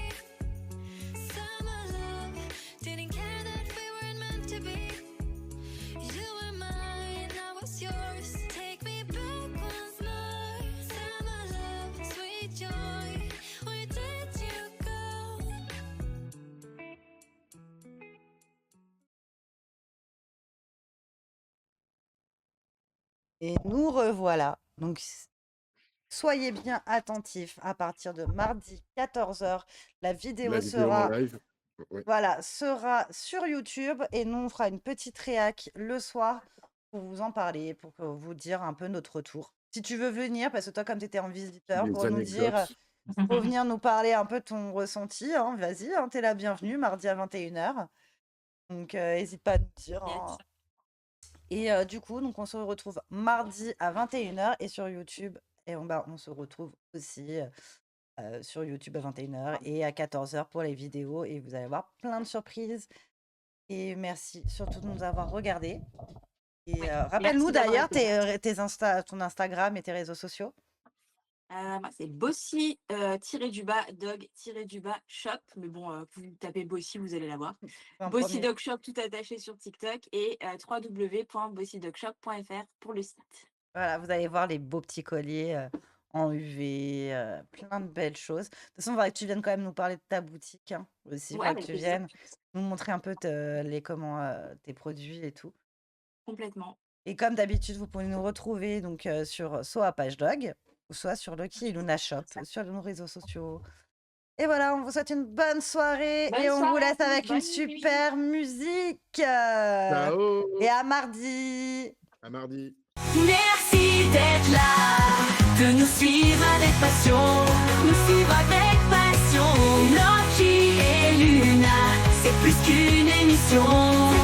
Summer love, didn't care that we weren't meant to be. You were mine, I was yours. Take me back once more. Summer love, sweet joy, where did you go? Et nous revoilà. Donc, soyez bien attentifs à partir de mardi 14h. La vidéo La vidéo en sera, live. Ouais. voilà, sera sur YouTube et nous, on fera une petite réac le soir pour vous en parler, pour vous dire un peu notre retour. Si tu veux venir, parce que toi, comme tu étais en visiteur, Des pour nous dire, anecdotes. pour venir nous parler un peu de ton ressenti, hein, vas-y, hein, t'es la bienvenue, mardi à 21h. Donc, n'hésite pas à nous dire. Yes. Hein. Et du coup, donc on se retrouve mardi à 21h et sur YouTube. Et on se retrouve aussi sur YouTube à 21h et à 14h pour les vidéos. Et vous allez avoir plein de surprises. Et merci surtout de nous avoir regardés. Et Ouais, rappelle-nous merci d'avoir d'ailleurs été là. ton Instagram et tes réseaux sociaux. Moi, c'est Bossy dog-shop. Mais bon, vous tapez Bossy, vous allez l'avoir. En Bossy premier. Dog Shop tout attaché sur TikTok et www.bossydogshop.fr pour le site. Voilà, vous allez voir les beaux petits colliers en UV, plein de belles choses. De toute façon, il faudrait que tu viennes quand même nous parler de ta boutique hein, aussi. Il Ouais, faudrait que avec tu plaisir. viennes nous montrer un peu tes produits et tout. Complètement. Et comme d'habitude, vous pouvez nous retrouver donc sur soit Page Dog, ou soit sur Lucky et Luna Shop, sur nos réseaux sociaux. Et voilà, on vous souhaite une bonne soirée Bonne et on vous soirée à laisse tous, avec une bonne nuit. super musique. Ciao. Et à mardi. À mardi. Merci d'être là, de nous suivre avec passion, nous suivre avec passion. Loki et Luna, c'est plus qu'une émission.